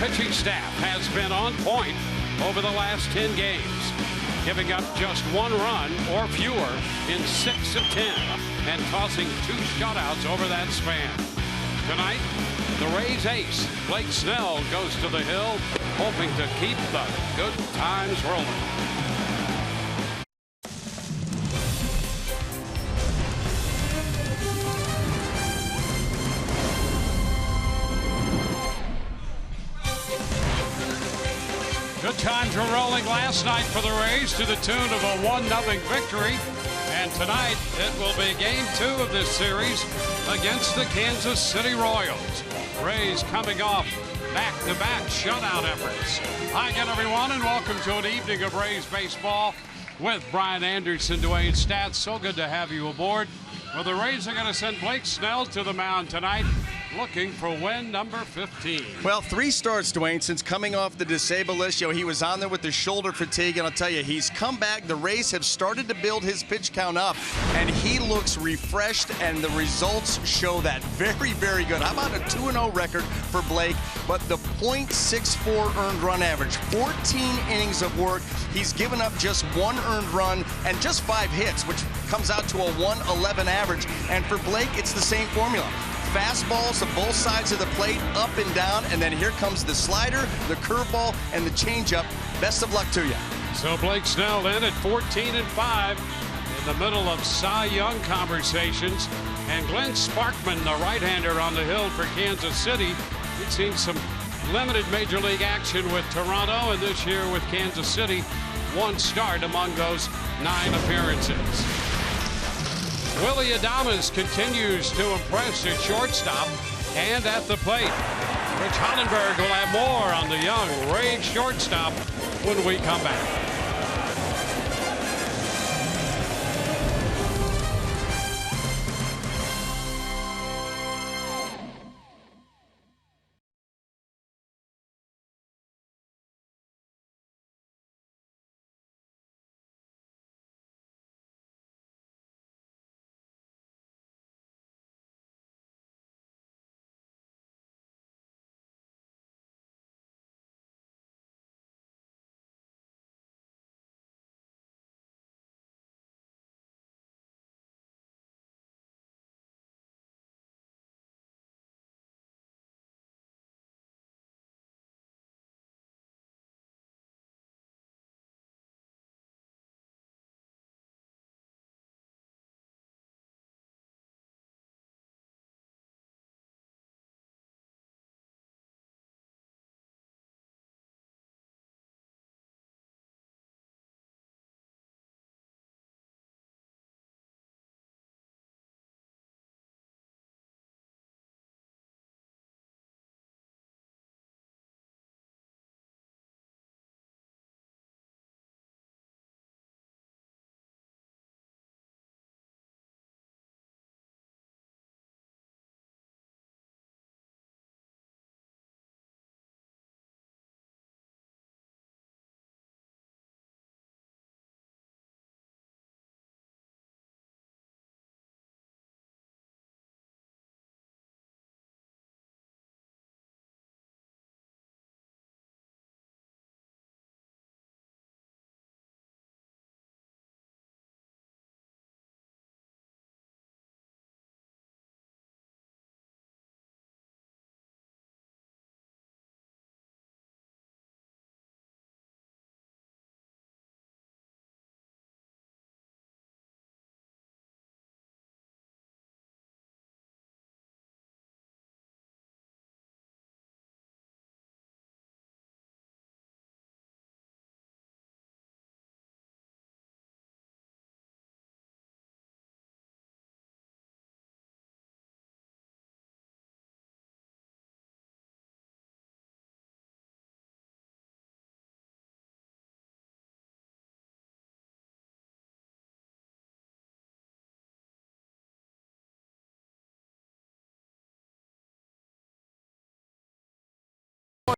pitching staff has been on point over the last 10 games, giving up just 1 run or fewer in 6 of 10 and tossing 2 shutouts over that span. Tonight, the Rays ace Blake Snell goes to the hill, hoping to keep the good times rolling. Good times were rolling last night for the Rays to the tune of a 1-0 victory. And tonight it will be game 2 of this series against the Kansas City Royals. Rays coming off back-to-back shutout efforts. Hi again, everyone, and welcome to an evening of Rays baseball with Brian Anderson, Dwayne Stats. So good to have you aboard. Well, the Rays are going to send Blake Snell to the mound tonight, looking for win number 15. Well, 3 starts, Dwayne, since coming off the disabled list. You know, he was on there with the shoulder fatigue, and I'll tell you, he's come back. The Rays have started to build his pitch count up, and he looks refreshed, and the results show that. Very, very good. How about a 2-0 record for Blake? But the .64 earned run average, 14 innings of work. He's given up just 1 earned run and just 5 hits, which comes out to a 111 average. And for Blake, it's the same formula. Fastballs to both sides of the plate, up and down, and then here comes the slider, the curveball, and the changeup. Best of luck to you. So Blake Snell in at 14-5 in the middle of Cy Young conversations. And Glenn Sparkman, the right-hander on the hill for Kansas City. We've seen some limited Major League action with Toronto, and this year with Kansas City, 1 start among those 9 appearances. Willie Adames continues to impress at shortstop and at the plate. Rich Hollenberg will have more on the young Rays shortstop when we come back.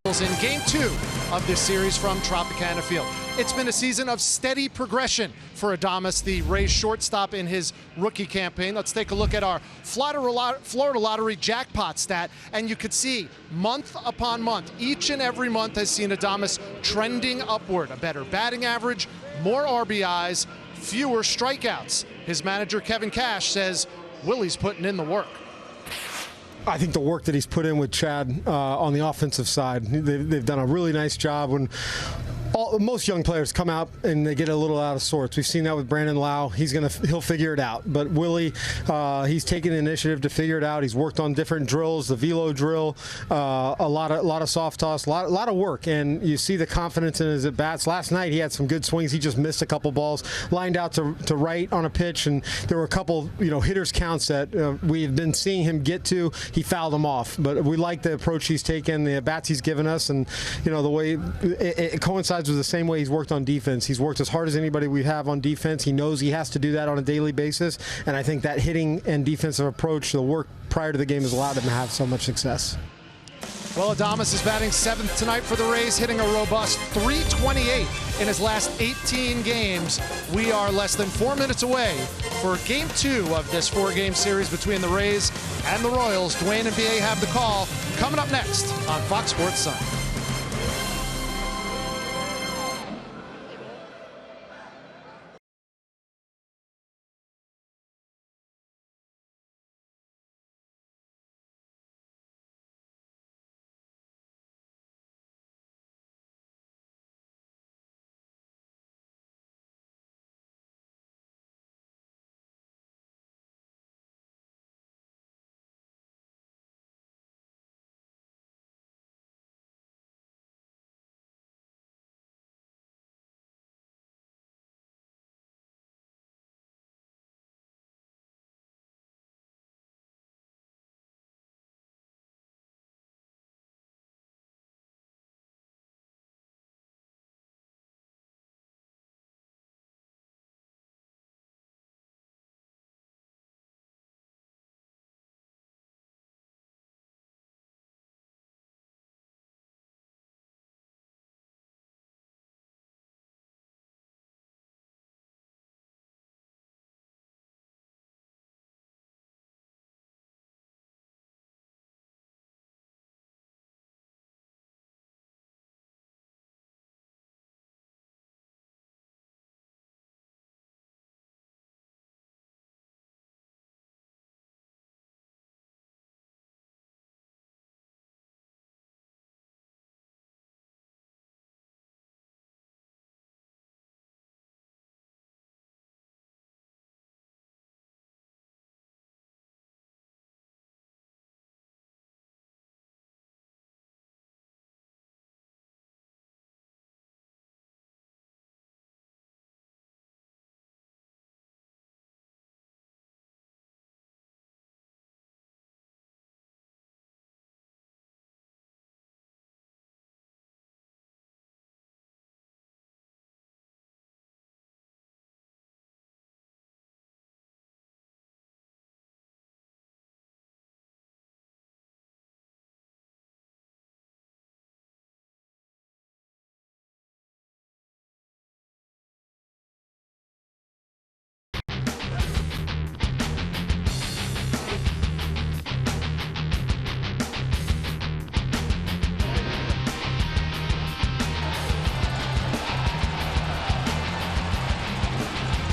In Game 2 of this series from Tropicana Field. It's been a season of steady progression for Adames, the Rays shortstop in his rookie campaign. Let's take a look at our Florida Lottery jackpot stat, and you could see month upon month, each and every month has seen Adames trending upward. A better batting average, more RBIs, fewer strikeouts. His manager, Kevin Cash, says Willie's putting in the work. I think the work that he's put in with Chad on the offensive side, they've done a really nice job. When most young players come out and they get a little out of sorts. We've seen that with Brandon Lau. He'll figure it out. But Willie, he's taken the initiative to figure it out. He's worked on different drills, the velo drill, a lot of soft toss, a lot of work. And you see the confidence in his at bats. Last night he had some good swings. He just missed a couple balls, lined out to right on a pitch, and there were a couple hitters counts that we have been seeing him get to. He fouled them off. But we like the approach he's taken, the at bats he's given us, and the way it coincides with the same way he's worked on defense. He's worked as hard as anybody we have on defense. He knows he has to do that on a daily basis, and I think that hitting and defensive approach, the work prior to the game, has allowed him to have so much success. Well, Adames is batting 7th tonight for the Rays, hitting a robust .328 in his last 18 games. We are less than 4 minutes away for Game 2 of this 4-game series between the Rays and the Royals. Dwayne and BA have the call coming up next on Fox Sports Sun.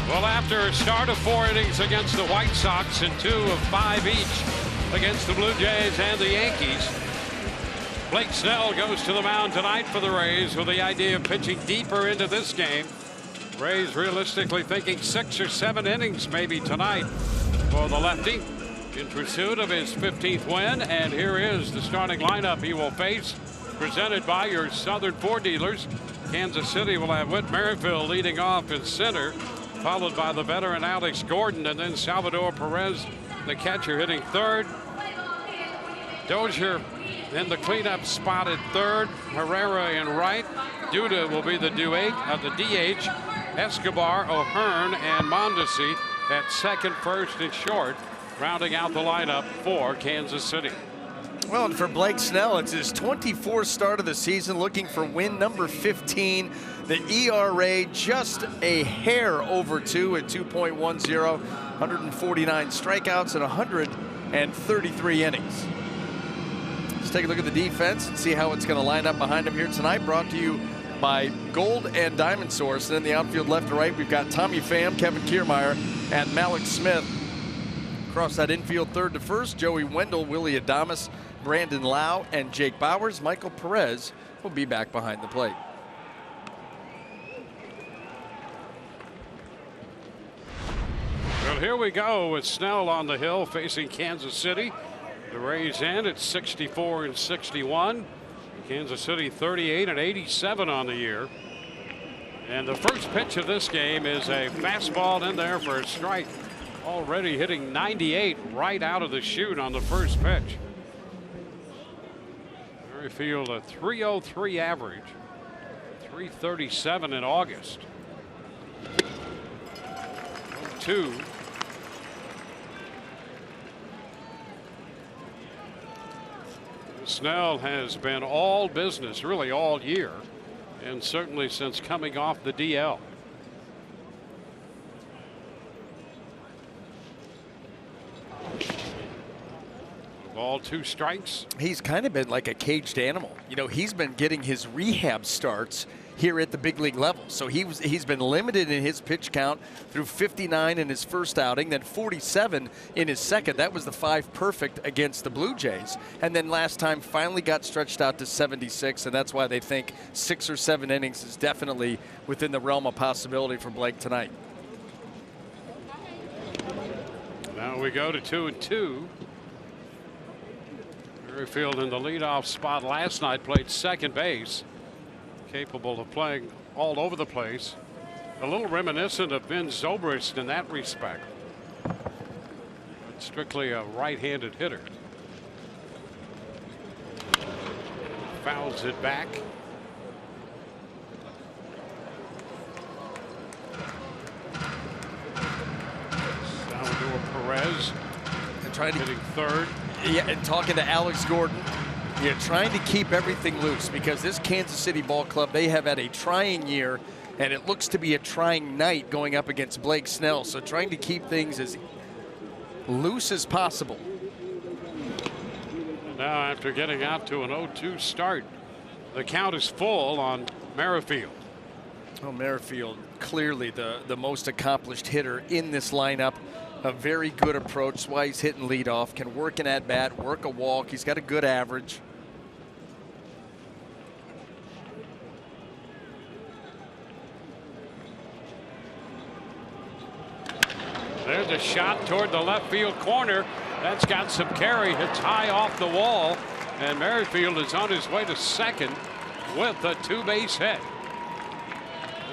Well, after a start of 4 innings against the White Sox and 2 of 5 each against the Blue Jays and the Yankees, Blake Snell goes to the mound tonight for the Rays with the idea of pitching deeper into this game. Rays realistically thinking 6 or 7 innings maybe tonight for the lefty in pursuit of his 15th win. And here is the starting lineup he will face, presented by your Southern Ford dealers. Kansas City will have Whit Merrifield leading off in center, followed by the veteran Alex Gordon, and then Salvador Perez, the catcher, hitting third. Dozier in the cleanup spot at third. Herrera in right. Duda will be the DH. Escobar, O'Hearn, and Mondesi at second, first, and short, rounding out the lineup for Kansas City. Well, and for Blake Snell, it's his 24th start of the season, looking for win number 15. The ERA just a hair over 2 at 2.10, 149 strikeouts and 133 innings. Let's take a look at the defense and see how it's going to line up behind him here tonight. Brought to you by Gold and Diamond Source. And in the outfield left to right, we've got Tommy Pham, Kevin Kiermaier, and Malik Smith. Across that infield, third to first, Joey Wendell, Willie Adames, Brandon Lau, and Jake Bowers. Michael Perez will be back behind the plate. Well, here we go with Snell on the hill facing Kansas City. The Rays end at 64 and 61. Kansas City 38 and 87 on the year. And the first pitch of this game is a fastball in there for a strike. Already hitting 98 right out of the chute on the first pitch. Merrifield a 303 average. 337 in August. 2. Snell has been all business really all year, and certainly since coming off the DL. Ball, 2 strikes. He's kind of been like a caged animal. You know, he's been getting his rehab starts here at the big league level. So he's been limited in his pitch count through 59 in his first outing, then 47 in his second. That was the 5 perfect against the Blue Jays. And then last time finally got stretched out to 76, and that's why they think 6 or 7 innings is definitely within the realm of possibility for Blake tonight. Now we go to 2-2. Merrifield in the leadoff spot last night, played second base. Capable of playing all over the place. A little reminiscent of Vin Zobrist in that respect. But strictly a right-handed hitter. Fouls it back. Salvador Perez hitting third. Yeah, and talking to Alex Gordon. You're trying to keep everything loose because this Kansas City ball club, they have had a trying year, and it looks to be a trying night going up against Blake Snell. So trying to keep things as loose as possible. And now after getting out to an 0-2 start, the count is full on Merrifield. Oh, Merrifield, clearly the most accomplished hitter in this lineup. A very good approach. That's why he's hitting leadoff. Can work an at-bat, work a walk. He's got a good average. There's a shot toward the left field corner. That's got some carry. Hits high off the wall. And Merrifield is on his way to second with a 2-base hit.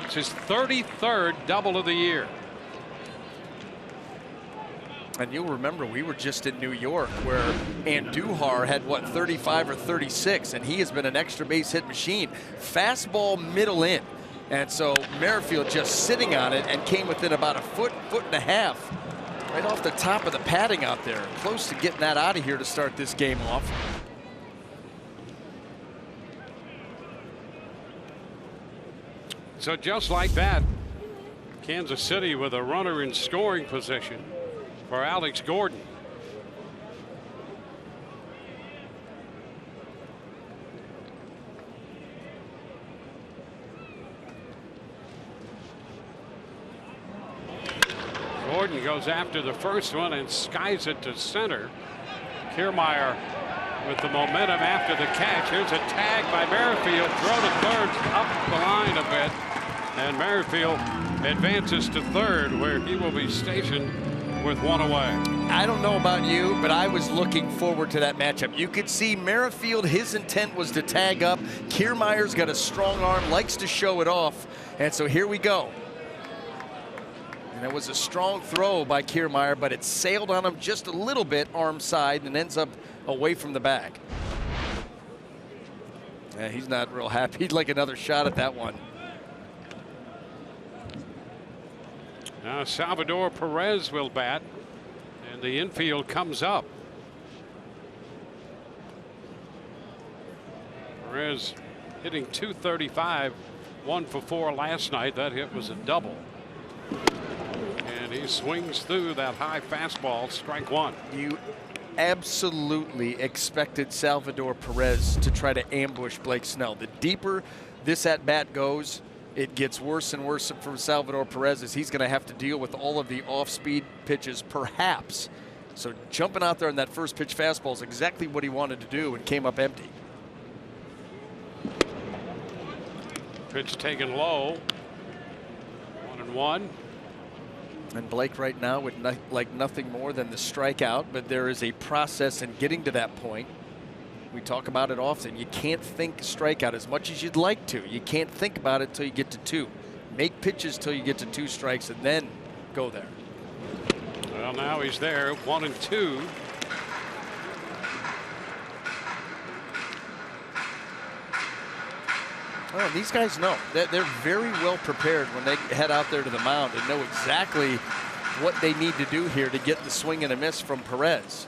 It's his 33rd double of the year. And you'll remember we were just in New York where Andujar had, what, 35 or 36, and he has been an extra base hit machine. Fastball middle in. And so Merrifield just sitting on it and came within about a foot and a half right off the top of the padding out there. Close to getting that out of here to start this game off. So just like that, Kansas City with a runner in scoring position for Alex Gordon. Gordon goes after the first one and skies it to center. Kiermaier with the momentum after the catch. Here's a tag by Merrifield. Throw to third, up the line a bit. And Merrifield advances to third, where he will be stationed with one away. I don't know about you, but I was looking forward to that matchup. You could see Merrifield, his intent was to tag up. Kiermaier's got a strong arm, likes to show it off. And so here we go. And it was a strong throw by Kiermaier, but it sailed on him just a little bit arm side and ends up away from the bag. Yeah, he's not real happy. He'd like another shot at that one. Now Salvador Perez will bat, and the infield comes up. Perez hitting .235, 1 for 4 last night. That hit was a double. And he swings through that high fastball, strike one. You absolutely expected Salvador Perez to try to ambush Blake Snell. The deeper this at bat goes, it gets worse and worse for Salvador Perez as he's going to have to deal with all of the off-speed pitches, perhaps. So jumping out there on that first pitch fastball is exactly what he wanted to do and came up empty. Pitch taken low. 1-1. And Blake right now would like nothing more than the strikeout, but there is a process in getting to that point. We talk about it often. You can't think strikeout as much as you'd like to. You can't think about it till you get to 2. Make pitches till you get to 2 strikes and then go there. Well, now he's there, 1-2. Well, these guys know that they're very well prepared when they head out there to the mound and know exactly what they need to do here to get the swing and a miss from Perez.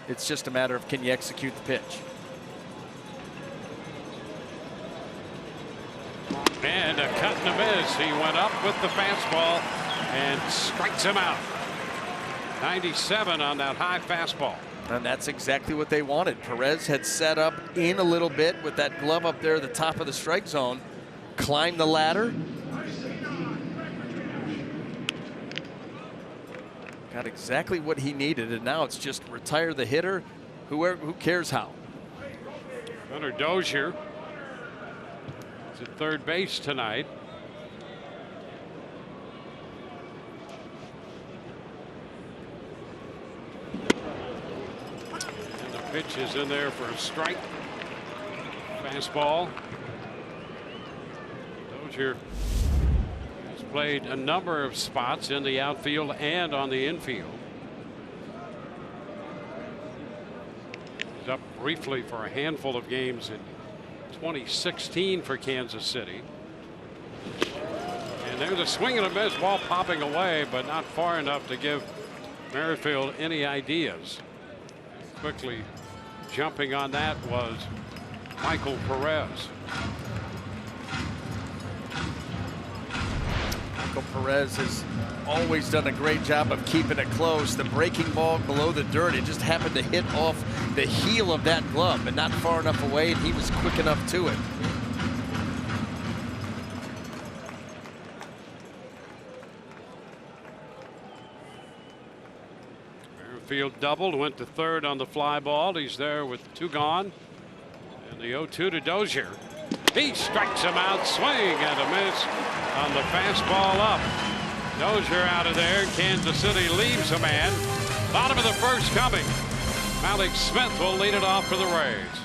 It's just a matter of can you execute the pitch. And a cut and a miss. He went up with the fastball and strikes him out. 97 on that high fastball. And that's exactly what they wanted. Perez had set up in a little bit with that glove up there at the top of the strike zone, climbed the ladder. Got exactly what he needed, and now it's just retire the hitter, who cares how. Gunnar Dozier is at third base tonight. And the pitch is in there for a strike. Fastball. Dozier has played a number of spots in the outfield and on the infield. He's up briefly for a handful of games in 2016 for Kansas City. And there's a swing and a miss, ball popping away, but not far enough to give Merrifield any ideas. Quickly jumping on that was Michael Perez. Michael Perez has always done a great job of keeping it close. The breaking ball below the dirt, it just happened to hit off the heel of that glove, but not far enough away, and he was quick enough to it. Merrifield doubled, went to third on the fly ball. He's there with 2 gone. And the 0-2 to Dozier. He strikes him out, swing and a miss on the fastball up. Dozier out of there. Kansas City leaves a man. Bottom of the first coming. Malik Smith will lead it off for the Rays.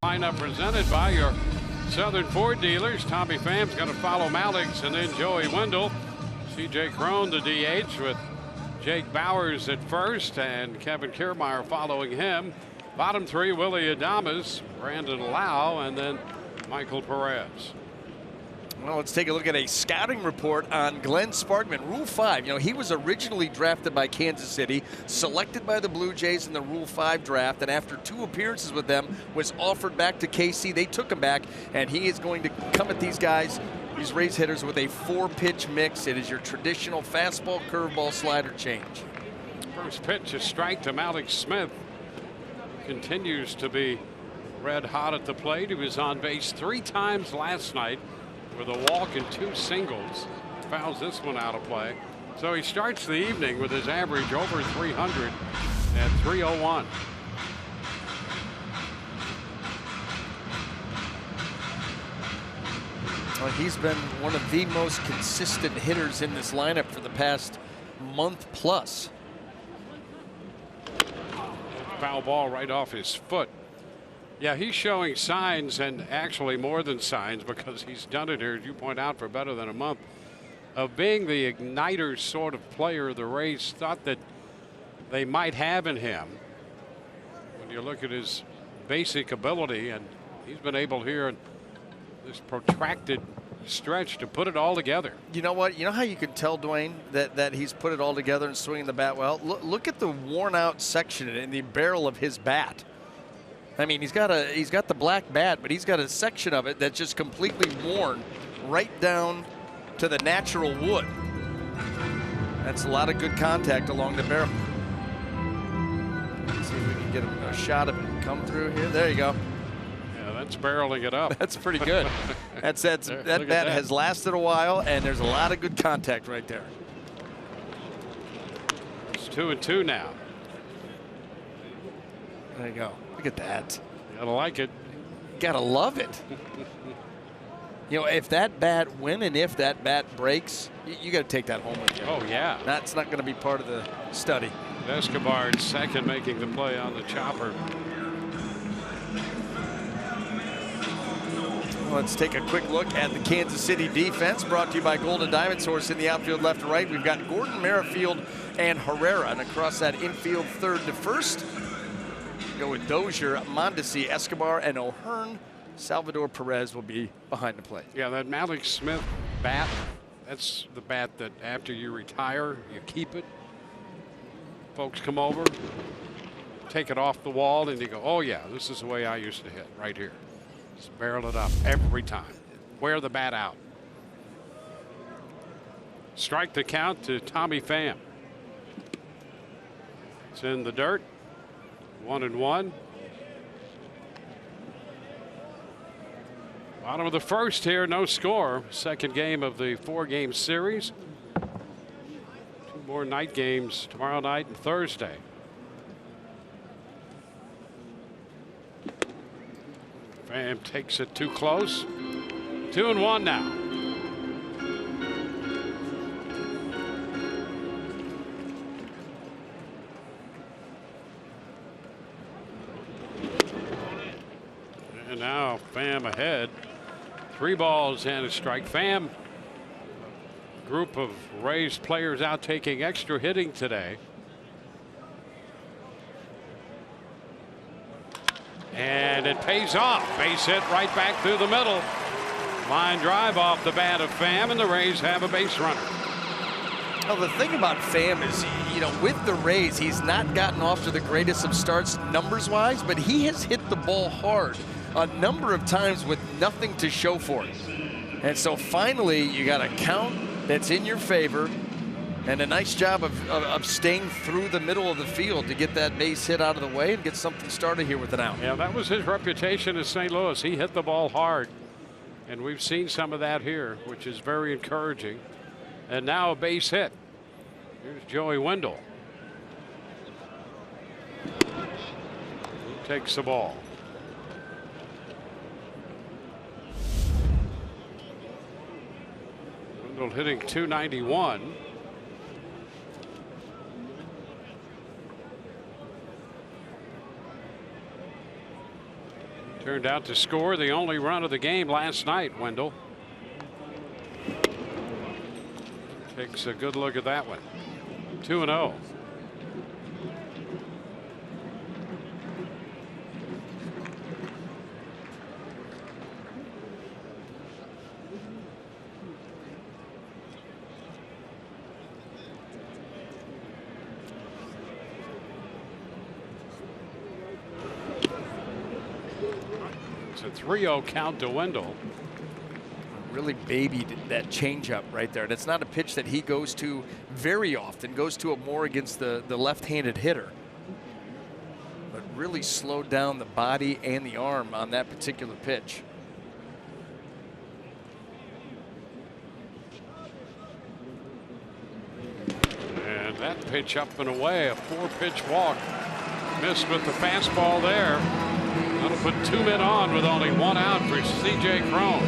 Lineup presented by your Southern Ford dealers. Tommy Pham's going to follow Malik's and then Joey Wendell. C.J. Crone, the DH, with Jake Bowers at first and Kevin Kiermaier following him. Bottom three, Willie Adames, Brandon Lau, and then Michael Perez. Well, let's take a look at a scouting report on Glenn Sparkman. Rule 5, he was originally drafted by Kansas City, selected by the Blue Jays in the Rule 5 draft, and after 2 appearances with them, was offered back to KC. They took him back, and he is going to come at these guys, these Rays hitters, with a 4-pitch mix. It is your traditional fastball, curveball, slider change. First pitch, a strike to Malik Smith. Continues to be red hot at the plate. He was on base 3 times last night with a walk and 2 singles. Fouls this one out of play. So he starts the evening with his average over 300 at 301. Well, he's been one of the most consistent hitters in this lineup for the past month plus. Foul ball right off his foot. Yeah, he's showing signs, and actually more than signs, because he's done it here, as you point out, for better than a month, of being the igniter sort of player the Rays thought that they might have in him. When you look at his basic ability, and he's been able here in this protracted stretch to put it all together. You know what? You know how you can tell, Dwayne, that he's put it all together and swinging the bat well? Look at the worn out section in the barrel of his bat. I mean, he's got the black bat, but he's got a section of it that's just completely worn right down to the natural wood. That's a lot of good contact along the barrel. Let's see if we can get a shot of it come through here. There you go. Yeah, that's barreling it up. That's pretty good. that bat has lasted a while, and there's a lot of good contact right there. It's 2-2 now. There you go. Look at that. You gotta like it. Gotta love it. If that bat, when and if that bat breaks, you got to take that home with you. Oh, yeah. That's not going to be part of the study. Escobar second, making the play on the chopper. Let's take a quick look at the Kansas City defense, brought to you by Golden Diamond Source in the outfield left to right. We've got Gordon, Merrifield, and Herrera. And across that infield, third to first, go with Dozier, Mondesi, Escobar, and O'Hearn. Salvador Perez will be behind the plate. Yeah, that Malik Smith bat, that's the bat that after you retire, you keep it. Folks come over, take it off the wall, and you go, oh, yeah, this is the way I used to hit right here. Just barrel it up every time. Wear the bat out. Strike the count to Tommy Pham. It's in the dirt. 1-1. Bottom of the first here, no score. Second game of the 4-game series. 2 more night games tomorrow night and Thursday. Pham takes it too close. 2-1 now. And now Pham ahead. 3 balls and a strike. Pham, group of Rays players out taking extra hitting today. And it pays off. Base hit right back through the middle. Line drive off the bat of Pham, and the Rays have a base runner. Well, the thing about Pham is, with the Rays, he's not gotten off to the greatest of starts numbers-wise, but he has hit the ball hard a number of times with nothing to show for it. And so finally, you got a count that's in your favor, and a nice job of staying through the middle of the field to get that base hit out of the way and get something started here with an out. Yeah, that was his reputation in St. Louis. He hit the ball hard, and we've seen some of that here, which is very encouraging. And now a base hit. Here's Joey Wendell. He takes the ball. Wendell hitting .291. Turned out to score the only run of the game last night, Wendell. Takes a good look at that one. 2-0. It's a 3-0 count to Wendell. Really babied that changeup right there. And it's not a pitch that he goes to very often, goes to it more against the left-handed hitter. But really slowed down the body and the arm on that particular pitch. And that pitch up and away, a 4-pitch walk. Missed with the fastball there. That'll put 2 men on with only 1 out for C.J. Cron.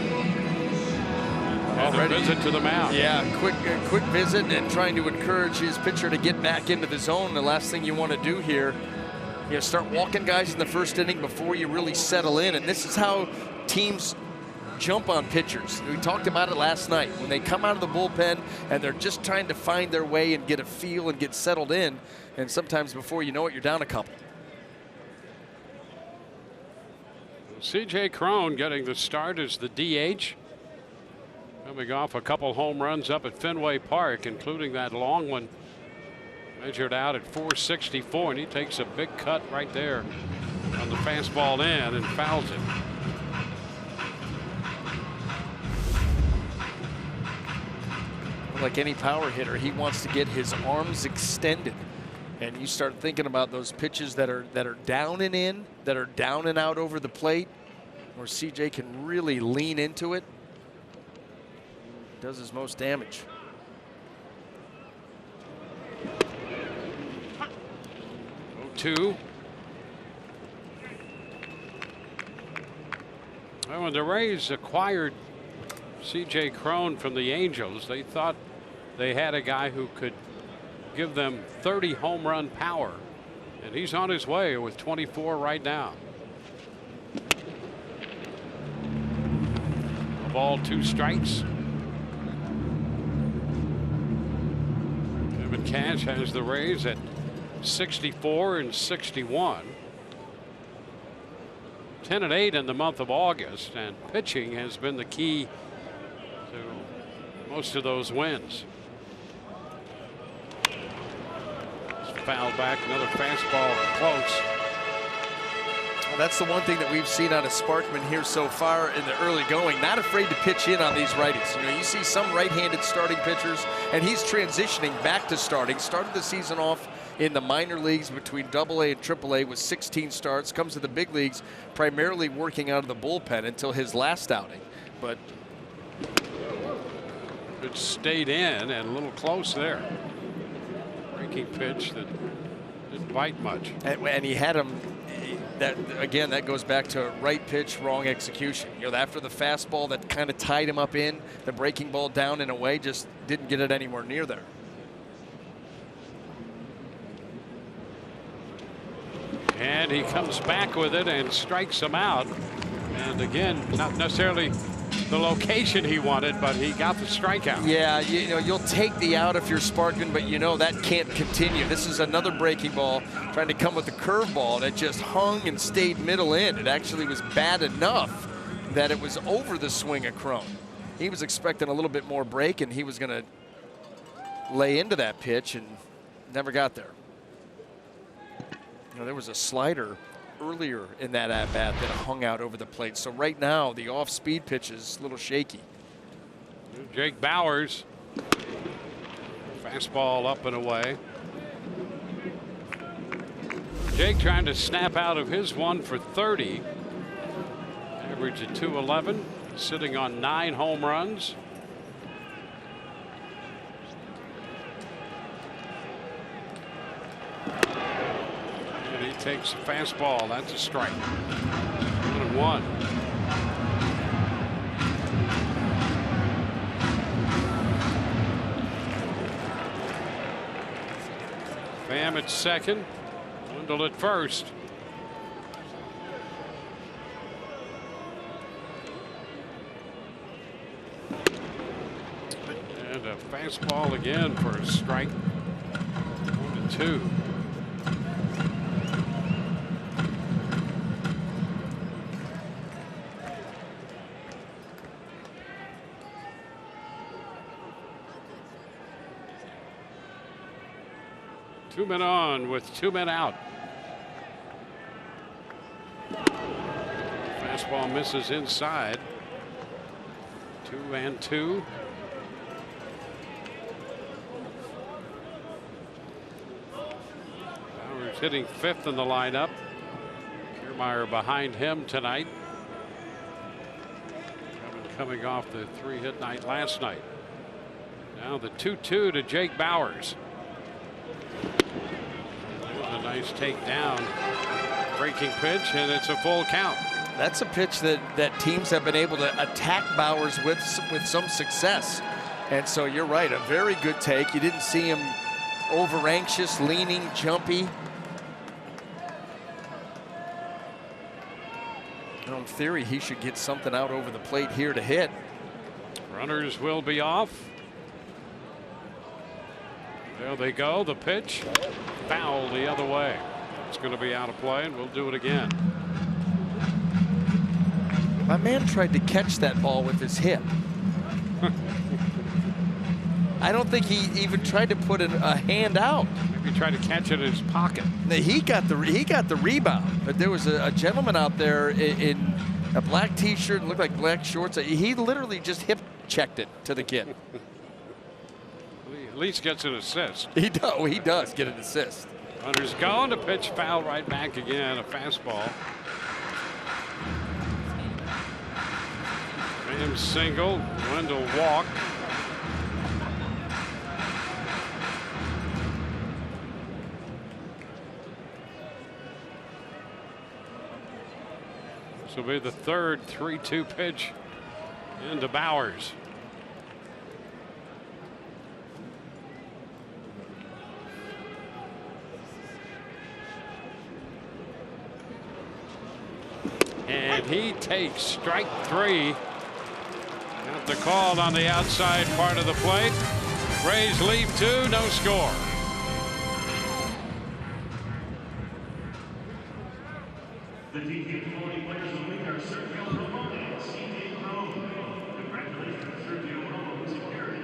And a visit to the mound. Yeah, quick visit and trying to encourage his pitcher to get back into the zone. The last thing you want to do here, start walking guys in the first inning before you really settle in. And this is how teams jump on pitchers. We talked about it last night. When they come out of the bullpen and they're just trying to find their way and get a feel and get settled in. And sometimes before you know it, you're down a couple. C.J. Cron getting the start as the DH. Coming off a couple home runs up at Fenway Park, including that long one measured out at 464, and he takes a big cut right there on the fastball in and fouls it. Like any power hitter, he wants to get his arms extended. And you start thinking about those pitches that are down and in, that are down and out over the plate, where CJ can really lean into it. Does his most damage. 0-2. Well, when the Rays acquired C.J. Cron from the Angels, they thought they had a guy who could give them 30 home run power, and he's on his way with 24 right now. A ball, 2 strikes. Kevin Cash has the Rays at 64 and 61. 10-8 in the month of August, and pitching has been the key to most of those wins. Fouled back, another fastball close. Well, that's the one thing that we've seen out of Sparkman here so far in the early going. Not afraid to pitch in on these righties. You see some right-handed starting pitchers, and he's transitioning back to starting. Started the season off in the minor leagues between AA and AAA with 16 starts. Comes to the big leagues primarily working out of the bullpen until his last outing. But it stayed in and a little close there. Breaking pitch that didn't bite much. And he had him. That goes back to right pitch, wrong execution. After the fastball that kind of tied him up in, the breaking ball down and away, just didn't get it anywhere near there. And he comes back with it and strikes him out. And again, not necessarily the location he wanted, but he got the strikeout. Yeah, you'll take the out if you're Sparkman, but that can't continue. This is another breaking ball trying to come with a curveball that just hung and stayed middle in. It actually was bad enough that it was over the swing of Cron. He was expecting a little bit more break, and he was going to lay into that pitch and never got there. There was a slider earlier in that at-bat that hung out over the plate. So right now, the off-speed pitch is a little shaky. Jake Bowers. Fastball up and away. Jake trying to snap out of his one for 30. Average at 211. Sitting on 9 home runs. And he takes a fastball. That's a strike. 1-1. Pham at second. Wendell at first. And And a fastball again for a strike. 1-2. Two men on with 2 men out. Fastball misses inside. 2-2. Bowers hitting 5th in the lineup. Kiermaier behind him tonight. Coming off the 3-hit night last night. Now the 2-2 to Jake Bowers. A nice takedown, breaking pitch, and it's a full count. That's a pitch that teams have been able to attack Bowers with some success. And so you're right, a very good take. You didn't see him over anxious, leaning, jumpy. In theory, he should get something out over the plate here to hit. Runners will be off. There they go. The pitch foul the other way. It's going to be out of play, and we'll do it again. My man tried to catch that ball with his hip. I don't think he even tried to put a hand out. Maybe he tried to catch it in his pocket. He got the rebound. But there was a gentleman out there in a black T-shirt and looked like black shorts. He literally just hip checked it to the kid. At least gets an assist. He does get an assist. Runners going to pitch foul right back again. A fastball. Graham single. Wendell walk. This will be the third 3-2 pitch into Bowers. And he takes strike 3. Got the call on the outside part of the plate. Rays lead 2, no score. The DK 40 players of the week are Sergio Ramon and CJ Crone. Congratulations, Sergio Ramon, security.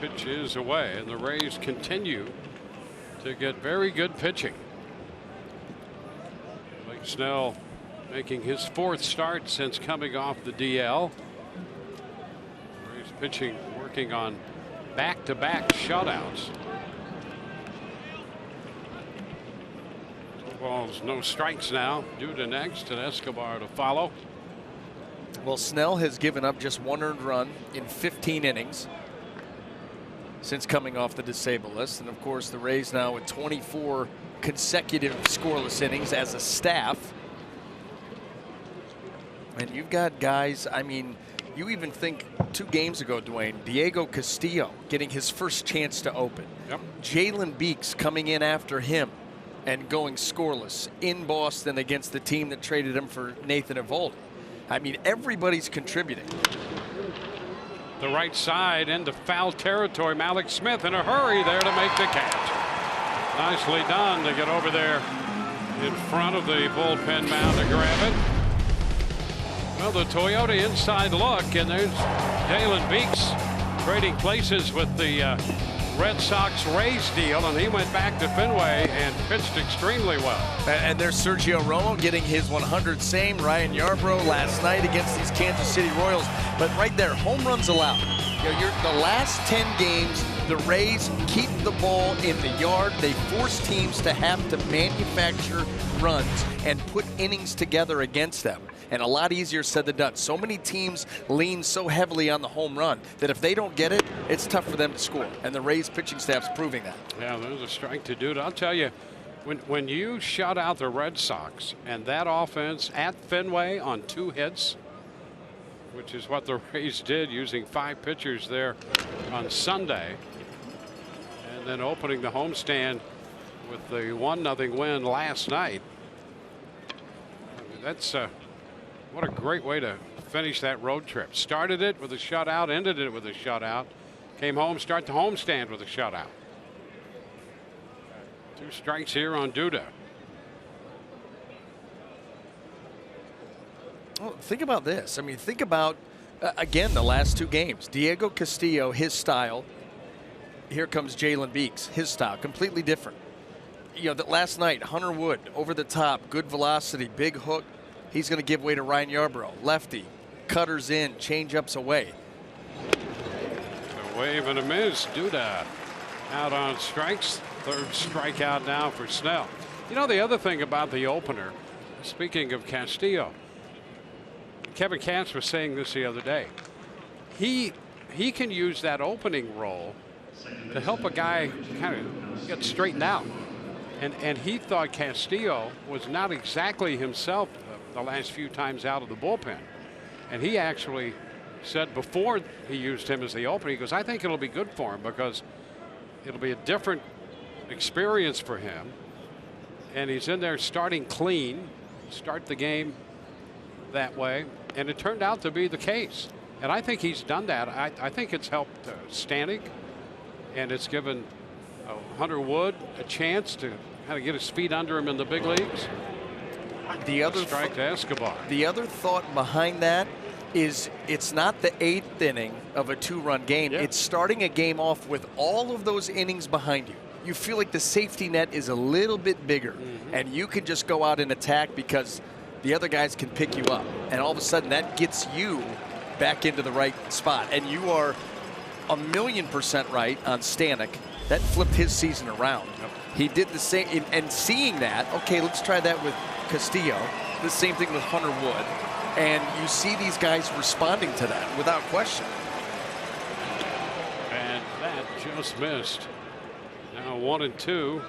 Pitch is away, and the Rays continue to get very good pitching. Blake Snell making his 4th start since coming off the DL. He's pitching, working on back-to-back shutouts. 2 balls, no strikes now. Duda next and Escobar to follow. Well, Snell has given up just 1 earned run in 15 innings since coming off the disabled list. And of course, the Rays now with 24 consecutive scoreless innings as a staff. And you've got guys, I mean, you even think 2 games ago, Dwayne, Diego Castillo getting his first chance to open. Yep. Jalen Beeks coming in after him and going scoreless in Boston against the team that traded him for Nathan Eovaldi. I mean, everybody's contributing. The right side into foul territory. Malik Smith in a hurry there to make the catch. Nicely done to get over there in front of the bullpen mound to grab it. Well, the Toyota inside look, and there's Jalen Beeks trading places with the Red Sox-Rays deal, and he went back to Fenway and pitched extremely well. And there's Sergio Romo getting his 100th same. Ryan Yarbrough last night against these Kansas City Royals. But right there, home runs allowed. You know, the last 10 games, the Rays keep the ball in the yard. They force teams to have to manufacture runs and put innings together against them. And a lot easier said than done. So many teams lean so heavily on the home run that if they don't get it, it's tough for them to score. And the Rays pitching staff's proving that. Yeah, there's a strike to do it. I'll tell you, when you shut out the Red Sox and that offense at Fenway on 2 hits, which is what the Rays did using 5 pitchers there on Sunday, and then opening the homestand with the 1-0 win last night. I mean, that's what a great way to finish that road trip. Started it with a shutout, ended it with a shutout, came home, start the homestand with a shutout. 2 strikes here on Duda. Well, think about this. I mean, think about, again, the last 2 games. Diego Castillo, his style. Here comes Jalen Beeks, his style, completely different. You know, that last night, Hunter Wood, over the top, good velocity, big hook. He's going to give way to Ryan Yarbrough. Lefty, cutters in, changeups away. A wave and a miss. Duda out on strikes. 3rd strikeout now for Snell. You know, the other thing about the opener, speaking of Castillo, Kevin Katz was saying this the other day. He can use that opening role to help a guy kind of get straightened out. And he thought Castillo was not exactly himself the last few times out of the bullpen. And he actually said before he used him as the opener, he goes, I think it'll be good for him because it'll be a different experience for him. And he's in there starting clean, start the game that way. And it turned out to be the case. And I think he's done that. I think it's helped Stanek, and it's given Hunter Wood a chance to kind of get his feet under him in the big leagues. The other strike to Escobar. The other thought behind that is it's not the 8th inning of a 2-run game. Yeah. It's starting a game off with all of those innings behind you. You feel like the safety net is a little bit bigger, and you can just go out and attack because the other guys can pick you up. And all of a sudden that gets you back into the right spot. And you are 1,000,000% right on Stanek. That flipped his season around. Yep. He did the same, and seeing that, okay, let's try that with Castillo. The same thing with Hunter Wood. And you see these guys responding to that without question. And that just missed. Now 1-2. You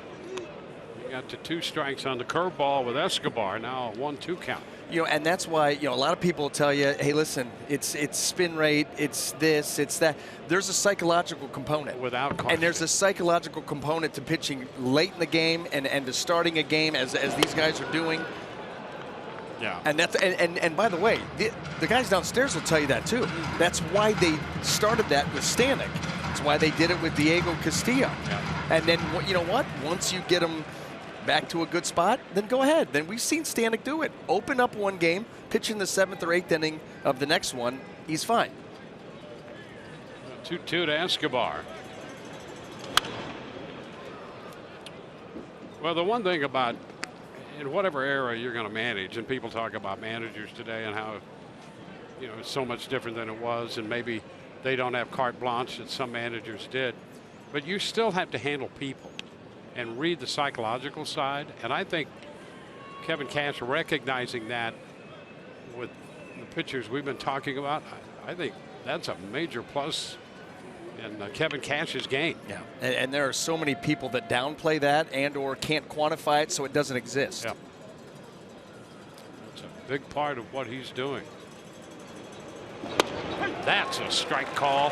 got to 2 strikes on the curveball with Escobar. Now a 1-2 count. You know, and that's why, you know, a lot of people will tell you, hey, listen, it's spin rate, it's this, it's that. There's a psychological component. Without question. And there's a psychological component to pitching late in the game and to starting a game as these guys are doing. Yeah. And that's and by the way, the guys downstairs will tell you that too. That's why they started that with Stanek. That's why they did it with Diego Castillo. Yeah. And then, you know what? Once you get them back to a good spot, then go ahead. Then we've seen Stanek do it. Open up one game, pitch in the 7th or 8th inning of the next one, he's fine. 2-2 to Escobar. Well, the one thing about in whatever era you're going to manage, and people talk about managers today and how, you know, it's so much different than it was, and maybe they don't have carte blanche that some managers did, but you still have to handle people and read the psychological side. And I think Kevin Cash recognizing that with the pitchers we've been talking about, I think that's a major plus in Kevin Cash's game. Yeah, and there are so many people that downplay that and or can't quantify it, so it doesn't exist. Yeah. That's a big part of what he's doing. That's a strike call.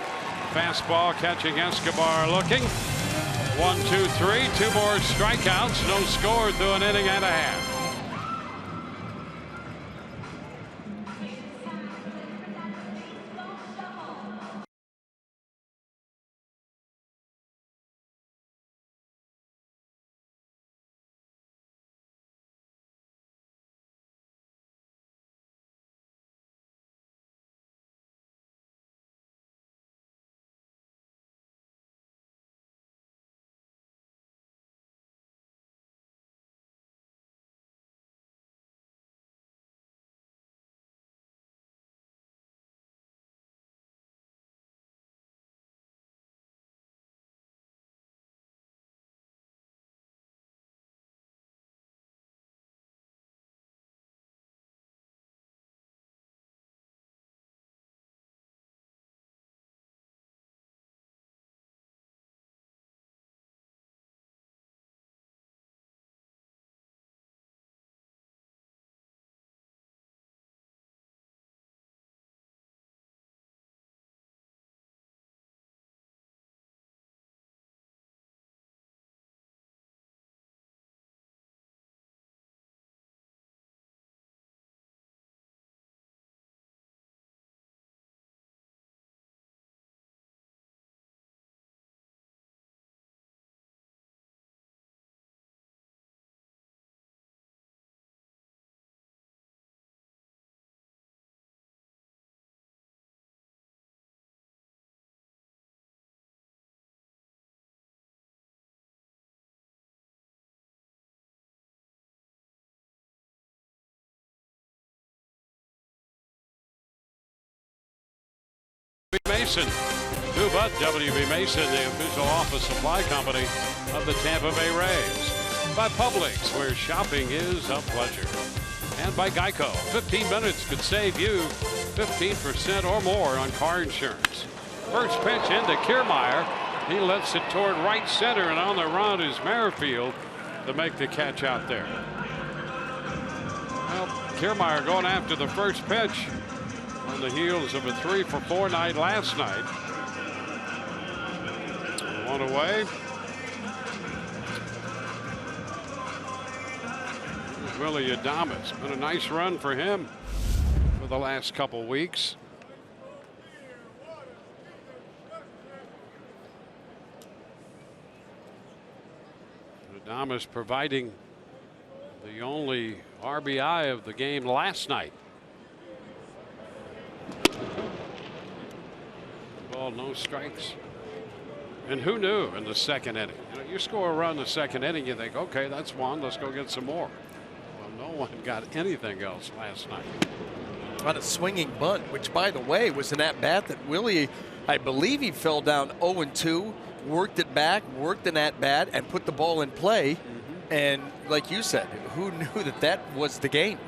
Fastball catching Escobar looking. 1, 2, 3. 2 more strikeouts. No score through an inning and a half. Mason, Cuba, WB Mason, the official office supply company of the Tampa Bay Rays. By Publix, where shopping is a pleasure. And by Geico, 15 minutes could save you 15% or more on car insurance. First pitch into Kiermaier. He lets it toward right center, and on the run is Merrifield to make the catch out there. Well, Kiermaier going after the first pitch on the heels of a 3-for-4 night last night. One away. Willie Adames. Been a nice run for him for the last couple weeks. Adames providing the only RBI of the game last night. Ball, no strikes. And who knew in the second inning? You know, you score a run in the second inning, you think, okay, that's one, let's go get some more. Well, no one got anything else last night. On a swinging bunt, which, by the way, was an at-bat that Willie, I believe he fell down 0-2, worked it back, worked an at-bat, and put the ball in play. And like you said, who knew that that was the game?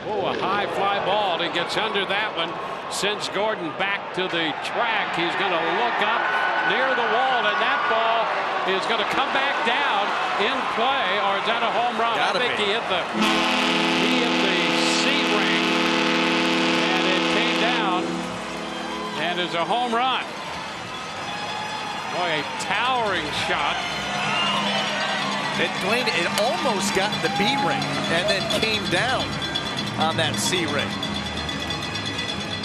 Oh, a high fly ball. He gets under that one. Sends Gordon back to the track. He's going to look up near the wall, and that ball is going to come back down in play. Or is that a home run? I think he hit the C ring, and it came down, and is a home run. Boy, a towering shot. Dwayne, it almost got the B ring and then came down on that C ring.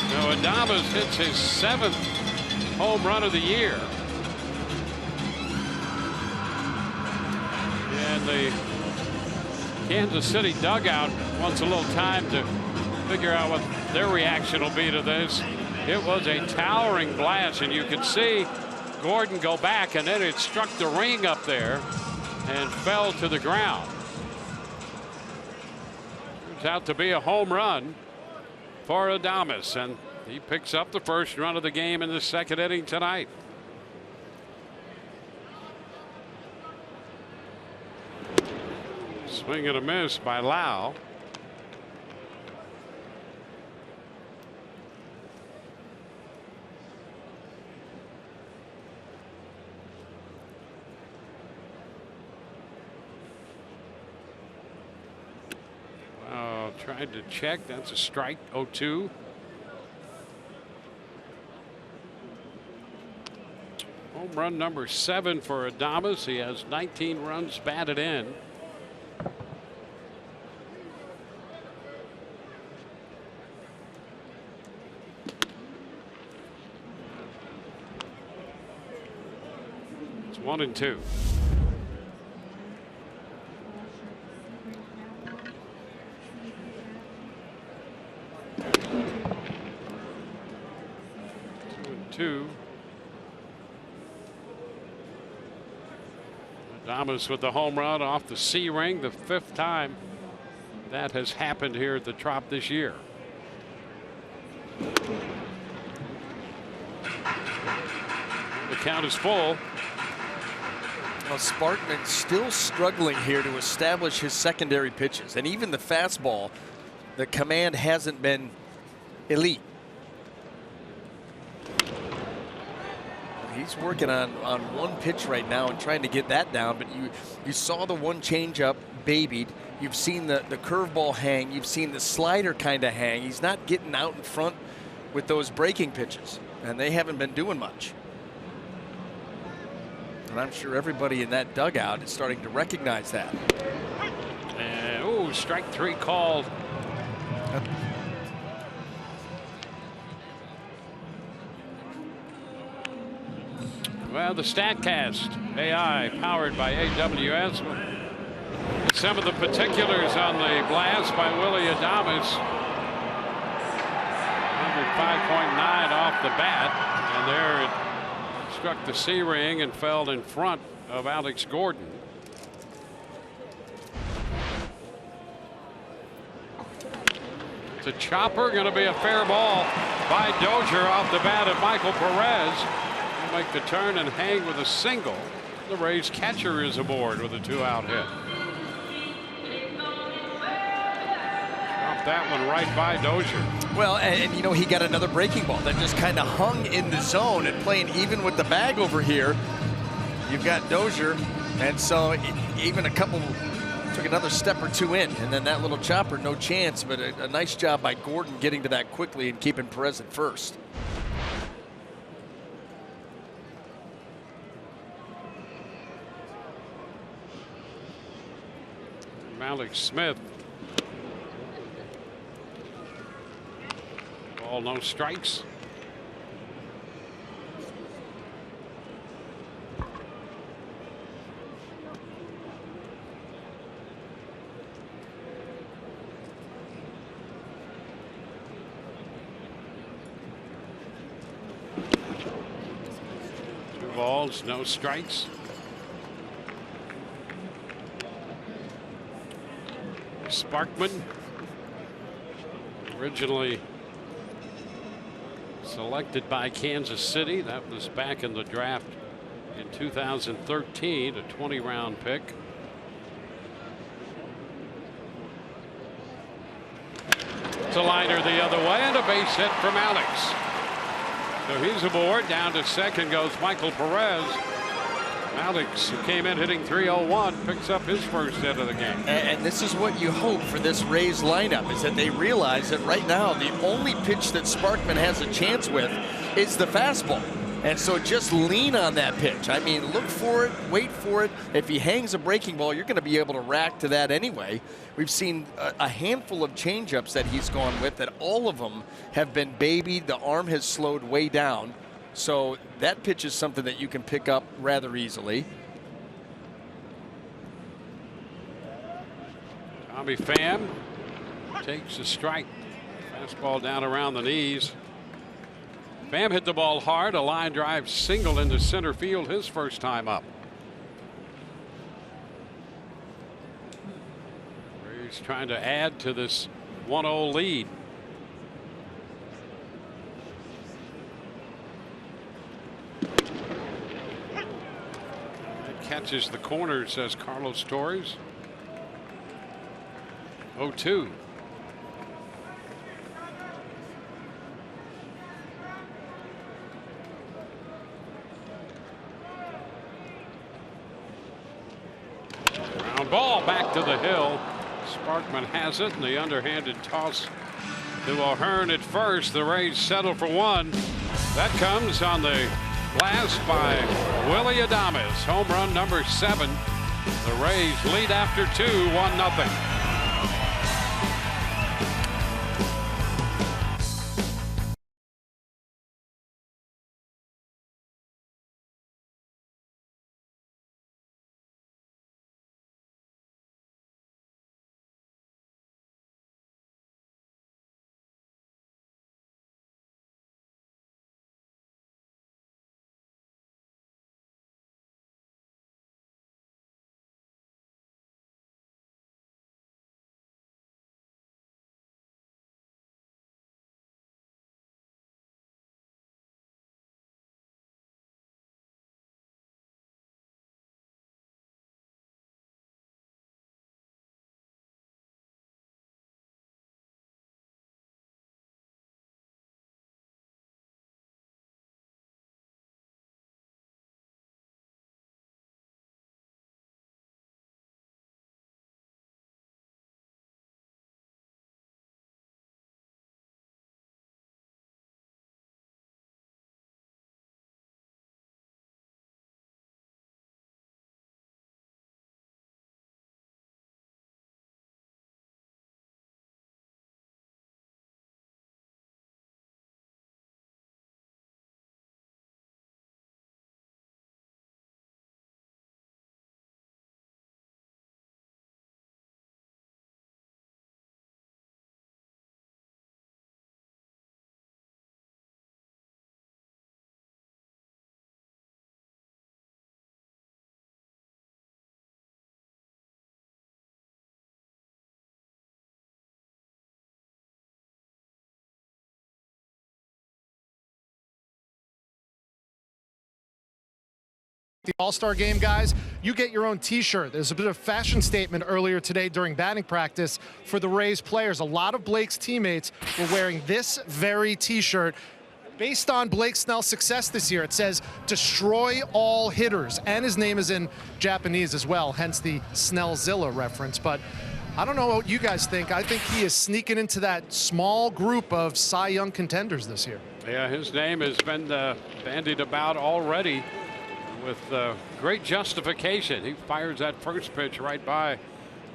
Now Adames hits his 7th home run of the year. And the Kansas City dugout wants a little time to figure out what their reaction will be to this. It was a towering blast, and you could see Gordon go back, and then it struck the ring up there. and fell to the ground. Turns out to be a home run for Adames, and he picks up the first run of the game in the second inning tonight. Swing and a miss by Lau. Tried to check. That's a strike. 0-2. Home run number 7 for Adames. He has 19 runs batted in. It's 1-2. Adames with the home run off the C ring, the 5th time that has happened here at the Trop this year. The count is full. Well, Sparkman still struggling here to establish his secondary pitches, and even the fastball, the command hasn't been elite. He's working on one pitch right now and trying to get that down, but you saw the one changeup babied. You've seen the curveball hang. You've seen the slider kind of hang. He's not getting out in front with those breaking pitches, and they haven't been doing much. And I'm sure everybody in that dugout is starting to recognize that. And oh, strike 3 called. Well, the StatCast AI powered by AWS. Some of the particulars on the blast by Willie Adames. 105.9 off the bat, and there it struck the C ring and fell in front of Alex Gordon. It's a chopper, going to be a fair ball by Dozier off the bat of Michael Perez. He'll make the turn and hang with a single. The Rays catcher is aboard with a 2-out hit. Dropped that one right by Dozier. Well, and you know, he got another breaking ball that just kind of hung in the zone and playing even with the bag over here. You've got Dozier, and so even a couple took another step or two in, and then that little chopper, no chance, but a nice job by Gordon getting to that quickly and keeping Perez at first. Malik Smith. Ball, no strikes. Two balls, no strikes. Sparkman, originally selected by Kansas City. That was back in the draft in 2013, a 20-round pick. It's a liner the other way and a base hit from Alex. So he's aboard. Down to second goes Michael Perez. Alex, who came in hitting .301, picks up his first hit of the game. And this is what you hope for this Rays lineup, is that they realize that right now the only pitch that Sparkman has a chance with is the fastball. And so just lean on that pitch. I mean, look for it, wait for it. If he hangs a breaking ball, you're going to be able to rack to that anyway. We've seen a handful of changeups that he's gone with, that all of them have been babied. The arm has slowed way down. So that pitch is something that you can pick up rather easily. Tommy Pham takes a strike. Fastball down around the knees. Pham hit the ball hard. A line drive single into center field his first time up. He's trying to add to this 1-0 lead. It catches the corner, says Carlos Torres. 0-2. Ground ball back to the hill. Sparkman has it, and the underhanded toss to O'Hearn at first. The Rays settle for one. That comes on the blast by Willie Adames. Home run number 7. The Rays lead after 2, 1-0. The All-Star game, guys, you get your own t-shirt. There's a bit of a fashion statement earlier today during batting practice for the Rays players. A lot of Blake's teammates were wearing this very t-shirt. Based on Blake Snell's success this year, it says, "Destroy all hitters," and his name is in Japanese as well, hence the Snellzilla reference. But I don't know what you guys think. I think he is sneaking into that small group of Cy Young contenders this year. Yeah, his name has been bandied about already with great justification. He fires that first pitch right by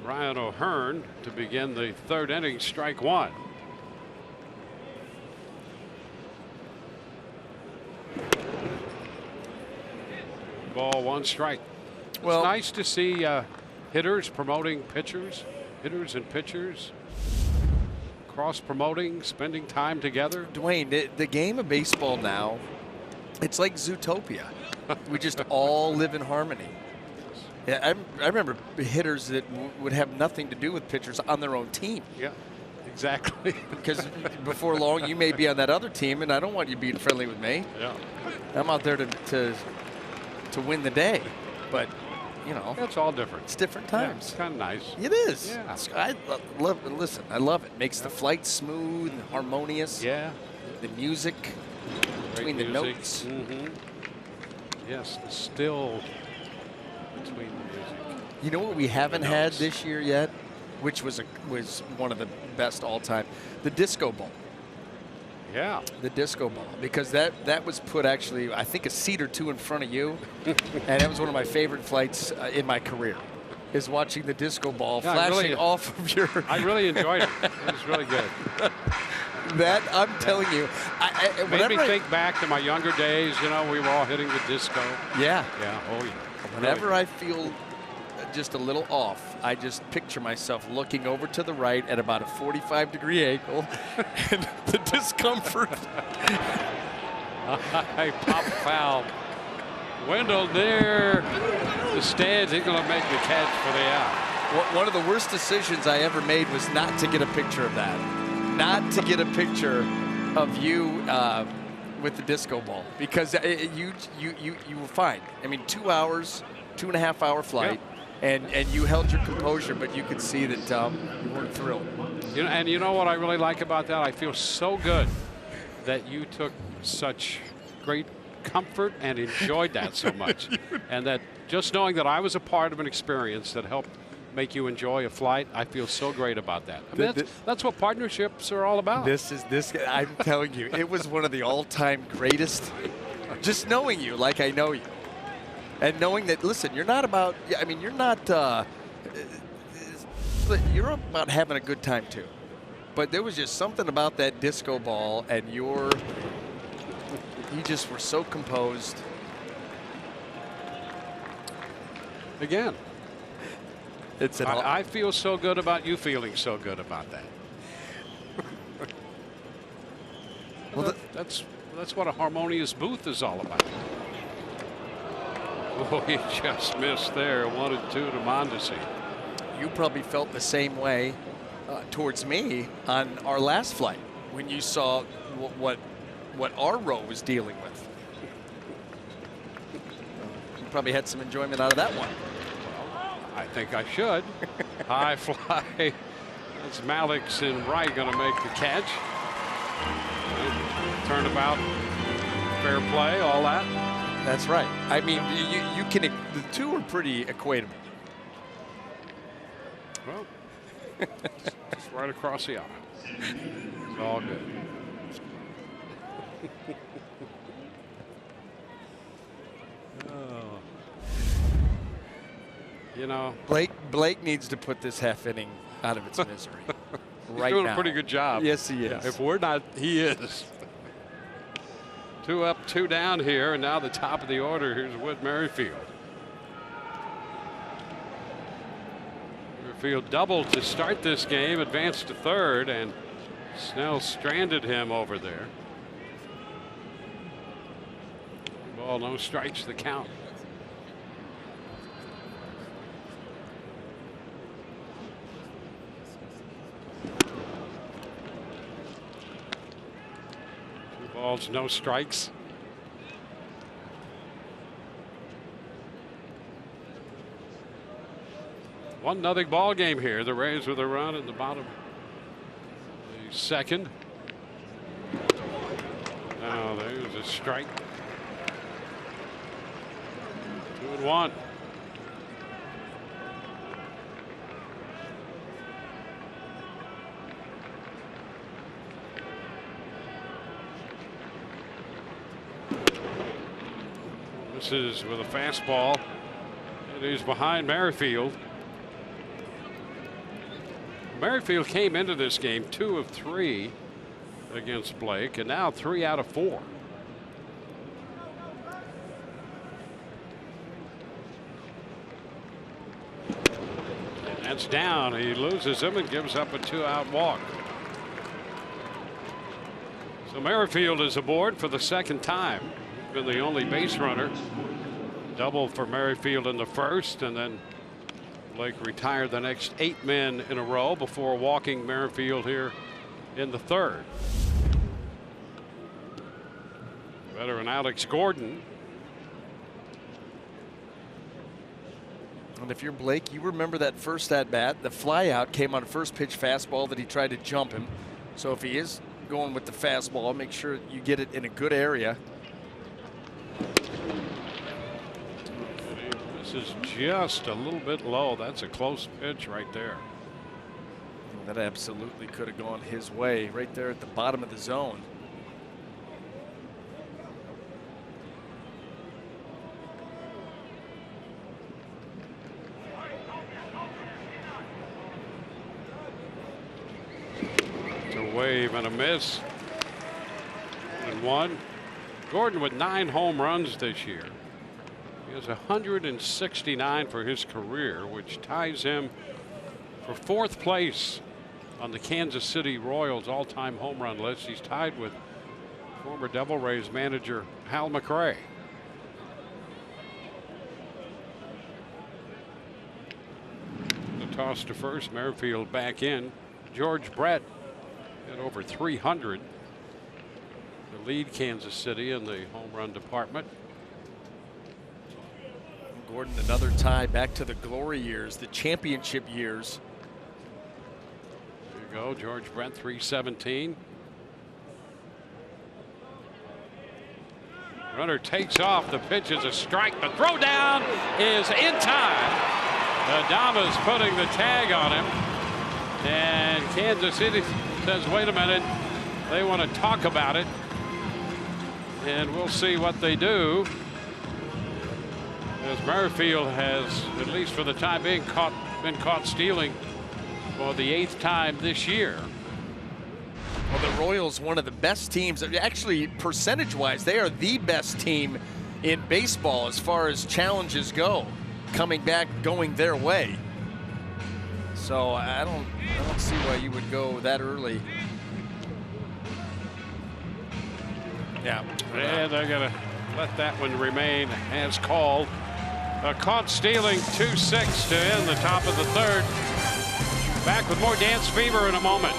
Ryan O'Hearn to begin the 3rd inning, strike 1. Ball 1 strike. Well, it's nice to see hitters promoting pitchers, hitters and pitchers, cross promoting, spending time together. Dwayne, the game of baseball now, it's like Zootopia. We just all live in harmony. Yeah, I remember hitters that would have nothing to do with pitchers on their own team. Yeah, exactly. Because before long, you may be on that other team, and I don't want you being friendly with me. Yeah, I'm out there to win the day, but you know, it's all different. It's different times. Yeah, it's kind of nice. It is. Yeah. I love it. Listen, I love it. Makes the flight smooth and harmonious. Yeah. The music between the notes. Mm-hmm. Yes, the still between the music. You know what we haven't had this year yet, which was one of the best all time, the disco ball. Yeah. The disco ball, because that was put actually, I think, a seat or two in front of you, and that was one of my favorite flights in my career, is watching the disco ball flashing off of your. I really enjoyed it. It was really good. That, I'm telling you, made me think back to my younger days. You know, we were all hitting the disco. Yeah. Yeah. Oh yeah. Whenever I feel just a little off, I just picture myself looking over to the right at about a 45-degree angle, and the discomfort. Hey, pop foul. Wendell near the stands. He's going to make the catch for the out. One of the worst decisions I ever made was not to get a picture of that. Not to get a picture of you with the disco ball, because you were fine. I mean, 2 hours, 2.5 hour flight, and you held your composure, but you could see that you weren't thrilled. You know, and you know what I really like about that? I feel so good that you took such great comfort and enjoyed that so much, and that just knowing that I was a part of an experience that helped make you enjoy a flight, I feel so great about that. I mean, that's what partnerships are all about. I'm telling you, it was one of the all-time greatest. Just knowing you like I know you, and knowing that, listen, you're not about, I mean, you're not, you're about having a good time too. But there was just something about that disco ball, and you just were so composed. Again, It's I feel so good about you feeling so good about that. Well, that's what a harmonious booth is all about. Oh, he just missed there. 1 and 2 to Mondesi. You probably felt the same way towards me on our last flight when you saw what our row was dealing with. You probably had some enjoyment out of that one. I think I should. High fly. That's Malix and Wright going to make the catch. Turnabout, fair play, all that. That's right. I mean, you can. The two are pretty equatable. Well, just right across the aisle. It's all good. Oh. You know, Blake needs to put this half inning out of its misery. He's doing a pretty good job. Yes, he is. Yeah, if we're not, he is. 2 up, 2 down here, and now the top of the order. Here's Whit Merrifield. Merrifield doubled to start this game, advanced to third, and Snell stranded him over there. Ball, no strikes, the count. Balls, no strikes. One nothing ball game here. The Rays with a run in the bottom. The second. Now there's a strike. 2-1. Misses with a fastball, and he's behind Merrifield. Merrifield came into this game 2 of 3 against Blake, and now 3 out of 4. And that's down. He loses him and gives up a 2-out walk. So Merrifield is aboard for the second time. Been the only base runner. Double for Merrifield in the first, and then Blake retired the next 8 men in a row before walking Merrifield here in the third. Veteran Alex Gordon. And if you're Blake, you remember that first at bat. The fly out came on a first pitch fastball that he tried to jump him. So if he is going with the fastball, make sure you get it in a good area. This is just a little bit low. That's a close pitch right there. That absolutely could have gone his way right there at the bottom of the zone. It's a wave and a miss. 1-1. Gordon with 9 home runs this year. He has 169 for his career, which ties him for 4th place on the Kansas City Royals all-time home run list. He's tied with former Devil Rays manager Hal McRae. The toss to first. Merrifield back in. George Brett at over 300 to lead Kansas City in the home run department. Gordon, another tie back to the glory years, the championship years. There you go, George Brett, 317. Runner takes off. The pitch is a strike. The throw down is in time. Adames putting the tag on him. And Kansas City says, wait a minute. They want to talk about it. And we'll see what they do. As Merrifield has, at least for the time being, been caught stealing for the 8th time this year. Well, the Royals, one of the best teams, actually percentage-wise, they are the best team in baseball as far as challenges go, coming back, going their way. So I don't see why you would go that early. Yeah. And they're going to let that one remain as called. Caught stealing 2-6 to end the top of the 3rd. Back with more Dance Fever in a moment.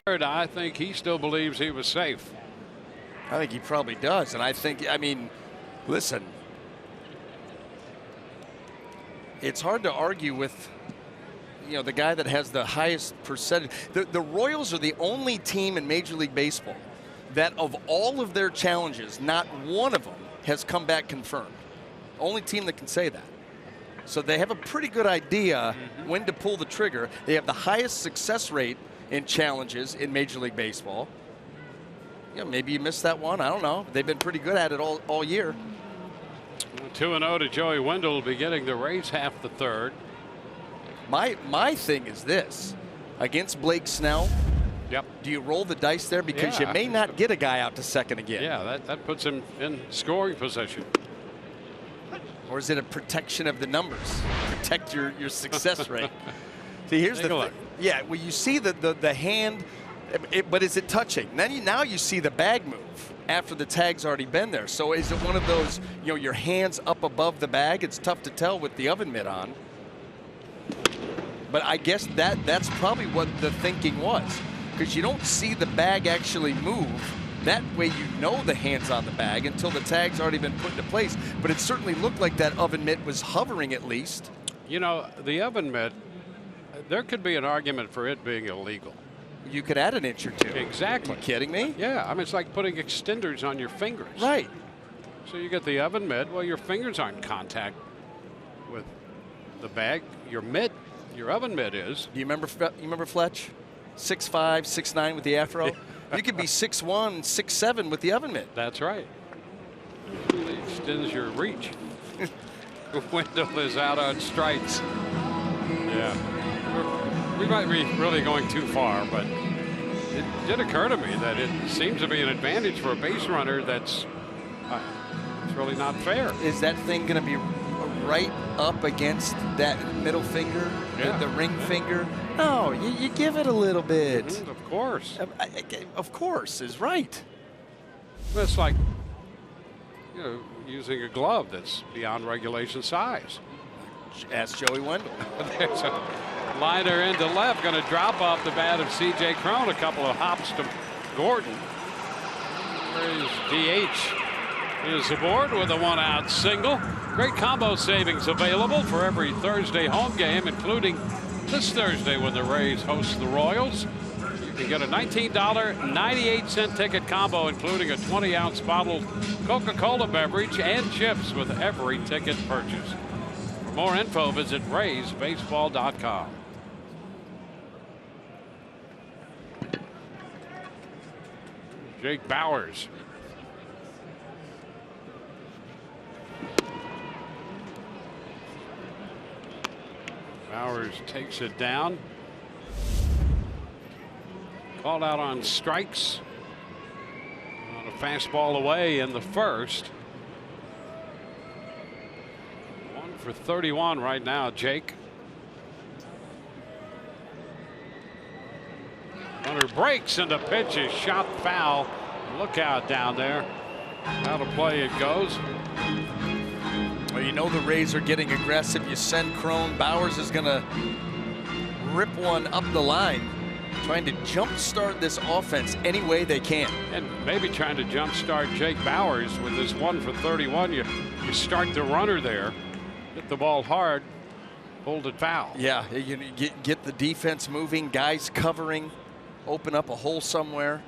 Third, I think he still believes he was safe. I think he probably does. And I mean, listen, it's hard to argue with, the guy that has the highest percentage. The Royals are the only team in Major League Baseball that of all of their challenges, not one of them has come back confirmed. Only team that can say that. So they have a pretty good idea when to pull the trigger. They have the highest success rate in challenges in Major League Baseball. Maybe you missed that one. I don't know. They've been pretty good at it all year. 2-0 to Joey Wendell, beginning the race half the 3rd. My thing is this. Against Blake Snell, yep. Do you roll the dice there? Because you may not get a guy out to second again. Yeah, that puts him in scoring position. Or is it a protection of the numbers? Protect your success rate. See, here's the thing. Yeah, well, you see the hand, but is it touching? Now you see the bag move after the tag's already been there. So is it one of those, your hands up above the bag? It's tough to tell with the oven mitt on. But I guess that's probably what the thinking was, because you don't see the bag actually move. That way you know the hand's on the bag until the tag's already been put into place. But it certainly looked like that oven mitt was hovering at least. The oven mitt, there could be an argument for it being illegal. You could add an inch or two. Exactly. Are you kidding me? Yeah, I mean, it's like putting extenders on your fingers. Right. So you get the oven mitt. Well, your fingers aren't in contact with the bag. Your oven mitt is. Do you remember Fletch? 6'5", 6'9" with the afro. You could be 6'1", 6'7" with the oven mitt. That's right. extends your reach. Wendell is out on strikes. Yeah, we might be really going too far, but it did occur to me that it seems to be an advantage for a base runner. That's it's really not fair. Is that thing going to be right up against that middle finger, the ring finger? No, you give it a little bit. Of course. Of course is right. It's like, you know, using a glove that's beyond regulation size. Ask Joey Wendell. There's a liner into left, going to drop off the bat of C.J. Cron. A couple of hops to Gordon. His DH is aboard with a 1-out single. Great combo savings available for every Thursday home game, including this Thursday when the Rays host the Royals. You can get a $19.98 ticket combo, including a 20-ounce bottled Coca-Cola beverage and chips with every ticket purchase. For more info, visit RaysBaseball.com. Jake Bauers. Bauers takes it down. Called out on strikes. On a fastball away in the first. 1 for 31 right now, Jake. Runner breaks and the pitch is shot foul. Look out down there. Out of play it goes. Well, you know the Rays are getting aggressive. You send Cron. Bauers is going to rip one up the line, trying to jumpstart this offense any way they can. And maybe trying to jumpstart Jake Bauers with this 1 for 31. You start the runner there, hit the ball hard, hold it foul. Yeah, you get the defense moving, guys covering, open up a hole somewhere.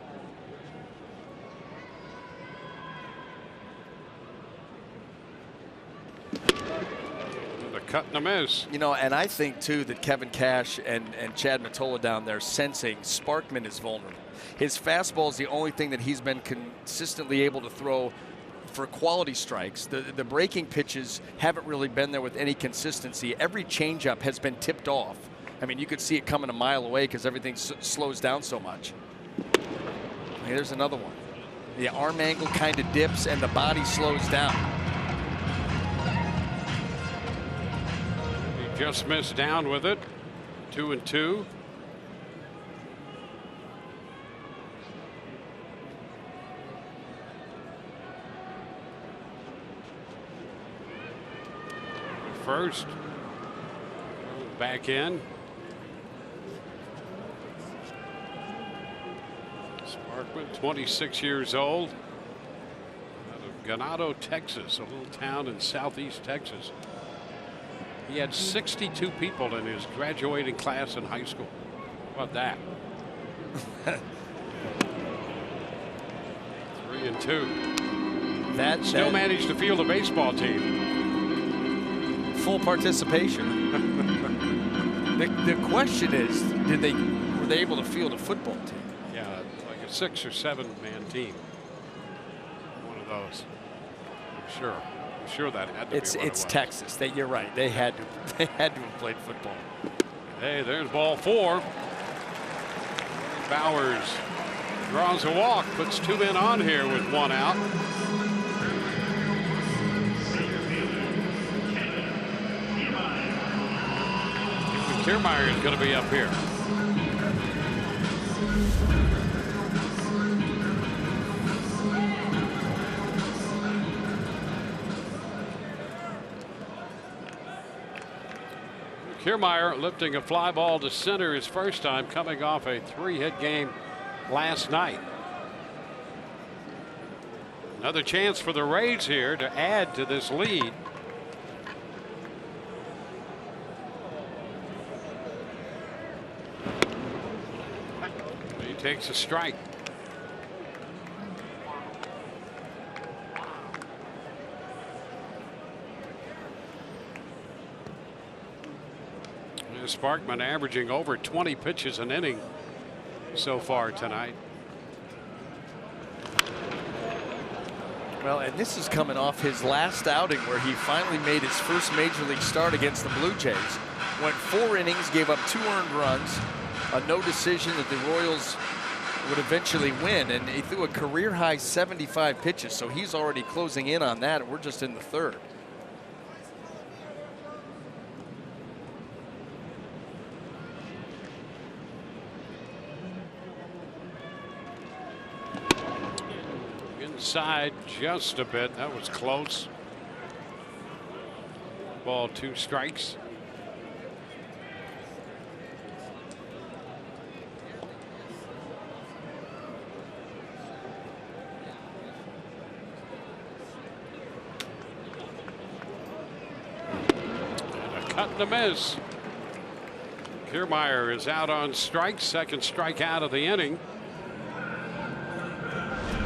Cut and a miss. You know, and I think too that Kevin Cash and Chad Mottola down there sensing Sparkman is vulnerable. His fastball is the only thing that he's been consistently able to throw for quality strikes. The breaking pitches haven't really been there with any consistency. Every changeup has been tipped off. I mean, you could see it coming a mile away because everything slows down so much. Here's another one. The arm angle kind of dips and the body slows down. Just missed down with it. 2-2. First. Back in. Sparkman, 26 years old. Out of Ganado, Texas, a little town in southeast Texas. He had 62 people in his graduating class in high school. How about that? 3-2. That still managed to field a baseball team. Full participation. the question is, were they able to field a football team? Yeah, like a 6 or 7 man team. One of those. I'm sure that had to be what it was. Texas. You're right. They had to have played football. Hey, there's ball 4. Bauers draws a walk, puts 2 men on here with 1 out. Kiermaier is going to be up here. Kiermaier lifting a fly ball to center his first time, coming off a 3-hit game last night. Another chance for the Rays here to add to this lead. He takes a strike. Sparkman averaging over 20 pitches an inning so far tonight. Well, and this is coming off his last outing where he finally made his first major league start against the Blue Jays. Went 4 innings, gave up 2 earned runs, a no decision that the Royals would eventually win, and he threw a career-high 75 pitches, so he's already closing in on that, and we're just in the 3rd. Inside just a bit. That was close. Ball, 2 strikes. And a cut and a miss. Kiermaier is out on strikes. 2nd strikeout of the inning.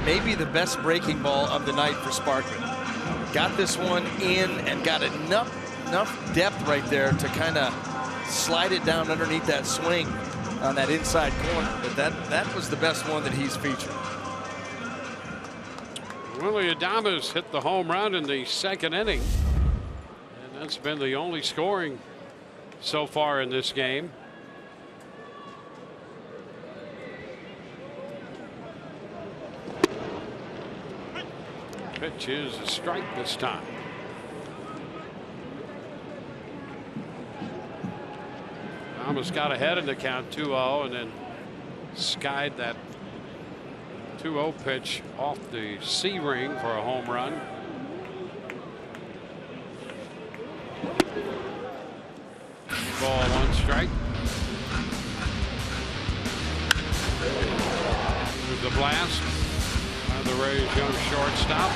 Maybe the best breaking ball of the night for Sparkman. Got this one in and got enough depth right there to kind of slide it down underneath that swing on that inside corner. But that was the best one that he's featured. Willie Adames hit the home run in the 2nd inning. And that's been the only scoring so far in this game. Pitch is a strike this time. Almost got ahead in the count 2-0 and then skied that 2-0 pitch off the C ring for a home run. Ball, 1 strike. There's the blast. The Rays' young shortstop.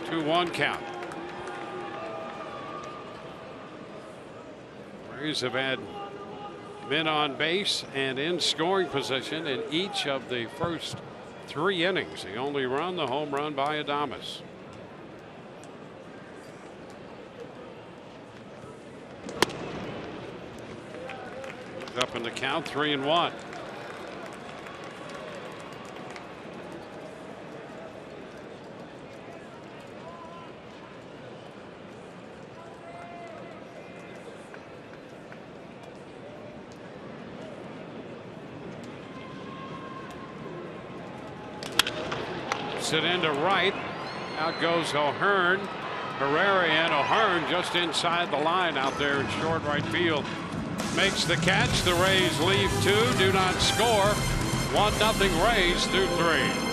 Two-one count. Rays have had men on base and in scoring position in each of the first 3 innings. The only run, the home run by Adames. Up in the count, 3-1. It into right. Out goes O'Hearn. Herrera and O'Hearn just inside the line out there in short right field. Makes the catch. The Rays leave 2. Do not score. 1-0 Rays through 3.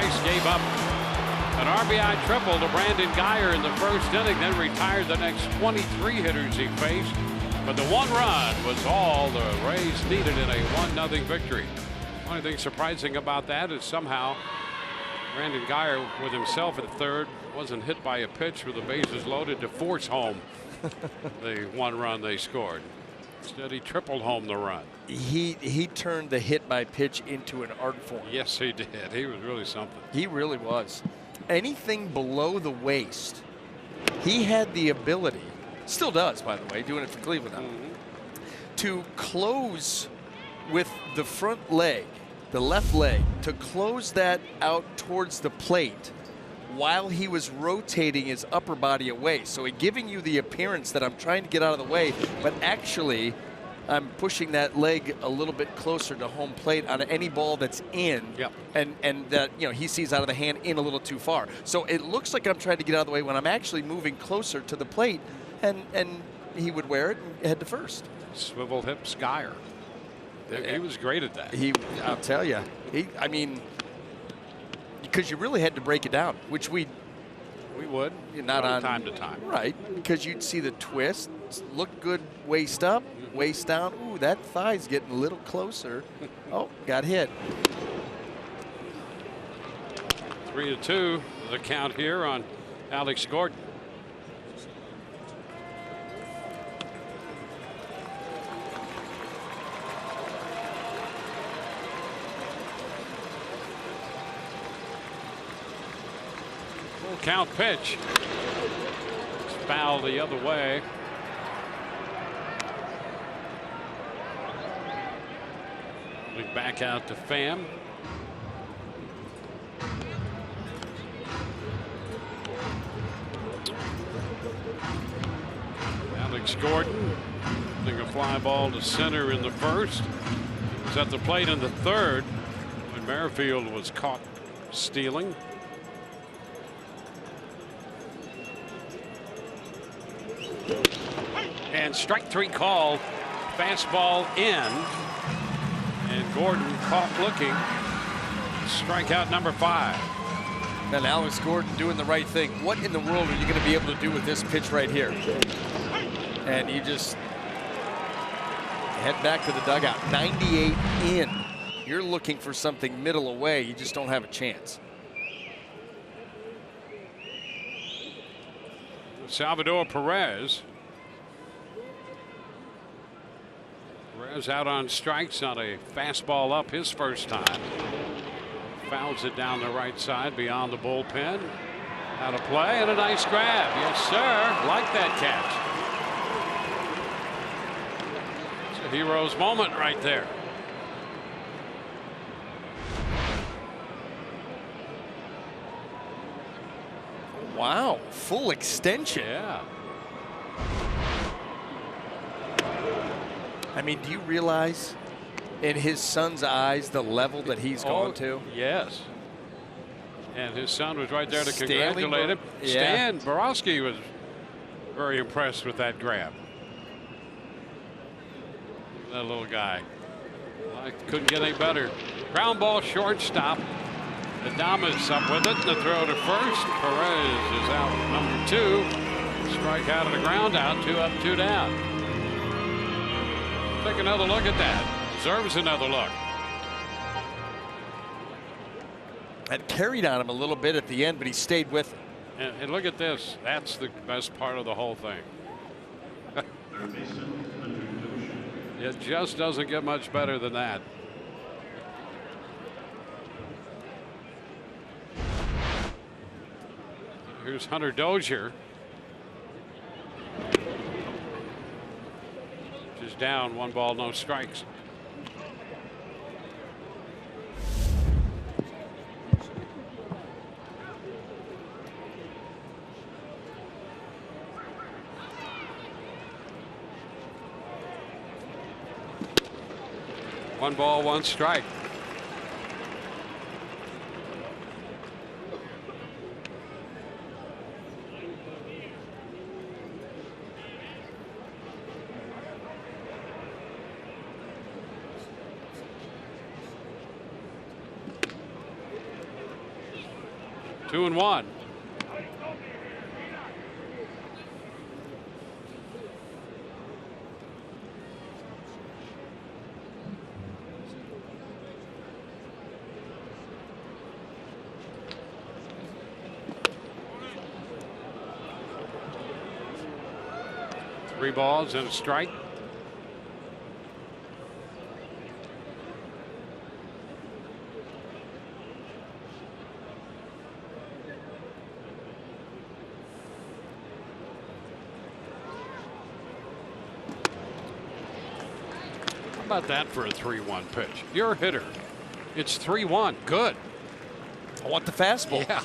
Rice gave up an RBI triple to Brandon Geyer in the first inning, then retired the next 23 hitters he faced. But the one run was all the Rays needed in a 1-0 victory. Only thing surprising about that is somehow Brandon Geyer with himself at third wasn't hit by a pitch with the bases loaded to force home the one run they scored. Instead, he tripled home the run. He turned the hit by pitch into an art form. Yes, he did. He was really something. He really was. Anything below the waist, he had the ability, still does, by the way, doing it for Cleveland now, to close with the front leg, the left leg, to close that out towards the plate while he was rotating his upper body away. So giving you the appearance that I'm trying to get out of the way, but actually I'm pushing that leg a little bit closer to home plate on any ball that's in. Yep. And that, you know, he sees out of the hand in a little too far. So it looks like I'm trying to get out of the way when I'm actually moving closer to the plate, and he would wear it and head to first. Swivel hips Geyer. He was great at that. I'll tell you, I mean, because you really had to break it down, which we would. Not on time to time. Right, because you'd see the twist, look good waist up, waist down. Ooh, that thigh's getting a little closer. Oh, got hit. 3-2 the count here on Alex Gordon. Full count pitch. It's foul the other way. Back out to Pham. Alex Gordon hitting a fly ball to center in the first. He was at the plate in the third when Merrifield was caught stealing. And strike three called. Fastball in. And Gordon caught looking. Strikeout number 5. And Alex Gordon doing the right thing. What in the world are you going to be able to do with this pitch right here? And you just head back to the dugout. 98 in. You're looking for something middle away. You just don't have a chance. Salvador Perez. Perez out on strikes on a fastball up his first time. Fouls it down the right side beyond the bullpen. Out of play and a nice grab. Yes, sir. Like that catch. It's a hero's moment right there. Wow. Full extension. Yeah. I mean, do you realize in his son's eyes the level that he's gone to? Yes. And his son was right there to Stanley congratulate him. Yeah. Stan Borowski was very impressed with that grab. That little guy. I couldn't get any better. Ground ball shortstop. Adames up with it. The throw to first. Perez is out number 2. Strike out of the ground out. 2 up, 2 down. Take another look at that. Deserves another look. That carried on him a little bit at the end, but he stayed with it. And look at this. That's the best part of the whole thing. It just doesn't get much better than that. Here's Hunter Dozier. Just down 1 ball, no strikes. One ball, 1 strike. 2-1. Three balls and a strike. How about that for a 3-1 pitch? You're a hitter. It's 3-1. Good. I want the fastball. Yeah.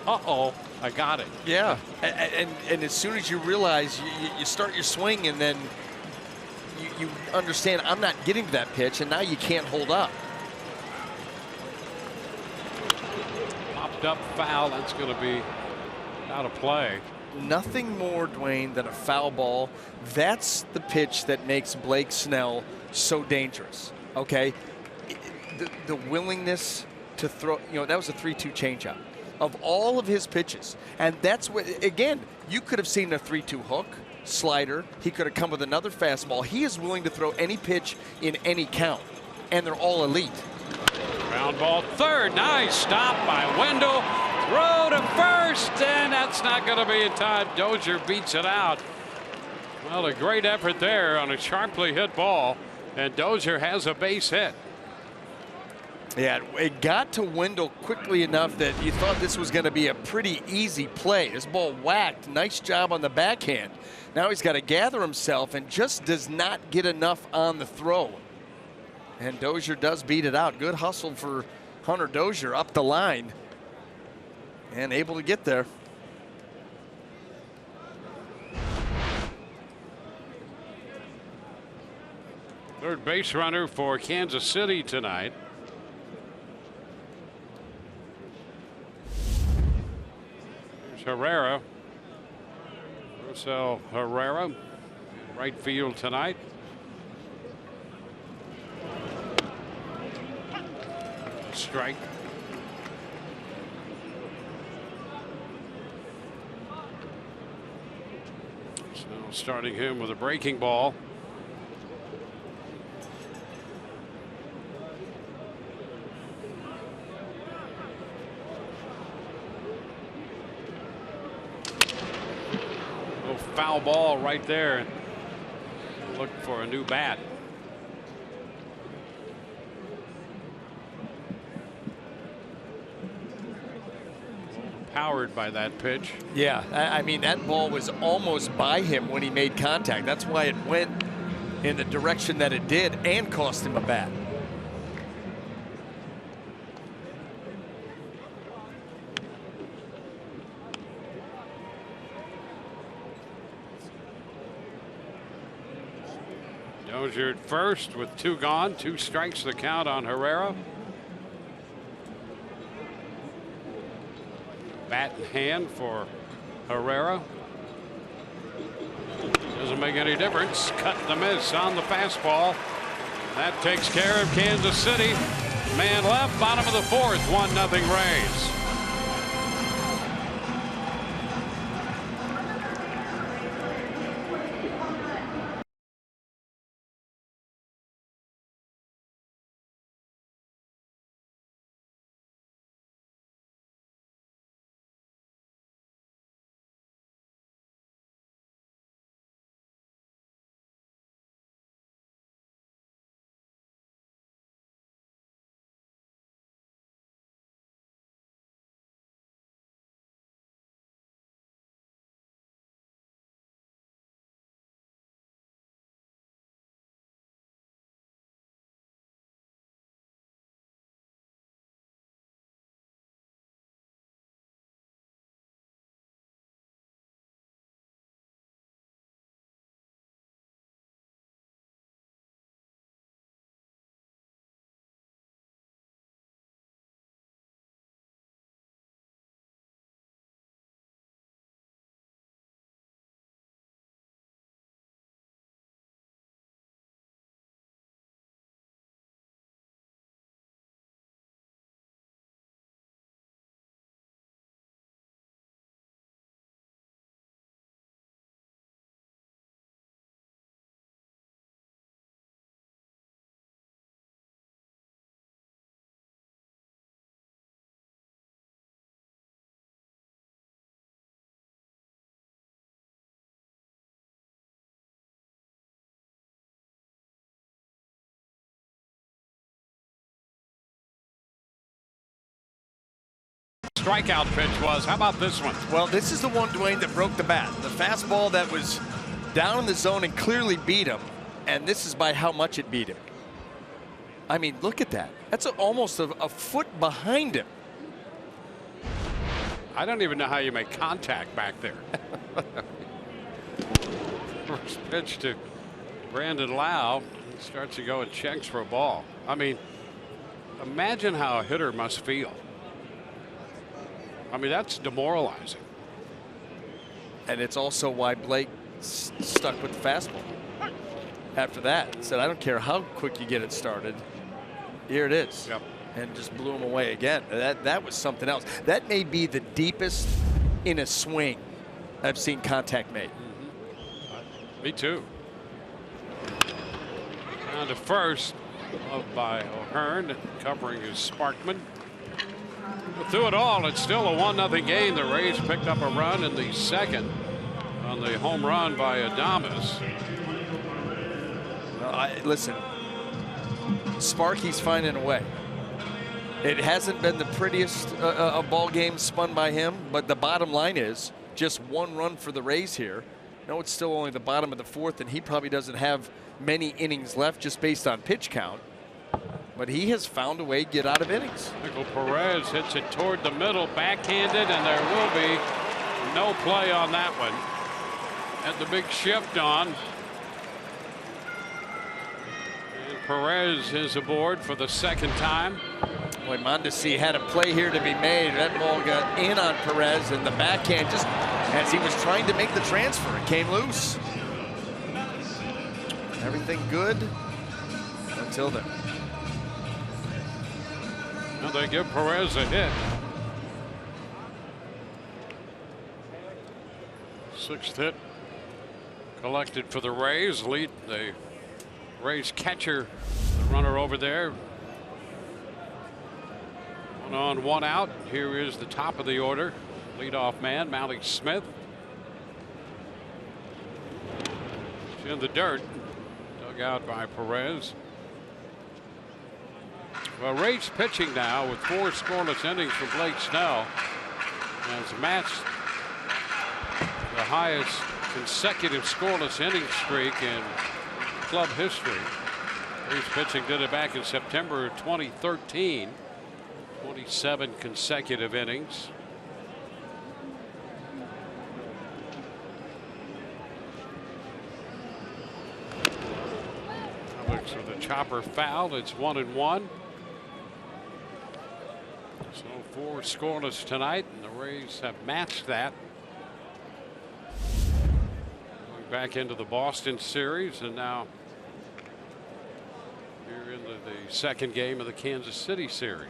Uh-oh. I got it. Yeah. And as soon as you realize you start your swing, and then you understand I'm not getting to that pitch, and now you can't hold up. Popped up foul. That's going to be out of play. Nothing more, Dwayne, than a foul ball. That's the pitch that makes Blake Snell so dangerous. Okay, the willingness to throw. You know, that was a 3-2 changeup. Of all of his pitches, and that's what, again, you could have seen a 3-2 hook, slider. He could have come with another fastball. He is willing to throw any pitch in any count, and they're all elite. Ground ball third. Nice stop by Wendell. Throw to first, and that's not going to be in time. Dozier beats it out. Well, a great effort there on a sharply hit ball, and Dozier has a base hit. Yeah, it got to Wendell quickly enough that you thought this was going to be a pretty easy play. This ball whacked. Nice job on the backhand. Now he's got to gather himself and just does not get enough on the throw. And Dozier does beat it out. Good hustle for Hunter Dozier up the line and able to get there. Third base runner for Kansas City tonight. Herrera. Rosell Herrera, right field tonight. Strike. So starting him with a breaking ball. Foul ball right there. Look for a new bat. Powered by that pitch. Yeah, I mean, that ball was almost by him when he made contact. That's why it went in the direction that it did and cost him a bat. Dozier at first with 2 gone, 2 strikes the count on Herrera. Bat in hand for Herrera. Doesn't make any difference. Cut the miss on the fastball. That takes care of Kansas City. Man left, bottom of the 4th, 1-0 Rays. strikeout pitch was. How about this one? Well, this is the one, Dwayne, that broke the bat. The fastball that was down in the zone and clearly beat him. And this is by how much it beat him. I mean, look at that. That's almost a foot behind him. I don't even know how you make contact back there. First pitch to Brandon Lau. He starts to go and checks for a ball. I mean, imagine how a hitter must feel. I mean, that's demoralizing. And it's also why Blake stuck with the fastball. After that, said, I don't care how quick you get it started. Here it is. Yep. And just blew him away again. That was something else. That may be the deepest in a swing I've seen contact made. Me too. Down to first, loved by O'Hearn, covering his Sparkman. But through it all, it's still a 1-0 game. The Rays picked up a run in the second on the home run by Adames. Listen, Sparky's finding a way. It hasn't been the prettiest ball game spun by him, but the bottom line is just one run for the Rays here. No, it's still only the bottom of the fourth, and he probably doesn't have many innings left just based on pitch count. But he has found a way to get out of innings. Michael Perez hits it toward the middle, backhanded, and there will be no play on that one. And the big shift on. And Perez is aboard for the second time. Boy, Mondesi had a play here to be made. That ball got in on Perez, and the backhand just as he was trying to make the transfer, it came loose. Everything good until then. Now they give Perez a hit. Sixth hit collected for the Rays. Lead the Rays catcher, the runner over there. 1 on, 1 out. Here is the top of the order. Leadoff man, Mally Smith. It's in the dirt. Dug out by Perez. Well, Rays pitching now with 4 scoreless innings from Blake Snell has matched the highest consecutive scoreless inning streak in club history. Rays pitching did it back in September of 2013. 27 consecutive innings. Looks with a chopper foul. It's 1-1. So 4 scoreless tonight, and the Rays have matched that. Going back into the Boston series, and now here into the second game of the Kansas City series.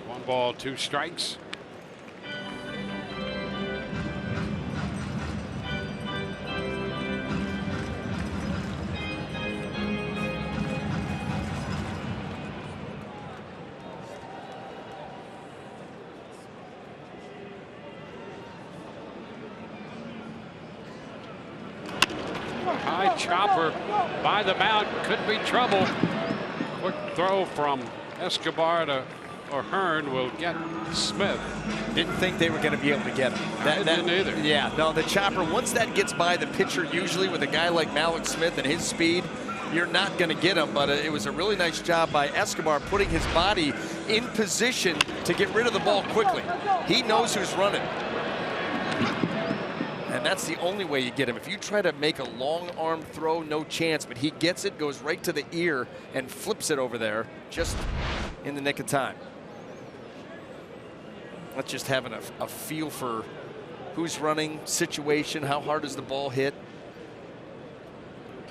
One ball, 2 strikes. High chopper by the mound, could be trouble. Quick throw from Escobar to O'Hearn will get Smith. Didn't think they were going to be able to get him. I didn't either. Yeah, no, the chopper, once that gets by the pitcher, usually with a guy like Malik Smith and his speed, you're not going to get him. But it was a really nice job by Escobar putting his body in position to get rid of the ball quickly. He knows who's running. And that's the only way you get him. If you try to make a long arm throw, no chance. But he gets it, goes right to the ear, and flips it over there just in the nick of time. That's just having a feel for who's running, situation, how hard does the ball hit.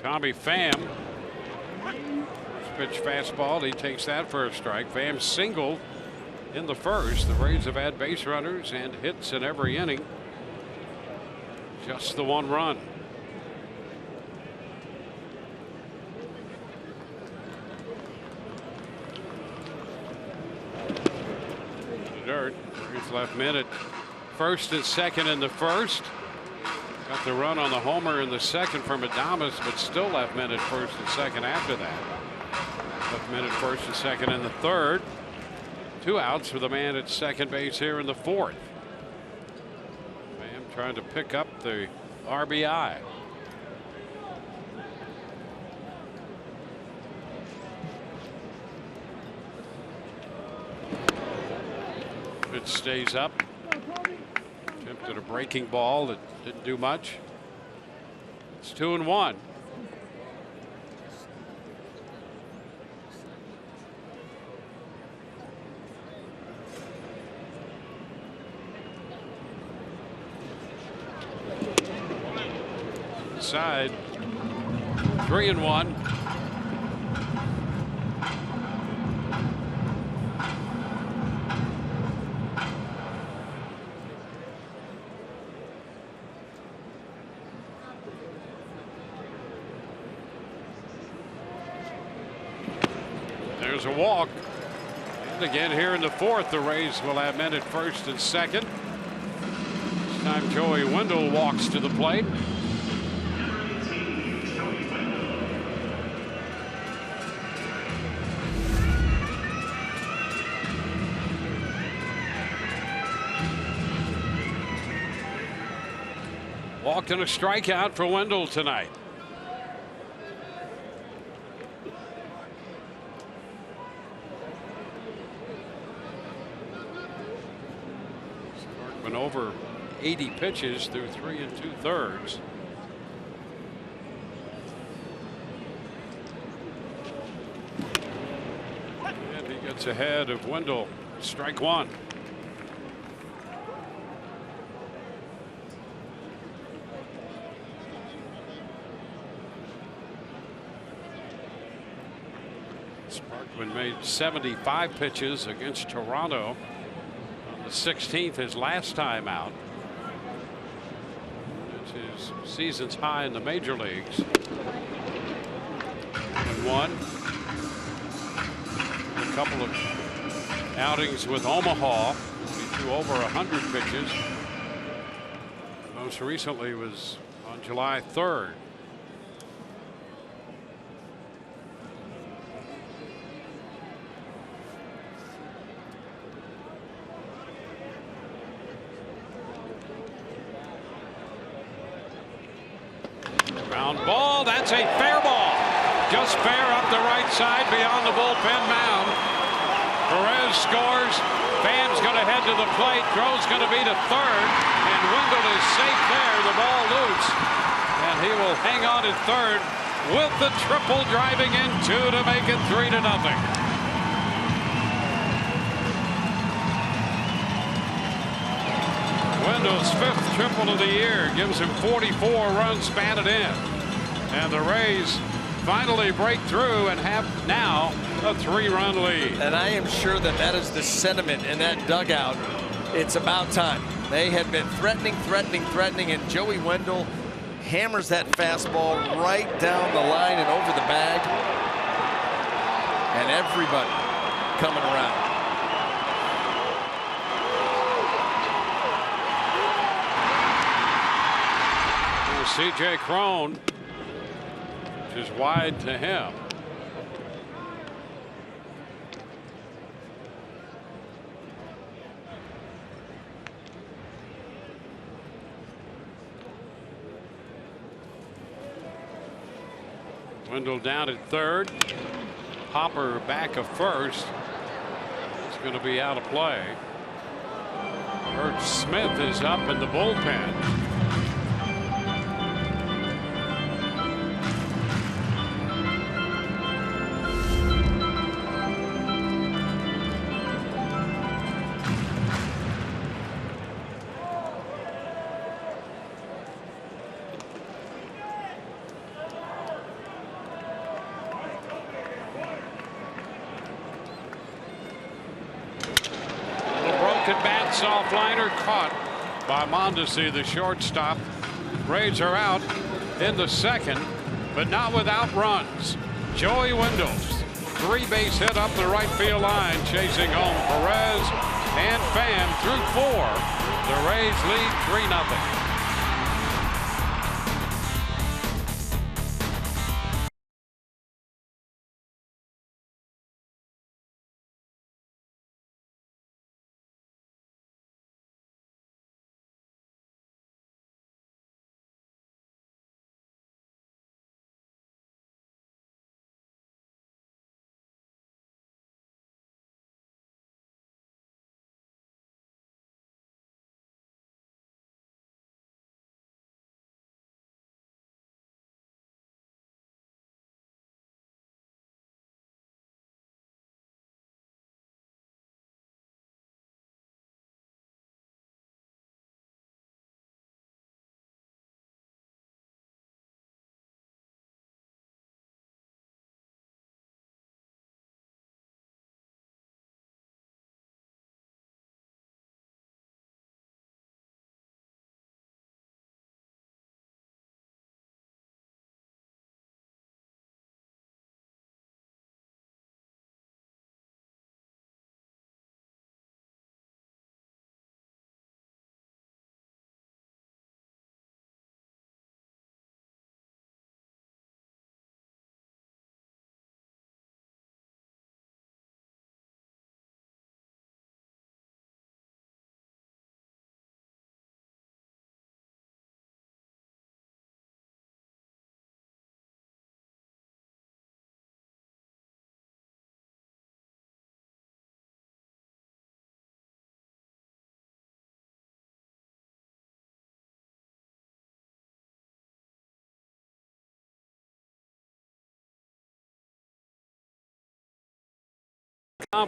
Tommy Pham. First pitch fastball. He takes that for a strike. Pham singled in the first. The Rays have had base runners and hits in every inning. Just the 1 run. The dirt. Rays left minute first and second in the first. Got the run on the homer in the second from Adames, but still left men at first and second after that. Left men at first and second in the third. 2 outs for the man at second base here in the fourth. Man trying to pick up the RBI. It stays up. Attempted a breaking ball that didn't do much. It's 2-1. Side 3-1. There's a walk. And again here in the fourth, the Rays will have men at first and second. This time Joey Wendell walks to the plate. Walked and a strikeout for Wendell tonight. Sparkman over 80 pitches through 3 2/3. And he gets ahead of Wendell. Strike one. Sparkman made 75 pitches against Toronto on the 16th, his last time out. It's his season's high in the major leagues. 1-1. A couple of outings with Omaha. He threw over 100 pitches. Most recently was on July 3rd. Ground ball. That's a fair ball. Just fair up the right side beyond the bullpen mound. Perez scores. Pham's going to head to the plate. Throw's going to be to third. And Wendell is safe there. The ball loose. And he will hang on at third with the triple driving in two to make it 3-0. Wendell's 5th triple of the year gives him 44 runs batted in. And the Rays finally break through and have now a 3-run lead. And I am sure that that is the sentiment in that dugout. It's about time. They had been threatening, and Joey Wendell hammers that fastball right down the line and over the bag. And everybody coming around. C.J. Cron, which is wide to him. Wendell down at third. Hopper back of first. It's going to be out of play. Herb Smith is up in the bullpen. Soft liner caught by Mondesi, the shortstop. Rays are out in the second, but not without runs. Joey Wendell's 3-base hit up the right field line, chasing home Perez, and Pham through 4. The Rays lead 3-0.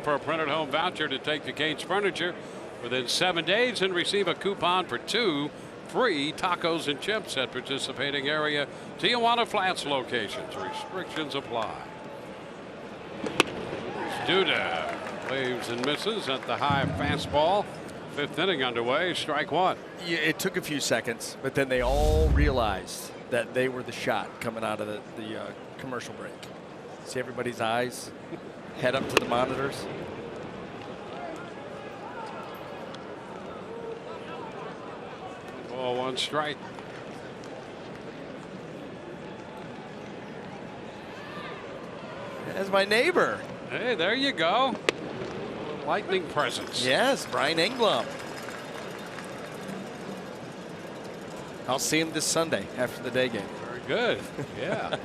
For a printed home voucher to take to Kate's Furniture within 7 days and receive a coupon for 2 free tacos and chips at participating area Tijuana Flats locations. Restrictions apply. Duda waves and misses at the high fastball. 5th inning underway. Strike 1. Yeah, it took a few seconds, but then they all realized that they were the shot coming out of the commercial break. See everybody's eyes head up to the monitors. Ball 1 strike. That's my neighbor. Hey, there you go. Lightning presence. Yes, Brian Englund. I'll see him this Sunday after the day game. Very good. Yeah.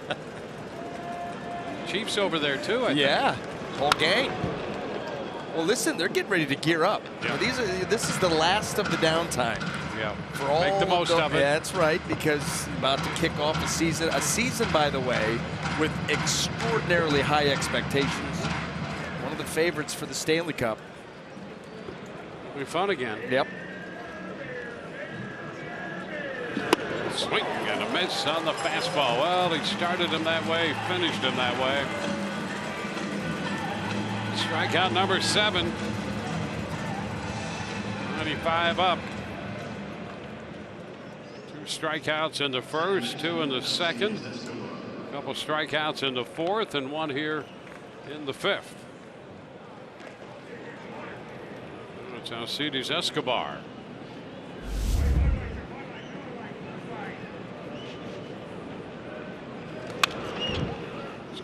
Chiefs over there too, I think. Yeah, whole gang. Well, listen, they're getting ready to gear up. Yeah. This is the last of the downtime. Yeah. For all Make the most of it. That's right, because about to kick off a season. A season, by the way, with extraordinarily high expectations. One of the favorites for the Stanley Cup. It'll be fun again. Yep. Swing and a miss on the fastball. Well, he started him that way, finished him that way. Strikeout number 7. 95 up. 2 strikeouts in the first, 2 in the second. A couple strikeouts in the 4th, and 1 here in the 5th. It's Alcides Escobar.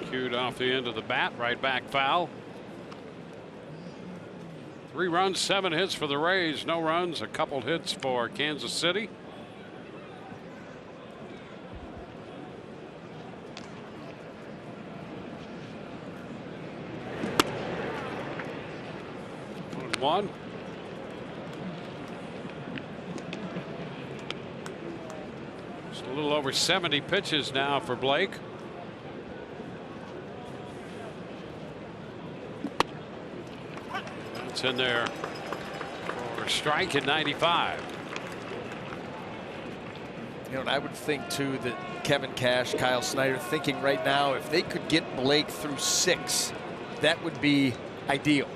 Cued off the end of the bat, right back foul. 3 runs, 7 hits for the Rays, no runs, a couple hits for Kansas City. One. Just a little over 70 pitches now for Blake. It's in there for a strike at 95. You know, and I would think too that Kevin Cash, Kyle Snyder thinking right now if they could get Blake through 6, that would be ideal.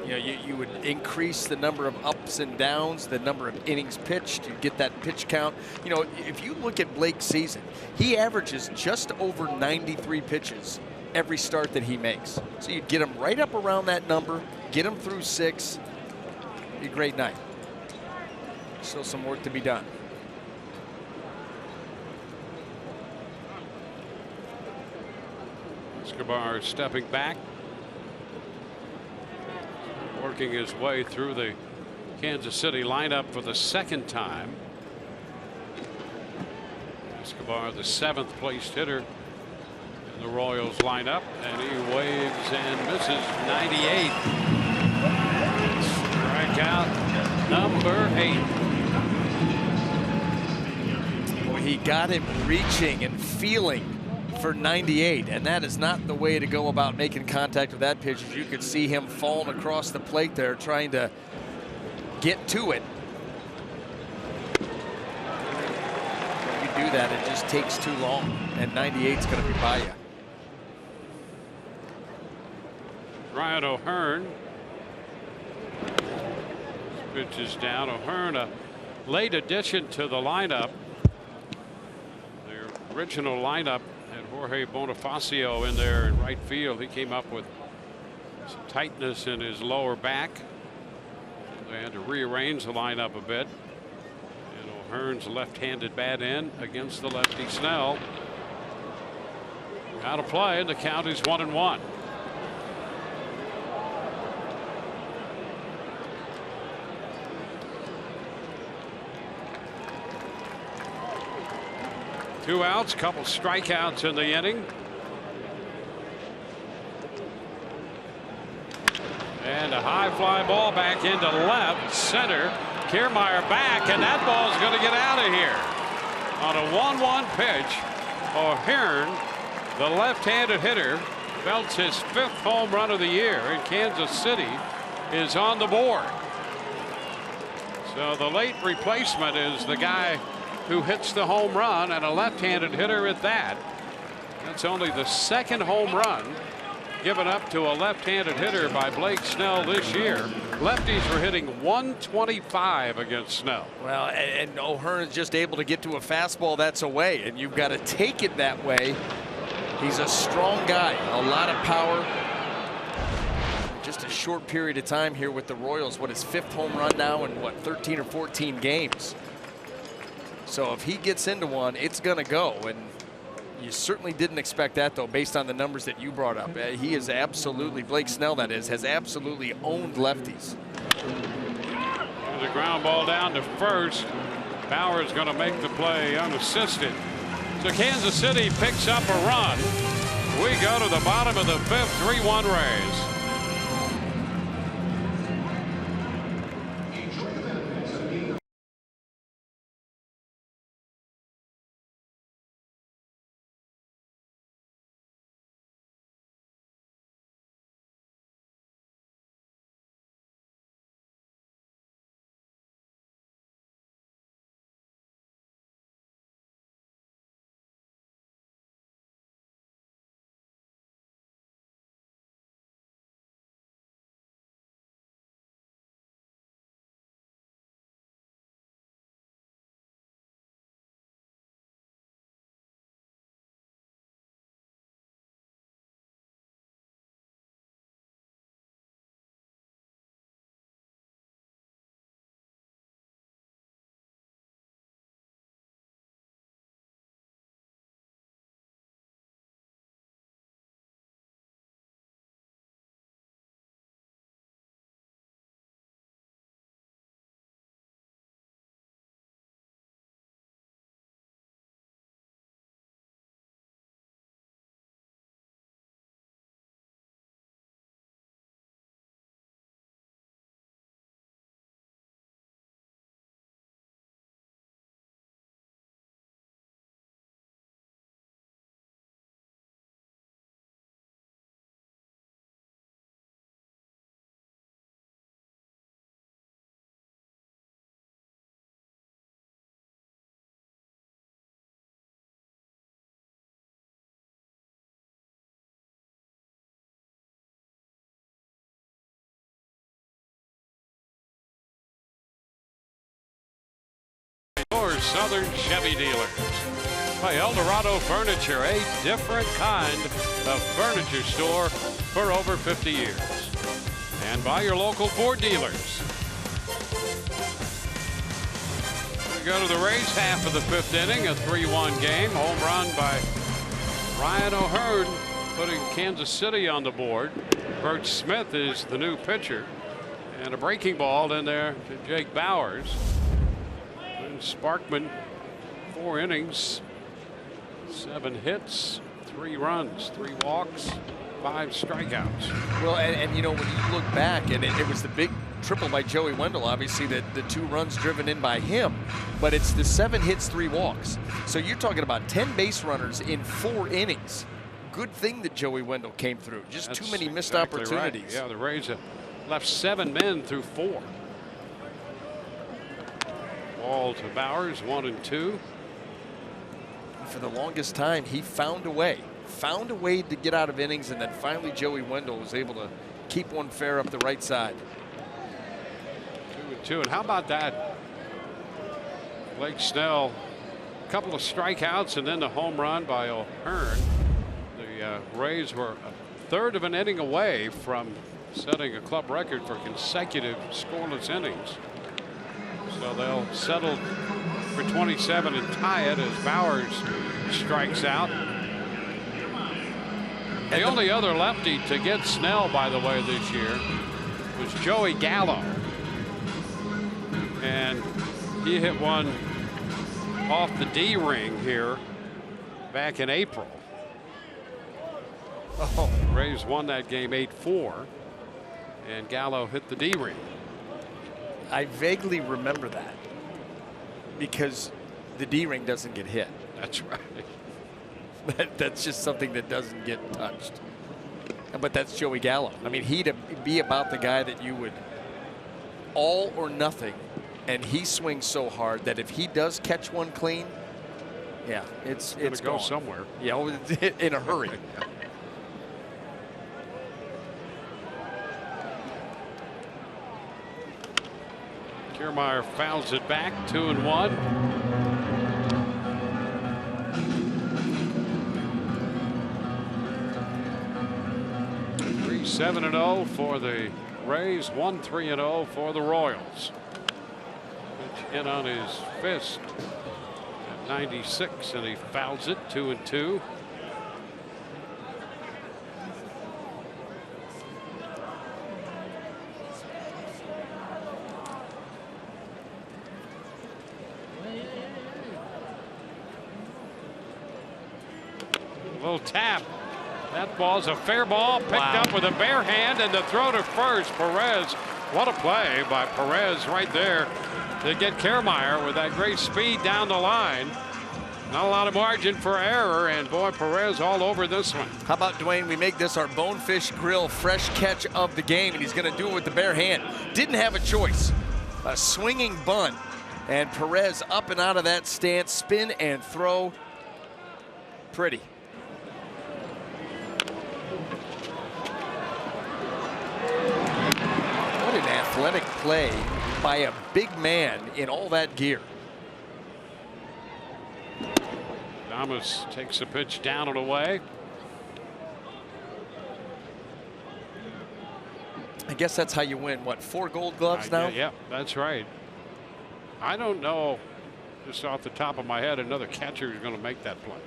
You know, you would increase the number of ups and downs, the number of innings pitched. You get that pitch count. You know, if you look at Blake's season, he averages just over 93 pitches every start that he makes. So you'd get him right up around that number, get him through 6. a great night. Still some work to be done. Escobar stepping back, working his way through the Kansas City lineup for the second time. Escobar, the 7th placed hitter in the Royals lineup, and he waves and misses. 98. Strikeout number 8. Boy, he got him reaching and feeling for 98, and that is not the way to go about making contact with that pitch. As you could see him falling across the plate there, trying to get to it. When you do that, it just takes too long, and 98's going to be by you. Ryan O'Hearn. Pitch is down. O'Hearn, a late addition to the lineup. The original lineup had Jorge Bonifacio in there in right field. He came up with some tightness in his lower back. They had to rearrange the lineup a bit. And O'Hearn's left-handed bat in against the lefty Snell. Out of play, and the count is 1-1. Two outs, couple strikeouts in the inning. And a high fly ball back into left center. Kiermaier back, and that ball's going to get out of here. On a 1-1 pitch, O'Hearn, the left-handed hitter, belts his 5th home run of the year, and Kansas City is on the board. So the late replacement is the guy who hits the home run, and a left-handed hitter at that. That's only the 2nd home run given up to a left-handed hitter by Blake Snell this year. Lefties were hitting 125 against Snell. Well, and O'Hearn is just able to get to a fastball that's away, and you've got to take it that way. He's a strong guy, a lot of power. Just a short period of time here with the Royals. What, his 5th home run now in what, 13 or 14 games. So if he gets into one, it's going to go. And you certainly didn't expect that, though, based on the numbers that you brought up. He is absolutely, Blake Snell, that is, has absolutely owned lefties. There's a ground ball down to first. Bauer's going to make the play unassisted. So Kansas City picks up a run. We go to the bottom of the 5th, 3-1 Rays. Southern Chevy dealers. By Eldorado Furniture, a different kind of furniture store for over 50 years. And by your local Ford dealers. We go to the Rays half of the 5th inning, a 3-1 game. Home run by Ryan O'Hearn, putting Kansas City on the board. Bert Smith is the new pitcher. And a breaking ball in there to Jake Bowers. And Sparkman, 4 innings, 7 hits, 3 runs, 3 walks, 5 strikeouts. Well, and you know, when you look back, and it was the big triple by Joey Wendell, obviously the 2 runs driven in by him, but it's the 7 hits, 3 walks. So you're talking about 10 base runners in 4 innings. Good thing that Joey Wendell came through. Just That's too many missed exactly opportunities. Right. Yeah, the Rays have left 7 men through 4. Ball to Bowers, 1 and 2. For the longest time, he found a way to get out of innings, and then finally Joey Wendell was able to keep one fair up the right side. 2 and 2. And how about that? Blake Snell, a couple of strikeouts and then the home run by O'Hearn. The Rays were a third of an inning away from setting a club record for consecutive scoreless innings. So they'll settle for 27 and tie it as Bowers strikes out. The only other lefty to get Snell, by the way, this year was Joey Gallo. And he hit one off the D ring here back in April. Oh. Rays won that game 8-4, and Gallo hit the D ring. I vaguely remember that because the D ring doesn't get hit. That's right. That's just something that doesn't get touched. But that's Joey Gallo. I mean, he'd be about the guy that you would all or nothing, and he swings so hard that if he does catch one clean, yeah, it's gone gone somewhere. Yeah, in a hurry. Kiermaier fouls it back, 2-1. 7-0 for the Rays, 1-3-0 for the Royals. Pitch in on his fist at 96, and he fouls it, 2-2. Little tap. That ball's a fair ball, picked up with a bare hand, and the throw to first. Perez, what a play by Perez right there to get Kiermaier with that great speed down the line. Not a lot of margin for error, and boy, Perez all over this one. How about, Dwayne, we make this our Bonefish Grill fresh catch of the game, and he's going to do it with the bare hand. Didn't have a choice. A swinging bunt, and Perez up and out of that stance, spin and throw. Pretty. What an athletic play by a big man in all that gear. Thomas takes a pitch down and away. I guess that's how you win. What, 4 Gold Gloves now? Yeah, that's right. I don't know, just off the top of my head, another catcher is going to make that play.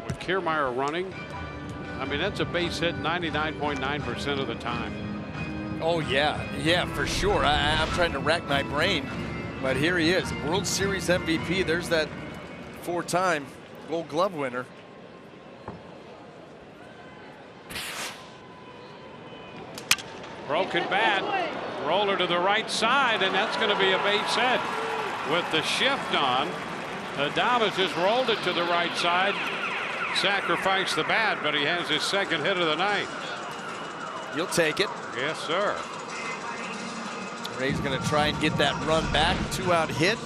With Kiermaier running, I mean, that's a base hit 99.9% of the time. Oh, yeah, for sure. I'm trying to rack my brain, but here he is, World Series MVP. There's that 4-time Gold Glove winner. Broken bat, roller to the right side, and that's going to be a base hit. With the shift on, Adames just rolled it to the right side, sacrificed the bat, but he has his second hit of the night. You'll take it. Yes, sir. Ray's going to try and get that run back, 2-out hit.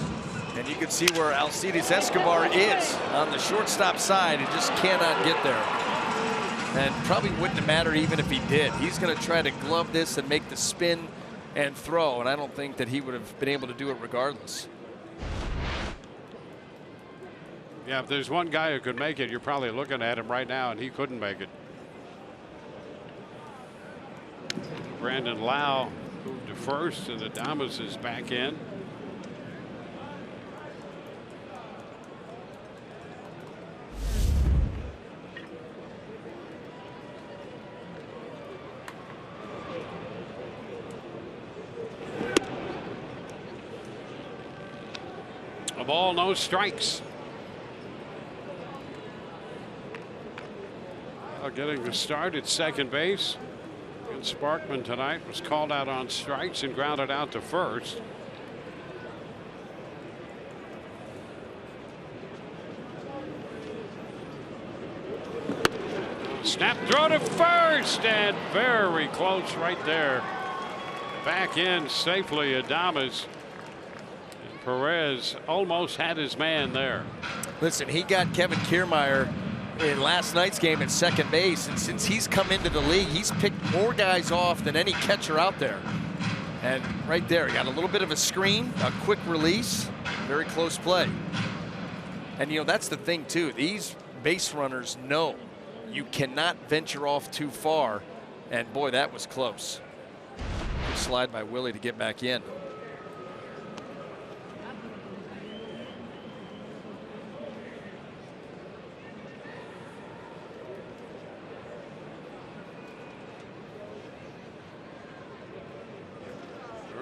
And you can see where Alcides Escobar is on the shortstop side and just cannot get there. And probably wouldn't have mattered even if he did. He's going to try to glove this and make the spin and throw, and I don't think that he would have been able to do it regardless. Yeah, if there's one guy who could make it, you're probably looking at him right now, and he couldn't make it. Brandon Lau moved to first, and Adames is back in. A ball, no strikes. Well, getting the start at second base. And Sparkman tonight was called out on strikes and grounded out to first. Snap throw to first, and very close right there. Back in safely, Adames. And Perez almost had his man there. Listen, he got Kevin Kiermaier in last night's game at second base, and since he's come into the league, he's picked more guys off than any catcher out there. And right there, he got a little bit of a screen, a quick release, very close play. And you know, that's the thing too. These base runners know you cannot venture off too far, and boy, that was close. Good slide by Willie to get back in.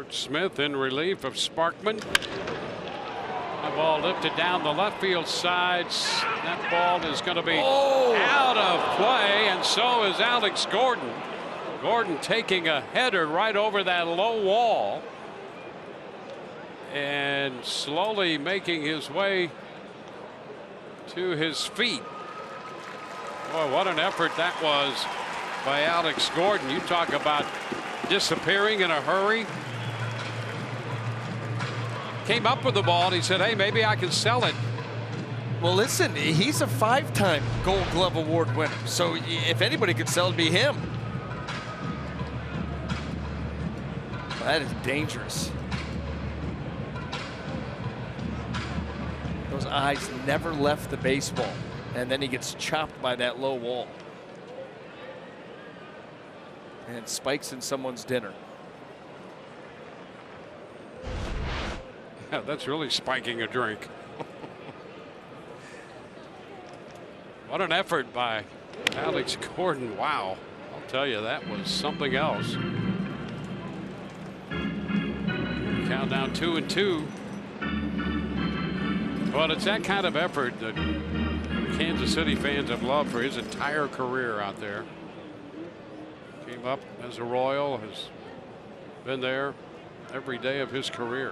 Smith in relief of Sparkman. The ball lifted down the left field side. That ball is going to be out of play, and so is Alex Gordon. Gordon taking a header right over that low wall and slowly making his way to his feet. Boy, what an effort that was by Alex Gordon. You talk about disappearing in a hurry. Came up with the ball and he said, hey, maybe I can sell it. Well, listen, he's a 5-time Gold Glove Award winner. So if anybody could sell, it'd be him. That is dangerous. Those eyes never left the baseball. And then he gets chopped by that low wall. And spikes in someone's dinner. Yeah, that's really spiking a drink. What an effort by Alex Gordon. Wow. I'll tell you, that was something else. Count down 2-2. But it's that kind of effort that Kansas City fans have loved for his entire career out there. Came up as a Royal, has been there every day of his career.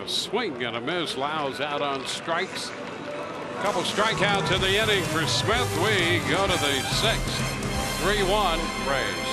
Swing and a miss. Lau's out on strikes. A couple strikeouts in the inning for Smith. We go to the 6th. 3-1 Braves.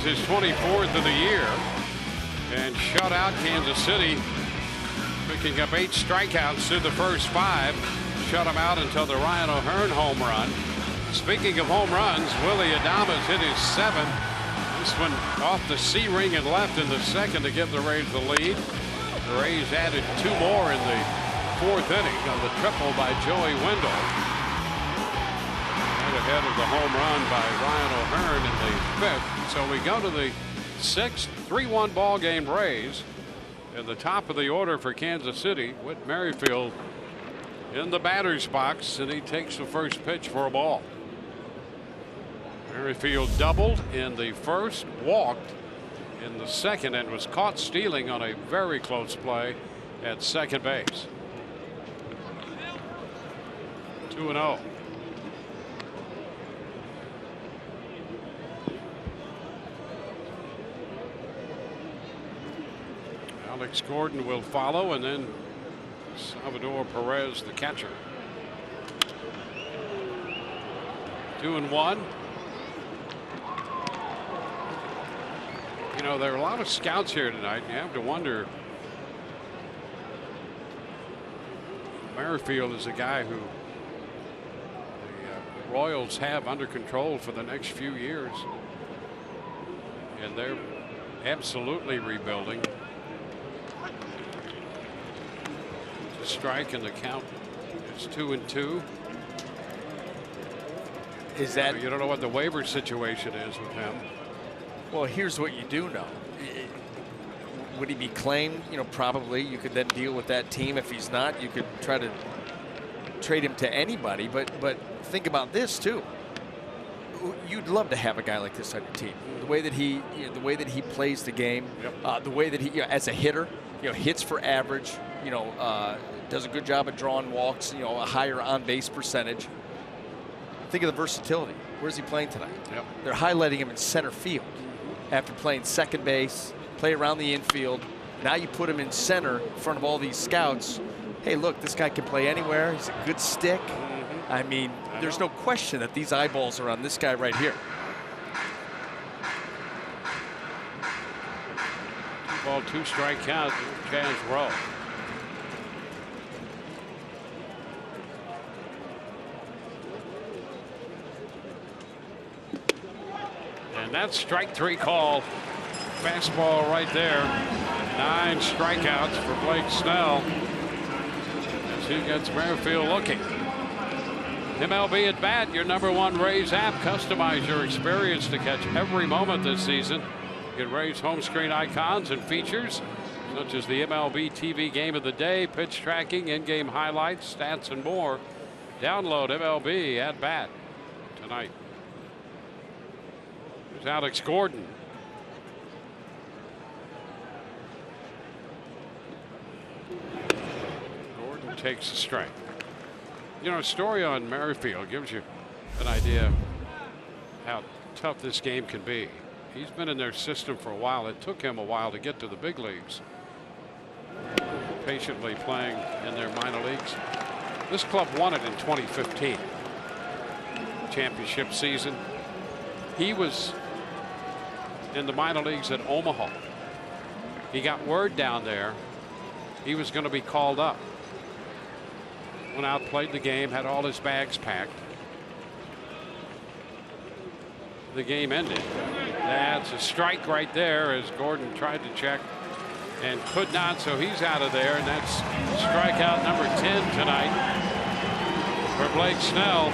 His 24th of the year, and shut out Kansas City, picking up 8 strikeouts through the first 5. Shut him out until the Ryan O'Hearn home run. Speaking of home runs, Willie Adames hit his 7th. This one off the C ring and left in the 2nd to give the Rays the lead. The Rays added 2 more in the fourth inning on the triple by Joey Wendell. Right ahead of the home run by Ryan O'Hearn in the fifth. So we go to the sixth, 3-1 ball game. Rays in the top of the order for Kansas City with Merrifield in the batter's box, and he takes the first pitch for a ball. Merrifield doubled in the first, walked in the second, and was caught stealing on a very close play at second base. 2-0. Alex Gordon will follow, and then Salvador Perez, the catcher. 2-1. You know, there are a lot of scouts here tonight. You have to wonder. Merrifield is a guy who the Royals have under control for the next few years, and they're absolutely rebuilding. It's a strike, and the count is 2-2. Is that, you don't know what the waiver situation is with him? well, here's what you do know. Would he be claimed? You know, probably. You could then deal with that team. If he's not, you could try to trade him to anybody. But think about this too. You'd love to have a guy like this on your team. The way that he, the way that he plays the game, the way that he, as a hitter, hits for average. Does a good job at drawing walks. A higher on-base percentage. Think of the versatility. Where's he playing tonight? Yep. They're highlighting him in center field after playing second base, play around the infield. Now you put him in center in front of all these scouts. Hey, look, this guy can play anywhere. He's a good stick. I mean, there's no question that these eyeballs are on this guy right here. 2-ball, 2-strike count. Chance Rowe. And that's strike 3 call. Fastball right there. 9 strikeouts for Blake Snell as he gets Merrifield looking. MLB at Bat, your #1 Rays app. Customize your experience to catch every moment this season. Get Rays home screen icons and features such as the MLB TV Game of the Day, pitch tracking, in-game highlights, stats, and more. Download MLB at Bat tonight. There's Alex Gordon. Gordon takes a strike. A story on Merrifield gives you an idea how tough this game can be. He's been in their system for a while. It took him a while to get to the big leagues. Patiently playing in their minor leagues. This club won it in 2015. Championship season. He was in the minor leagues at Omaha. He got word down there he was going to be called up. Went out, played the game, had all his bags packed. The game ended. That's a strike right there as Gordon tried to check and could not, so he's out of there, and that's strikeout number 10 tonight for Blake Snell.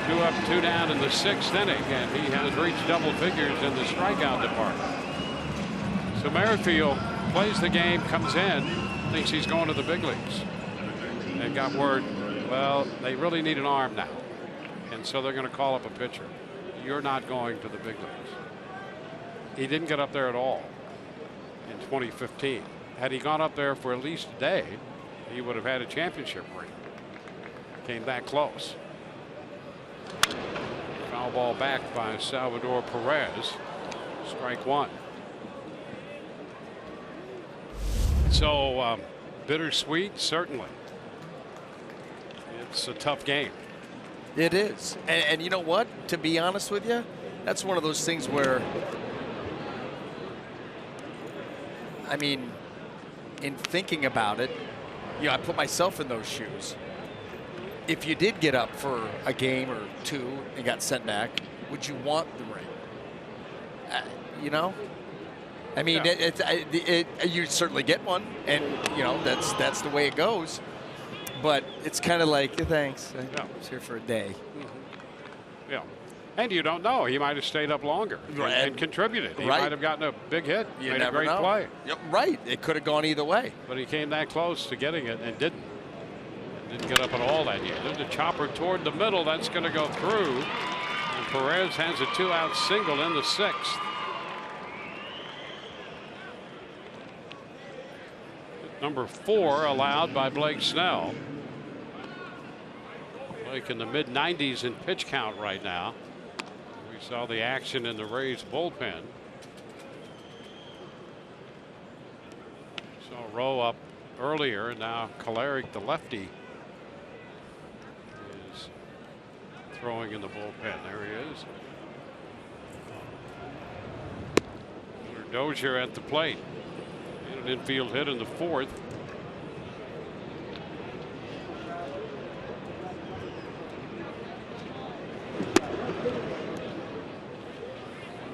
2 up, 2 down in the 6th inning, and he has reached double figures in the strikeout department. So Merrifield plays the game, comes in, thinks he's going to the big leagues. And got word, well, they really need an arm now. And so they're going to call up a pitcher. You're not going to the big leagues. He didn't get up there at all in 2015. Had he gone up there for at least a day, he would have had a championship ring. Came that close. Foul ball back by Salvador Perez. Strike 1. So bittersweet, certainly. It's a tough game. It is. And you know what? To be honest with you, that's one of those things where, I mean, in thinking about it, I put myself in those shoes. If you did get up for a game or 2 and got sent back, would you want the ring? I mean, you certainly get one, and that's the way it goes. but it's kind of like, thanks, I Yeah. was here for a day. Yeah. And you don't know. He might have stayed up longer and contributed. He Right. might have gotten a big hit, You made a never great know. play. Yep, right. It could have gone either way. But he came that close to getting it and didn't. Didn't get up at all that year. There's a chopper toward the middle. That's going to go through. And Perez has a 2-out single in the 6th. Number 4 allowed by Blake Snell. Blake in the mid-90s in pitch count right now. We saw the action in the Rays bullpen. Saw Rowe up earlier, and now Kolarek, the lefty, is throwing in the bullpen. There he is. Dozier at the plate. And an infield hit in the 4th.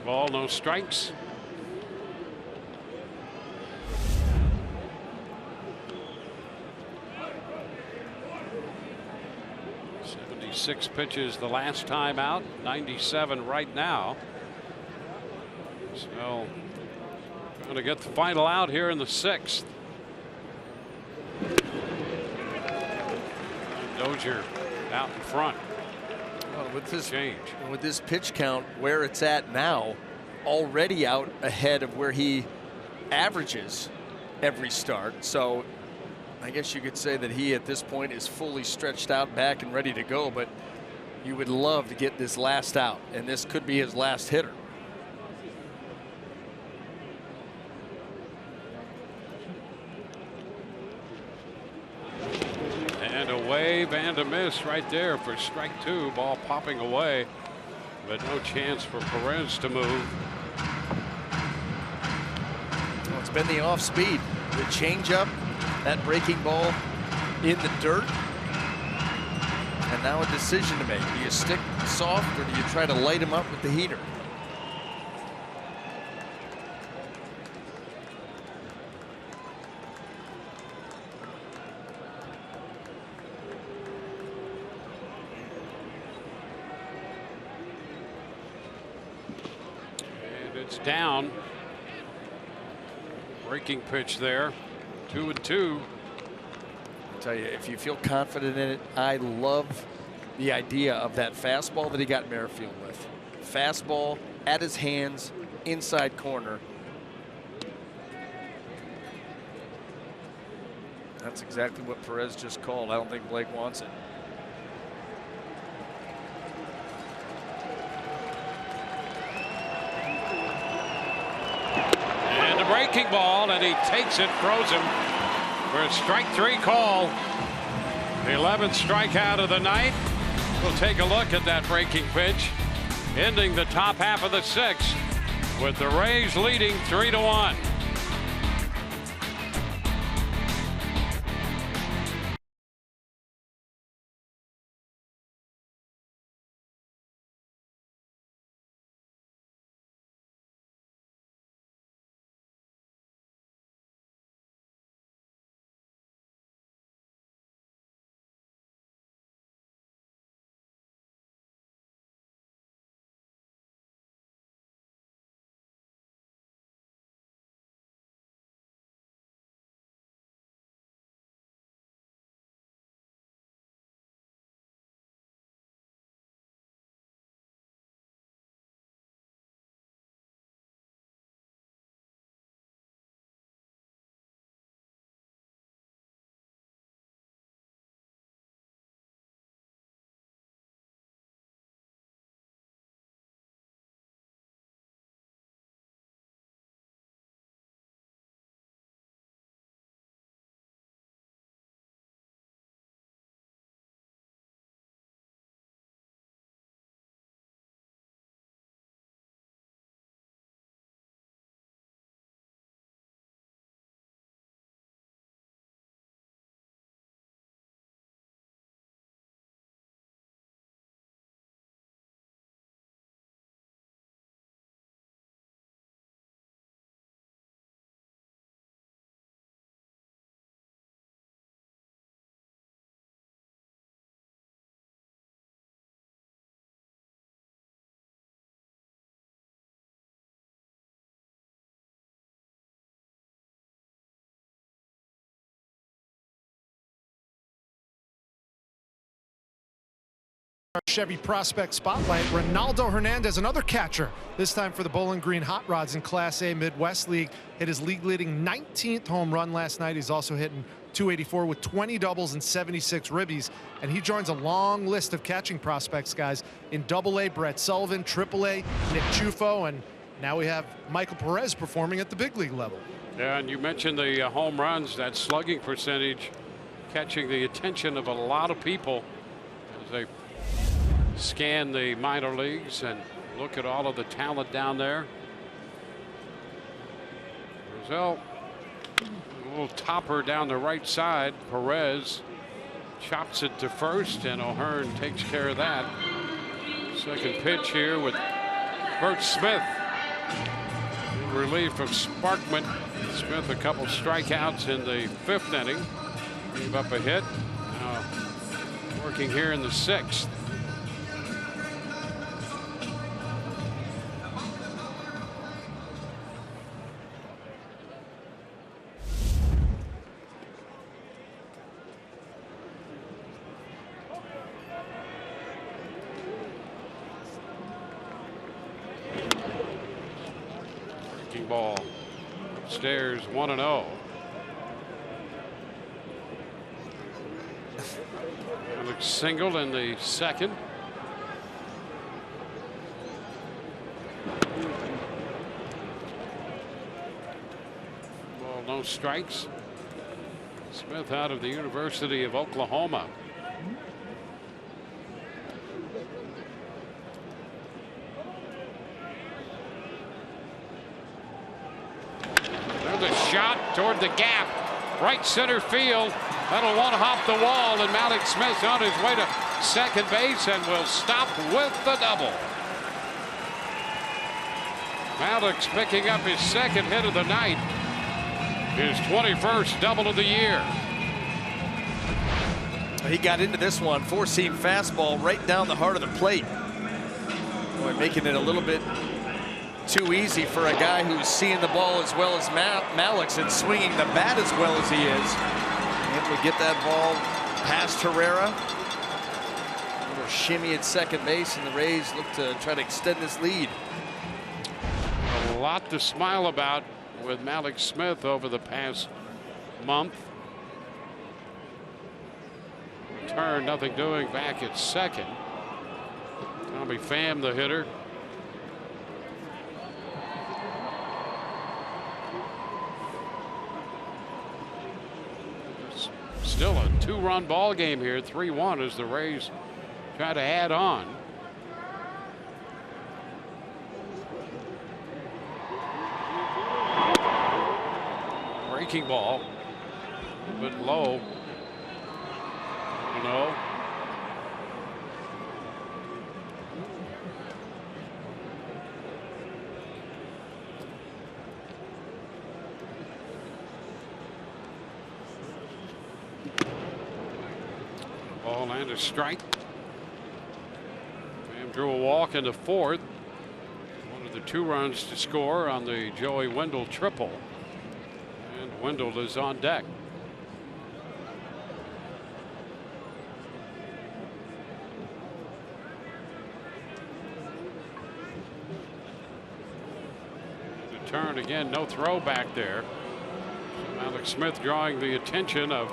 Ball, no strikes. Six pitches the last time out, 97 right now. So going to get the final out here in the 6th. Dozier out in front. Well, with this change, with this pitch count where it's at now, already out ahead of where he averages every start. So I guess you could say that he at this point is fully stretched out back and ready to go, but you would love to get this last out, and this could be his last hitter. and a wave and a miss right there for strike 2. Ball popping away, but no chance for Perez to move. Well, it's been the off speed, the changeup, that breaking ball in the dirt, and now a decision to make. Do you stick soft or do you try to light him up with the heater? And it's down. Breaking pitch there. 2-2. I'll tell you, if you feel confident in it, I love the idea of that fastball that he got Merrifield with. Fastball at his hands, inside corner. That's exactly what Perez just called. I don't think Blake wants it. And a breaking ball, and he takes it, throws him for a strike 3 call. The 11th strikeout of the night. We'll take a look at that breaking pitch, ending the top half of the 6th with the Rays leading 3-1. Chevy Prospect Spotlight. Ronaldo Hernandez, another catcher, this time for the Bowling Green Hot Rods in Class A Midwest League. Hit his league-leading 19th home run last night. He's also hitting .284 with 20 doubles and 76 ribbies. And he joins a long list of catching prospects, guys, in AA, Brett Sullivan, AAA, Nick Chufo, and now we have Michael Perez performing at the big league level. Yeah, and you mentioned the home runs, that slugging percentage catching the attention of a lot of people as they scan the minor leagues and look at all of the talent down there. Brazil, a little topper down the right side. Perez chops it to first, and O'Hearn takes care of that. Second pitch here with Bert Smith in relief of Sparkman. Smith a couple strikeouts in the 5th inning. Gave up a hit. Now working here in the 6th. Breaking ball. Upstairs 1-0. Single in the 2nd. Ball, no strikes. Smith out of the University of Oklahoma. There's a shot toward the gap. Right center field. That'll one-hop the wall, and Malik Smith's on his way to second base and will stop with the double. Malik's picking up his 2nd hit of the night. His 21st double of the year. He got into this one, 4-seam fastball right down the heart of the plate. Boy, making it a little bit too easy for a guy who's seeing the ball as well as Malik's and swinging the bat as well as he is. Able to get that ball past Herrera. A little shimmy at second base, and the Rays look to try to extend this lead. A lot to smile about with Malik Smith over the past month. Turn, nothing doing back at second. Tommy Pham, the hitter. Still a 2-run ball game here, 3-1 as the Rays try to add on. Breaking ball, a bit low. No. Ball and a strike. Pham drew a walk in the 4th. One of the 2 runs to score on the Joey Wendell triple. And Wendell is on deck. The turn again, no throw back there. So Alex Smith drawing the attention of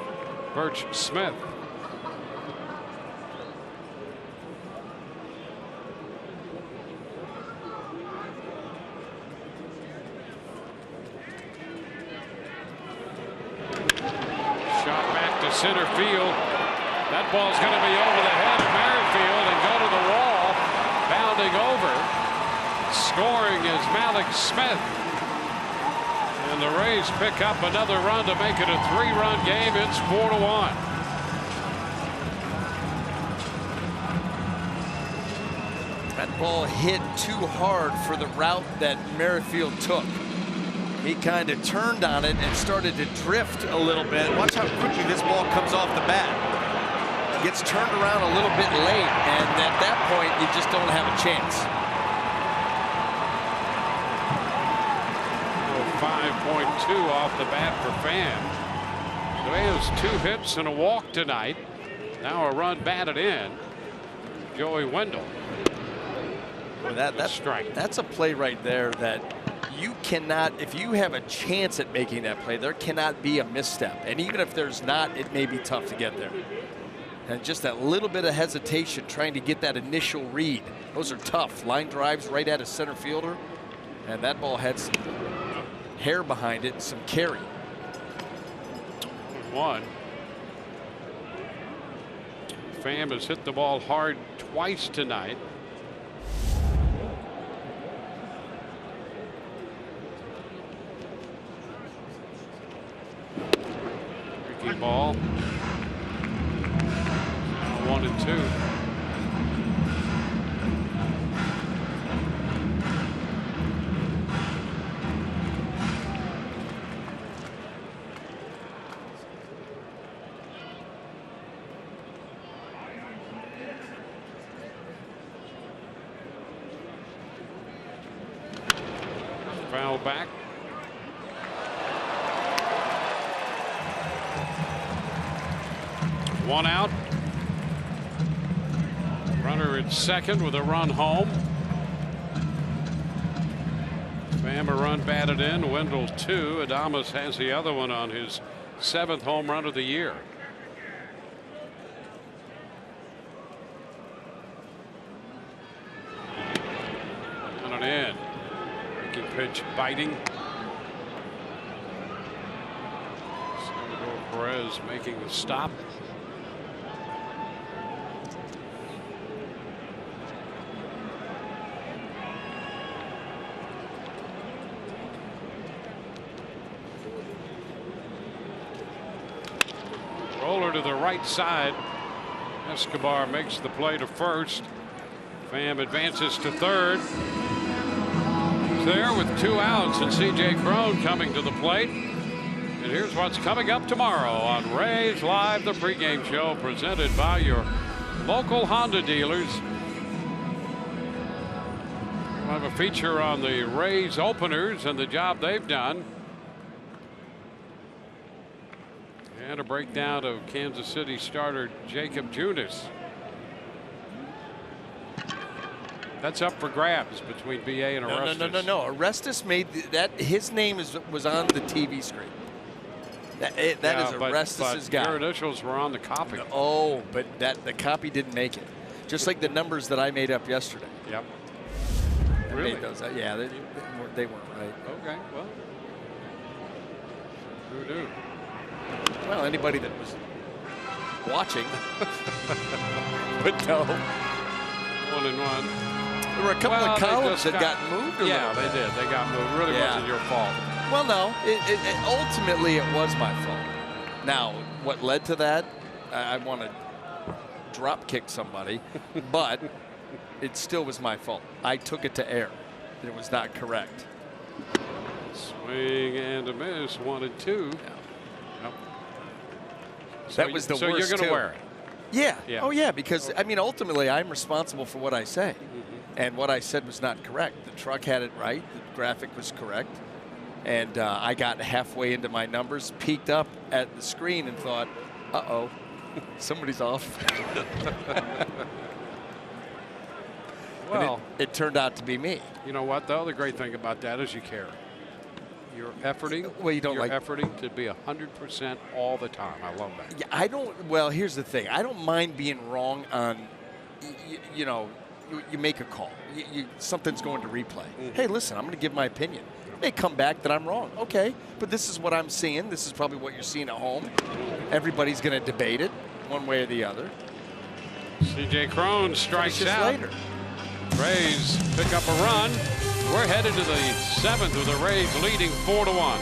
Birch Smith. Center field. That ball's going to be over the head of Merrifield and go to the wall. Bounding over. Scoring is Malik Smith. And the Rays pick up another run to make it a 3-run game. It's 4-1. That ball hit too hard for the route that Merrifield took. He kind of turned on it and started to drift a little bit. Watch how quickly this ball comes off the bat. Gets turned around a little bit late, and at that point, you just don't have a chance. 5.2 off the bat for Pham. So he has 2 hits and a walk tonight. Now a run batted in. Joey Wendell. Well, Strike. that's a play right there that you cannot, if you have a chance at making that play, there cannot be a misstep. And even if there's not, it may be tough to get there. And just that little bit of hesitation trying to get that initial read. Those are tough. Line drives right at a center fielder. And that ball had some hair behind it, some carry. 1. Pham has hit the ball hard twice tonight. Breaking ball. Now 1 and 2. Foul back. One out. Runner at second with a run home. Pham a run batted in. Wendell 2. Adames has the other one on his 7th home run of the year. On an in. Breaking pitch biting. Salvador Perez making the stop. Roller to the right side. Escobar makes the play to first. Pham advances to third. He's there with 2 outs, and C.J. Cron coming to the plate. And here's what's coming up tomorrow on Rays Live, the pregame show presented by your local Honda dealers. We'll have a feature on the Rays openers and the job they've done. And a breakdown of Kansas City starter Jacob Junis. That's up for grabs between BA and Orestes. No. Orestes made that. His name was on the TV screen. That is Orestes' guy. Your initials were on the copy. Oh, but the copy didn't make it. Just like the numbers that I made up yesterday. Yep. I Really? made those. Yeah, they weren't right. Okay. Well, who knew? Well, anybody that was watching would know. 1 and 1. There were a couple of columns that got moved. Yeah, they did. They got moved. Really wasn't your fault. Well, no. Ultimately, it was my fault. Now, what led to that? I want to drop kick somebody, but it still was my fault. I took it to air. It was not correct. Swing and a miss. 1 and 2. Yeah. Yep. That was the worst. So you're going to wear it. Yeah. Yeah. Oh, yeah, because, I mean, ultimately, I'm responsible for what I say. And what I said was not correct. The truck had it right. The graphic was correct. And I got halfway into my numbers, peeked up at the screen and thought, uh-oh, somebody's off. Well, it turned out to be me. You know what, though? The great thing about that is you care. You're efforting. Well, you don't you're like efforting to be 100% all the time. I love that. Yeah, I don't. Well, here's the thing. I don't mind being wrong on, you know, you make a call. Something's going to replay. Hey, listen, I'm going to give my opinion. It may come back that I'm wrong. Okay, but this is what I'm seeing. This is probably what you're seeing at home. Everybody's going to debate it one way or the other. C.J. Cron strikes out. Later. Rays pick up a run. We're headed to the 7th with the Rays leading 4-1.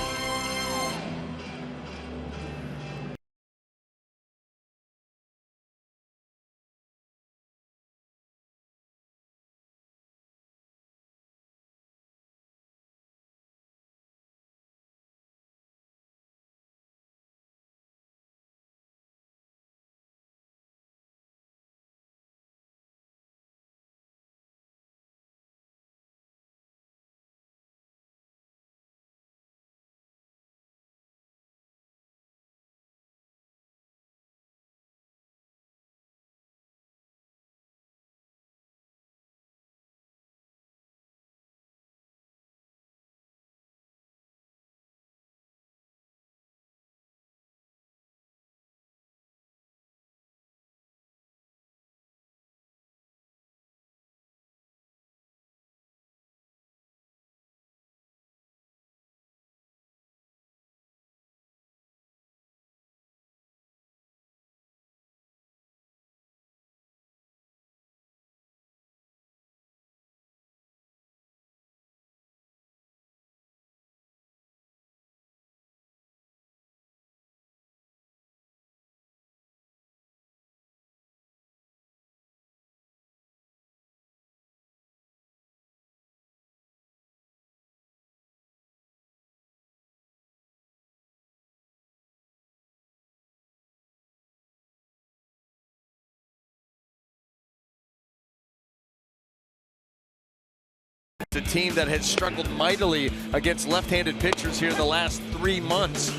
a team that has struggled mightily against left-handed pitchers here in the last 3 months.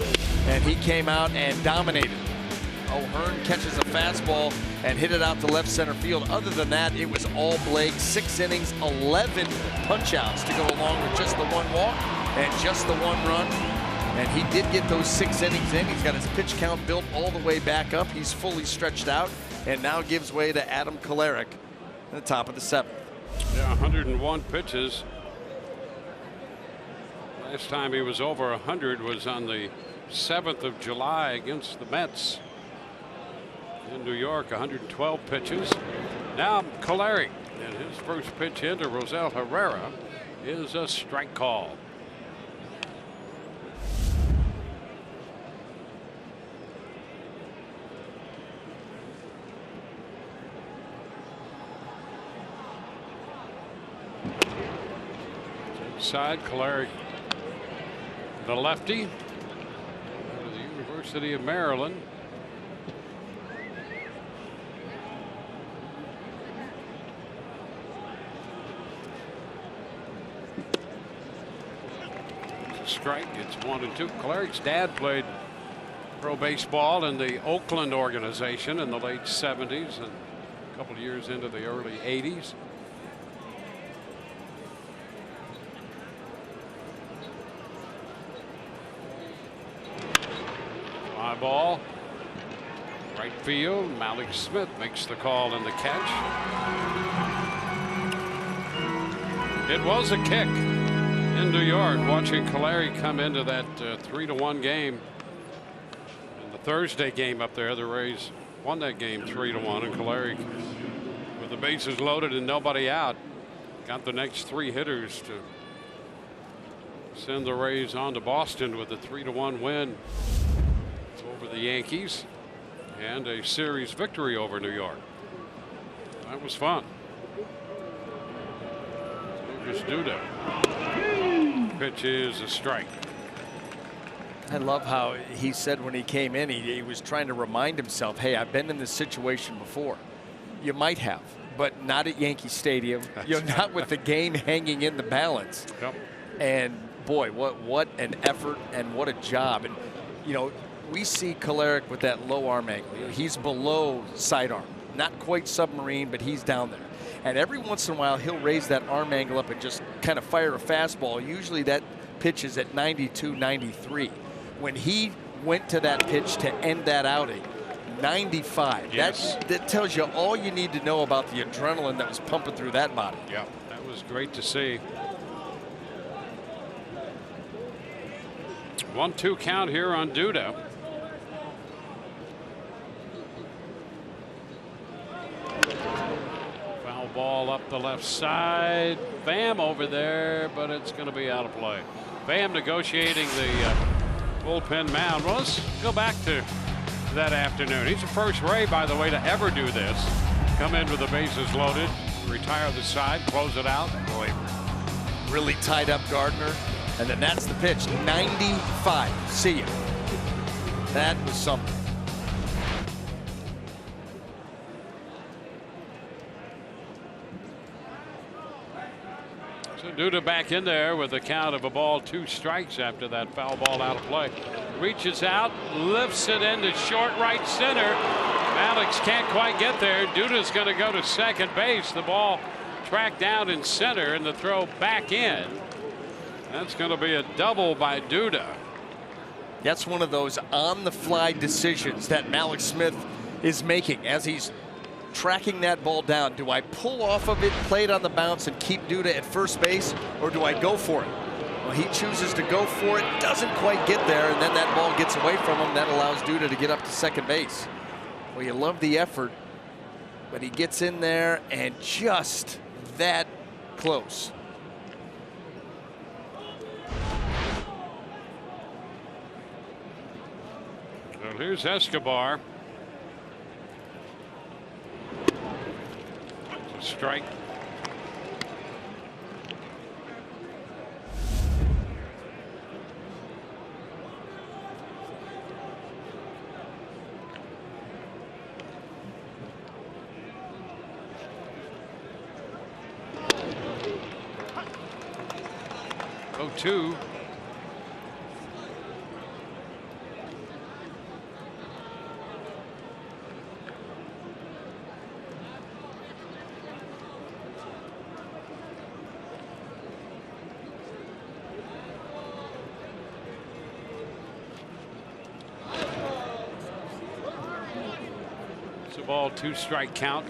And he came out and dominated. O'Hearn catches a fastball and hit it out to left center field. Other than that, it was all Blake. 6 innings, 11 punch-outs to go along with just the 1 walk and just the 1 run. And he did get those 6 innings in. He's got his pitch count built all the way back up. He's fully stretched out and now gives way to Adam Kolarek at the top of the 7th. Yeah, 101 pitches. Last time he was over 100 was on the 7th of July against the Mets in New York. 112 pitches. Now Kolarek, and his first pitch into Rosell Herrera is a strike call. Inside, Kolarek, the lefty, out of the University of Maryland. Strike. It's 1-2. Kolarek's dad played pro baseball in the Oakland organization in the late 70s and a couple of years into the early 80s. Fly ball. Right field. Malik Smith makes the call and the catch. It was a kick in New York, watching Kolarek come into that 3-1 game. In the Thursday game up there, the Rays won that game 3-1, and Kolarek, with the bases loaded and nobody out, got the next 3 hitters to send the Rays on to Boston with a 3-1 win over the Yankees and a series victory over New York. That was fun. Lucas Duda. Pitch is a strike. I love how he said when he came in, he was trying to remind himself, hey, I've been in this situation before. You might have, but not at Yankee Stadium. You're not with the game hanging in the balance. Yep. And boy, what an effort and what a job. And you know, we see Kolarek with that low arm angle. He's below sidearm, not quite submarine, but he's down there. And every once in a while, he'll raise that arm angle up and just kind of fire a fastball. Usually that pitch is at 92, 93. When he went to that pitch to end that outing, 95. Yes. That tells you all you need to know about the adrenaline that was pumping through that body. Yeah, that was great to see. 1-2 count here on Duda. Foul ball up the left side. Pham over there, but it's going to be out of play. Pham negotiating the bullpen mound. Well, let's go back to that afternoon. He's the first Ray, by the way, to ever do this. Come in with the bases loaded, retire the side, close it out. Boy, really tied up Gardner. And then that's the pitch. 95. See ya. That was something. So Duda back in there with a count of a ball, 2 strikes after that foul ball out of play. Reaches out, lifts it into short right center. Alex can't quite get there. Duda's going to go to second base. The ball tracked down in center and the throw back in. That's going to be a double by Duda. That's one of those on-the-fly decisions that Malik Smith is making as he's tracking that ball down. Do I pull off of it, play it on the bounce, and keep Duda at first base, or do I go for it? Well, he chooses to go for it, doesn't quite get there, and then that ball gets away from him. That allows Duda to get up to second base. Well, you love the effort, but he gets in there and just that close. So here's Escobar. It's a strike. 0-2. It's a ball, 2-strike count.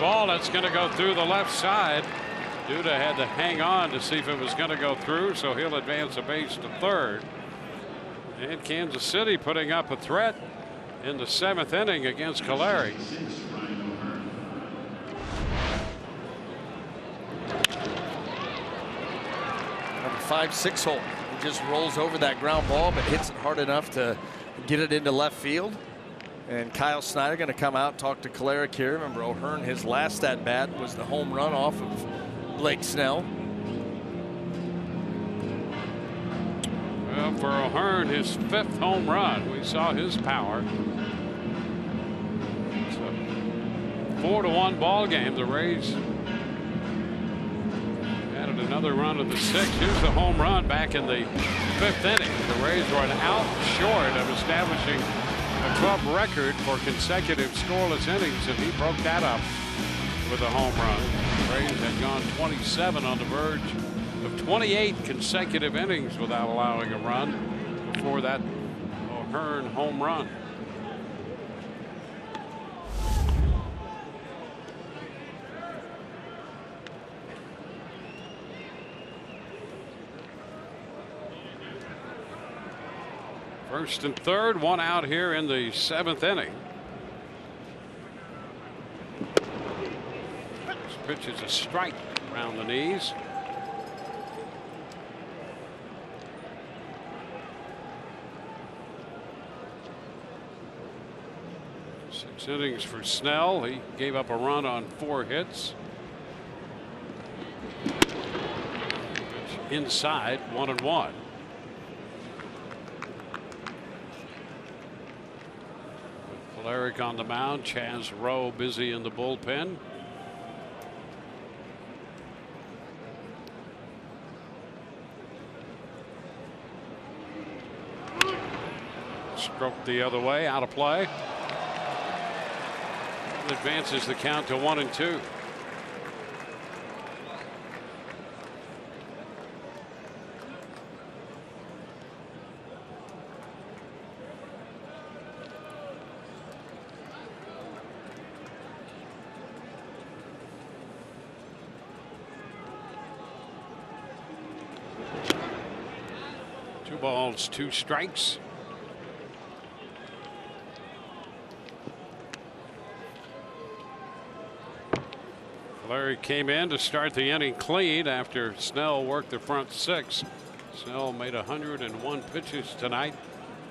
Ball that's going to go through the left side. Duda had to hang on to see if it was going to go through, so he'll advance a base to third. And Kansas City putting up a threat in the 7th inning against Caleri. Number 5-6 hole. He just rolls over that ground ball, but hits it hard enough to get it into left field. And Kyle Snyder going to come out and talk to Caleri here. Remember, O'Hearn, his last at bat was the home run off of Blake Snell. Well, for O'Hearn, his 5th home run. We saw his power. It's a 4-1 ball game. The Rays added another run to the 6th. Here's the home run back in the 5th inning. The Rays were an out short of establishing a club record for consecutive scoreless innings, and he broke that up with a home run. The Rays had gone 27 on the verge of 28 consecutive innings without allowing a run before that O'Hearn home run. First and third, one out here in the 7th inning. This pitch is a strike around the knees. Six innings for Snell. He gave up a run on 4 hits. Inside, 1-1. Eric on the mound. Chaz Rowe busy in the bullpen. Stroke the other way, out of play. It advances the count to 1-2. Balls, 2 strikes. Larry came in to start the inning clean after Snell worked the front 6. Snell made 101 pitches tonight.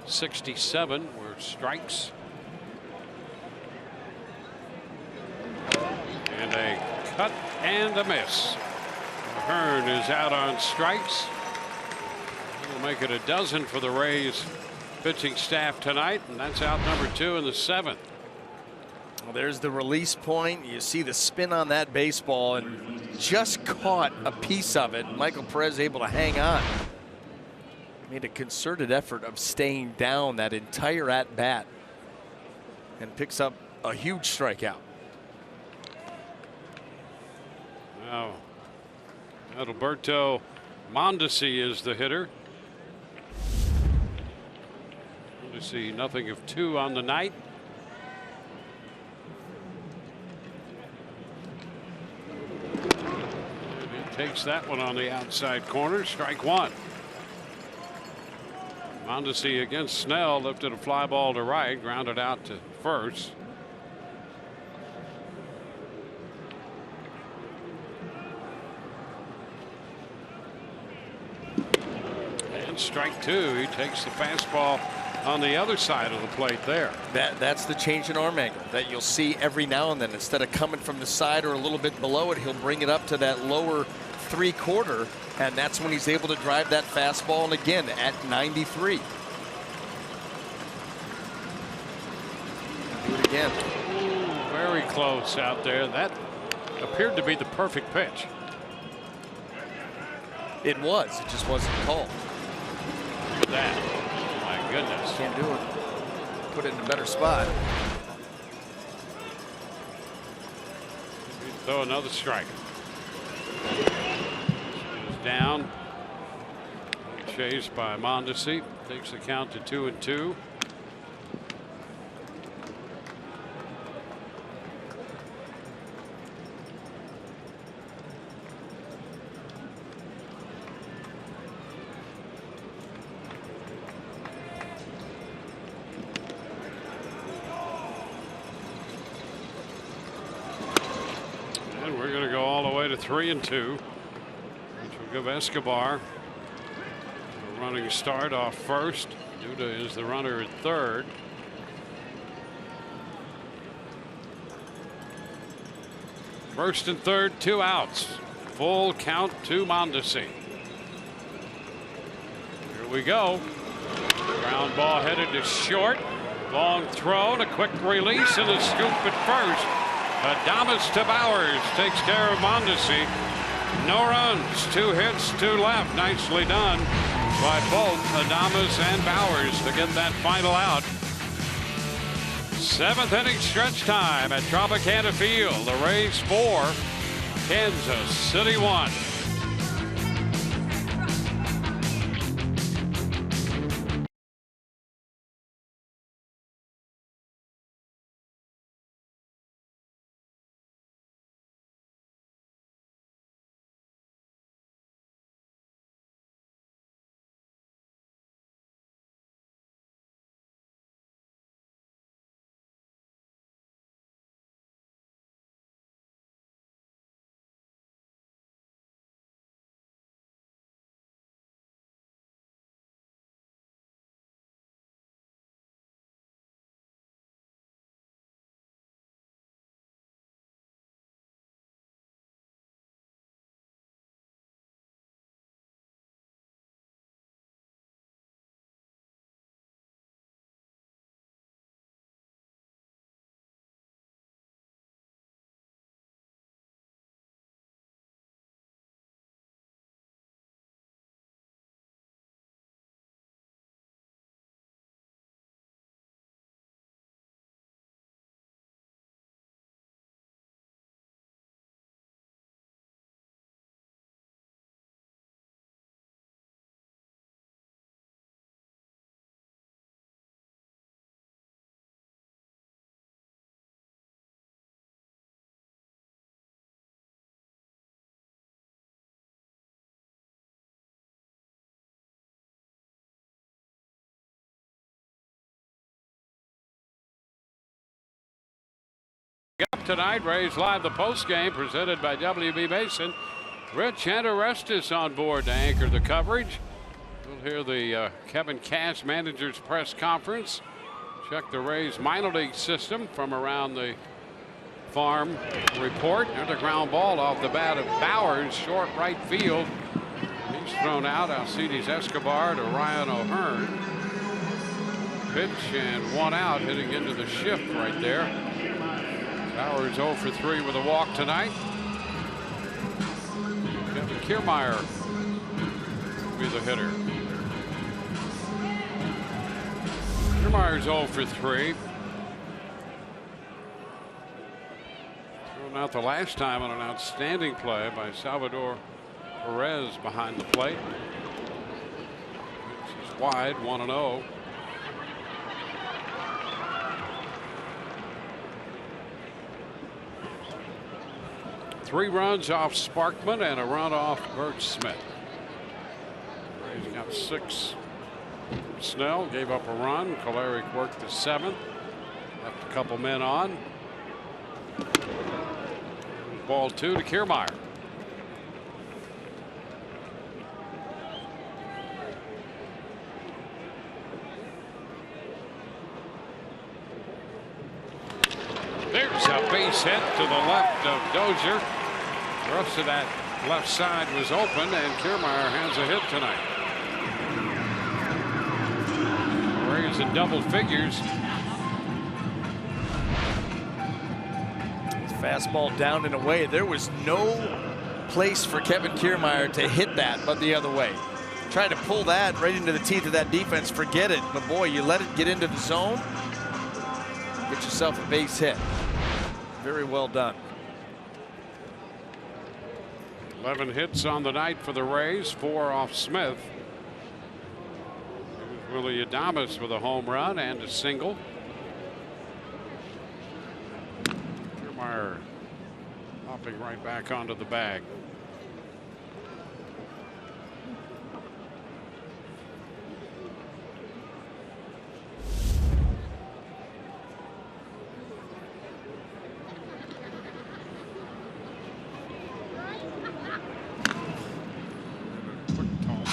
67 were strikes. And a cut and a miss. Hearn is out on strikes. Make it a dozen for the Rays pitching staff tonight, and that's out number 2 in the 7th. Well, there's the release point. You see the spin on that baseball and just caught a piece of it. Michael Perez able to hang on. Made a concerted effort of staying down that entire at bat and picks up a huge strikeout. Now, Adalberto Mondesi is the hitter. See nothing of 2 on the night. And he takes that one on the outside corner. Strike 1. Mondesi against Snell lifted a fly ball to right, grounded out to first. And strike 2. He takes the fastball on the other side of the plate there. That's the change in arm angle that you'll see every now and then. Instead of coming from the side or a little bit below it, he'll bring it up to that lower 3/4, and that's when he's able to drive that fastball. And again, at 93. Do it again. Ooh, very close out there. That appeared to be the perfect pitch. It was. It just wasn't called. Look at that. My goodness. Can't do it. Put it in a better spot. Throw another strike. Is down. Chased by Mondesi. Takes the count to 2-2. And we're going to go all the way to 3-2, which will give Escobar a running start off first. Duda is the runner at third. First and third, 2 outs. Full count to Mondesi. Here we go. Ground ball headed to short. Long throw, a quick release, and a scoop at first. Adames to Bowers takes care of Mondesi. No runs, 2 hits, 2 left. Nicely done by both Adames and Bowers to get that final out. 7th inning stretch time at Tropicana Field. The Rays 4, Kansas City 1. Up tonight, Rays Live, the post game presented by WB Mason. Rich and Orestes on board to anchor the coverage. We'll hear the Kevin Cash manager's press conference. Check the Rays minor league system from around the farm report. There's a ground ball off the bat of Bowers, short right field. He's thrown out. Alcides Escobar to Ryan O'Hearn. Pitch and 1 out, hitting into the shift right there. Bowers 0 for 3 with a walk tonight. Kevin Kiermaier will be the hitter. Kiermaier's 0 for 3. Thrown out the last time on an outstanding play by Salvador Perez behind the plate. This is wide, 1-0. 3 runs off Sparkman and a run off Bert Smith. He's got 6. Snell gave up a run. Kolarek worked the 7th. Left a couple men on. Ball 2 to Kiermaier. There's a base hit to the left of Dozier. The rest of that left side was open, and Kiermaier has a hit tonight. Rays in double figures. Fastball down and away. There was no place for Kevin Kiermaier to hit that but the other way. Trying to pull that right into the teeth of that defense, forget it. But boy, you let it get into the zone, get yourself a base hit. Very well done. 11 hits on the night for the Rays, 4 off Smith. Here's Willie Adames with a home run and a single. Kiermaier hopping right back onto the bag.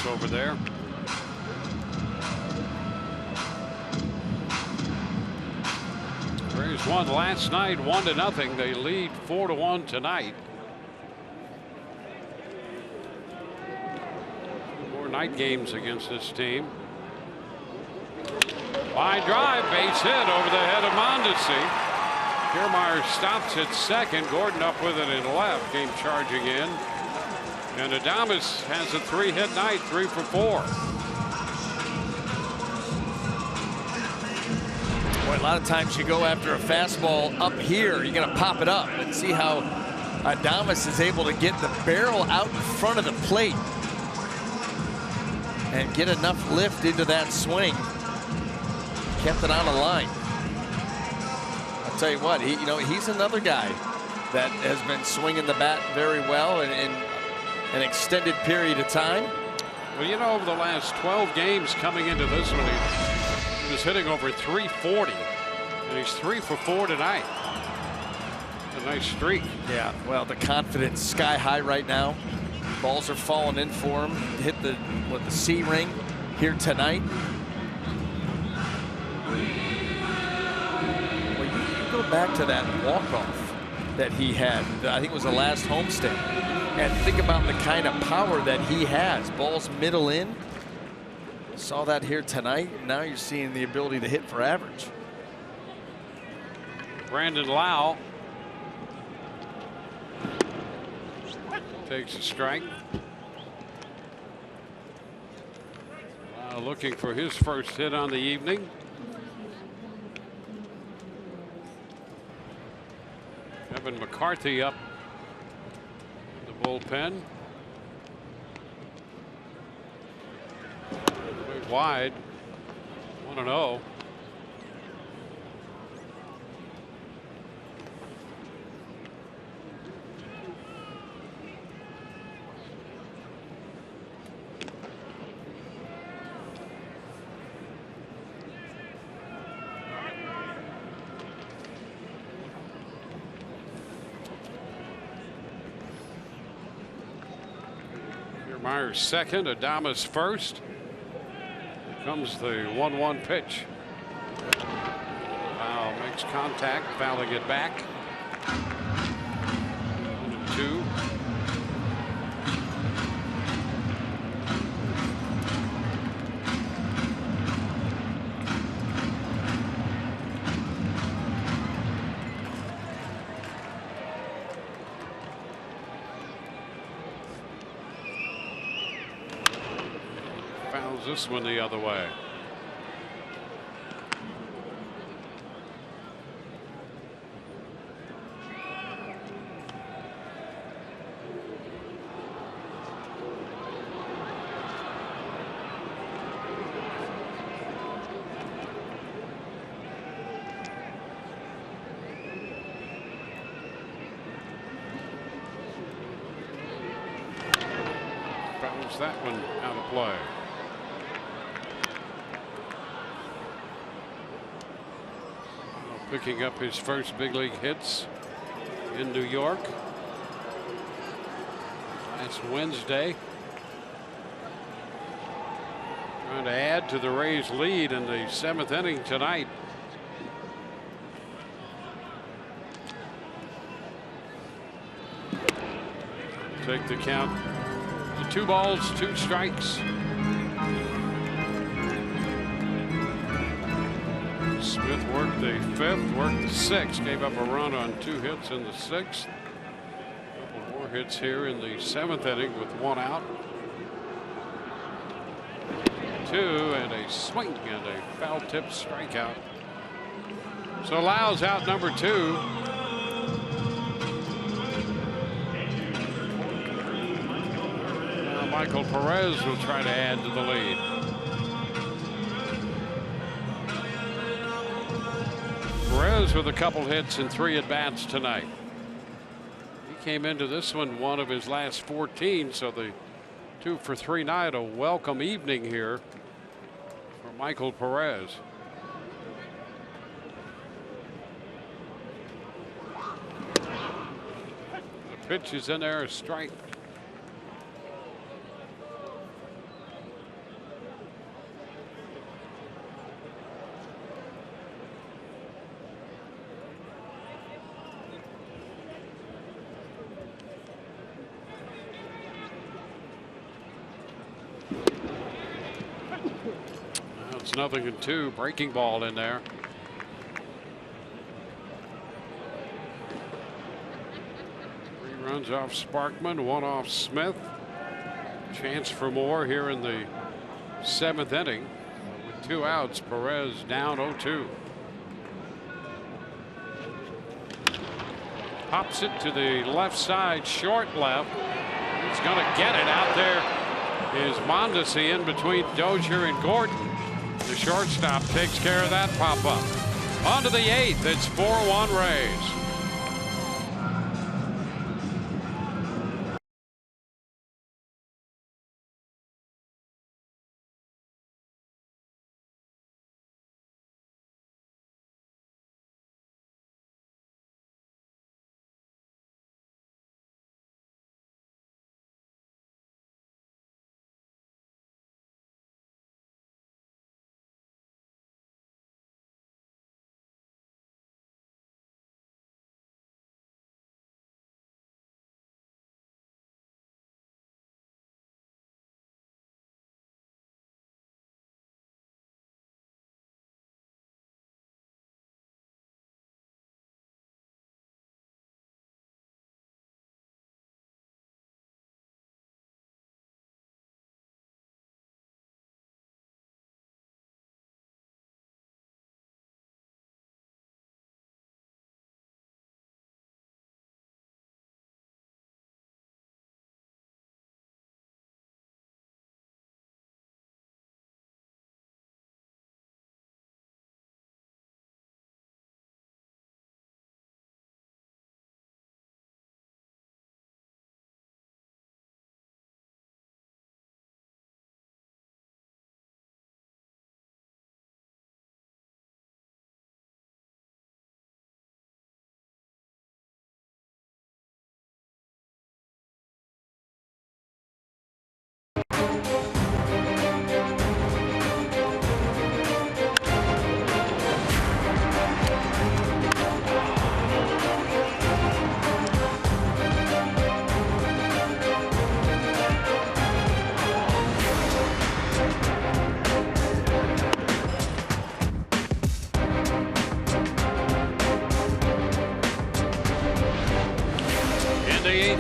Over there. Rays won last night 1-0. They lead 4-1 tonight. More night games against this team. Line drive, base hit over the head of Mondesi. Kiermaier stops at second. Gordon up with it in left. Came charging in. And Adames has a 3-hit night, 3 for 4. Boy, a lot of times you go after a fastball up here, you're going to pop it up and see how Adames is able to get the barrel out in front of the plate and get enough lift into that swing. Kept it on a line. I'll tell you what, he's another guy that has been swinging the bat very well and an extended period of time. Well, over the last 12 games coming into this one, he was hitting over 340, and he's 3 for 4 tonight. A nice streak. Yeah, well, the confidence sky high right now. Balls are falling in for him. Hit the C ring here tonight. Well, you go back to that walk-off that he had. I think it was the last homestand. And think about the kind of power that he has. Balls middle in. Saw that here tonight. Now you're seeing the ability to hit for average. Brandon Lau takes a strike. Lau looking for his first hit on the evening. Kevin McCarthy up bullpen. Way wide. 1-0. Myers second, Adames first. Here comes the 1-1 pitch. Foul makes contact, fouling it back. 1-2. This one the other way. Fouls that one out of play. Picking up his first big league hits in New York last Wednesday. Trying to add to the Rays' lead in the 7th inning tonight. take the count to 2 balls, 2 strikes. Smith worked the 5th, worked the 6th, gave up a run on 2 hits in the 6th. A couple more hits here in the 7th inning with 1 out. 2 and a swing and a foul tip strikeout. So Lau's out number 2. Now Michael Perez will try to add to the lead. Perez with a couple hits and 3 at-bats tonight. He came into this one of his last 14, so the 2 for 3 night, a welcome evening here for Michael Perez. The pitch is in there, a strike. It's 0-2. Breaking ball in there. Three runs off Sparkman, 1 off Smith. Chance for more here in the 7th inning. With 2 outs, Perez down 0-2. Pops it to the left side, short left. He's going to get it. Out there is Mondesi in between Dozier and Gordon. The shortstop takes care of that pop-up. On to the 8th. It's 4-1 Rays.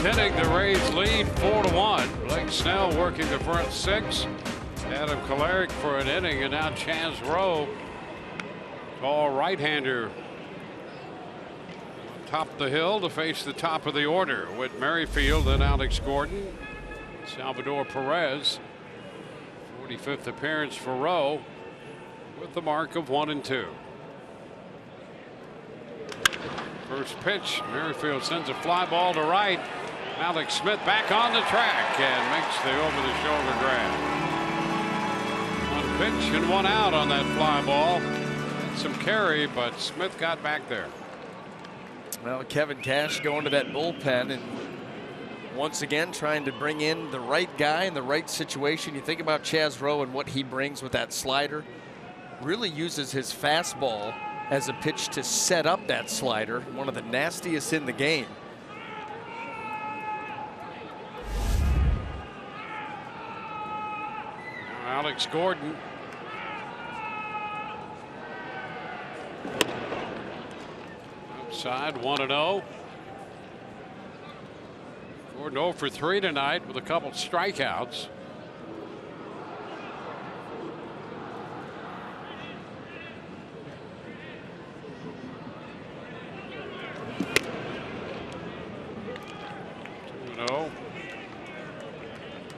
Inning, the Rays lead 4-1. Blake Snell working the front 6. Adam Kolarek for an inning, and now Chaz Rowe, tall right-hander, top the hill to face the top of the order with Merrifield and Alex Gordon. Salvador Perez, 45th appearance for Rowe, with the mark of 1-2. First pitch, Merrifield sends a fly ball to right. Alex Smith back on the track and makes the over-the-shoulder grab. 1 pitch and 1 out on that fly ball. Some carry, but Smith got back there. Well, Kevin Cash going to that bullpen and once again trying to bring in the right guy in the right situation. You think about Chaz Rowe and what he brings with that slider. Really uses his fastball as a pitch to set up that slider. One of the nastiest in the game. Alex Gordon. Outside 1-0. Gordon 0 for 3 tonight with a couple strikeouts.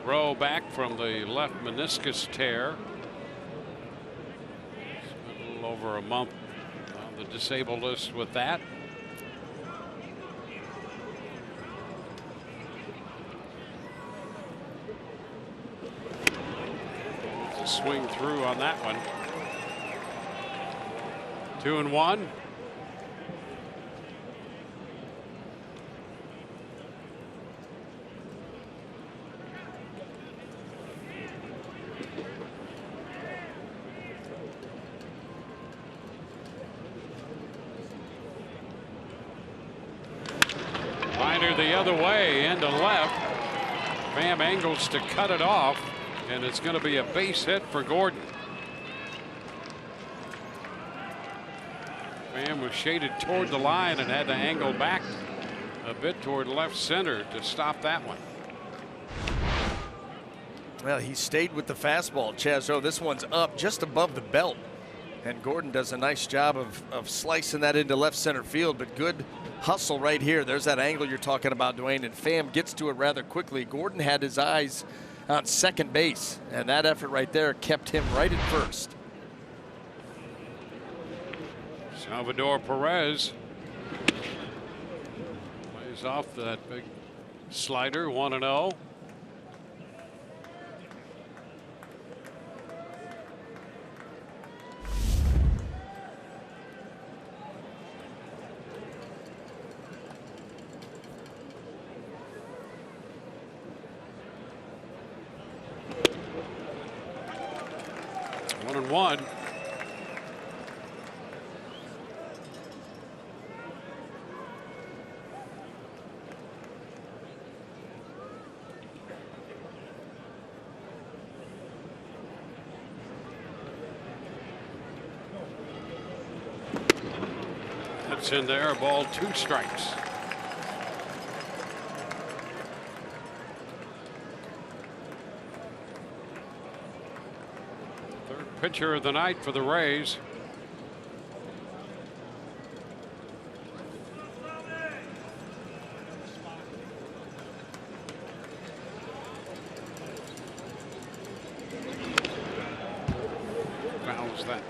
Rowe back from the left meniscus tear. Spent a little over a month on the disabled list with that. It's a swing through on that one. 2-1. The other way into left. Pham angles to cut it off, and it's going to be a base hit for Gordon. Pham was shaded toward the line and had to angle back a bit toward left center to stop that one. Well, he stayed with the fastball, Chaz. Oh, this one's up just above the belt, and Gordon does a nice job of slicing that into left center field, but good hustle right here. There's that angle you're talking about, Dwayne, and Pham gets to it rather quickly. Gordon had his eyes on second base, and that effort right there kept him right at first. Salvador Perez plays off that big slider. 1-0. One. That's in there. Ball, 2 strikes. Pitcher of the night for the Rays. Fouls that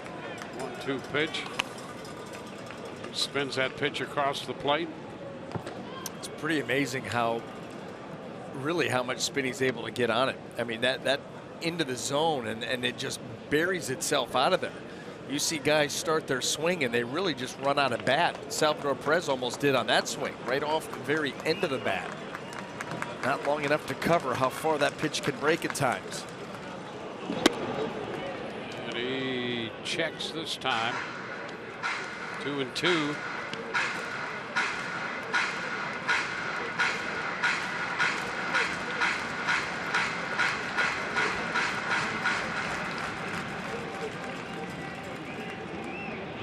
1-2 pitch. Spins that pitch across the plate. It's pretty amazing how much spin he's able to get on it. I mean, that into the zone, and it just buries itself out of there. You see guys start their swing and they really just run out of bat. Salvador Perez almost did on that swing, right off the very end of the bat. Not long enough to cover how far that pitch can break at times. And he checks this time. 2-2.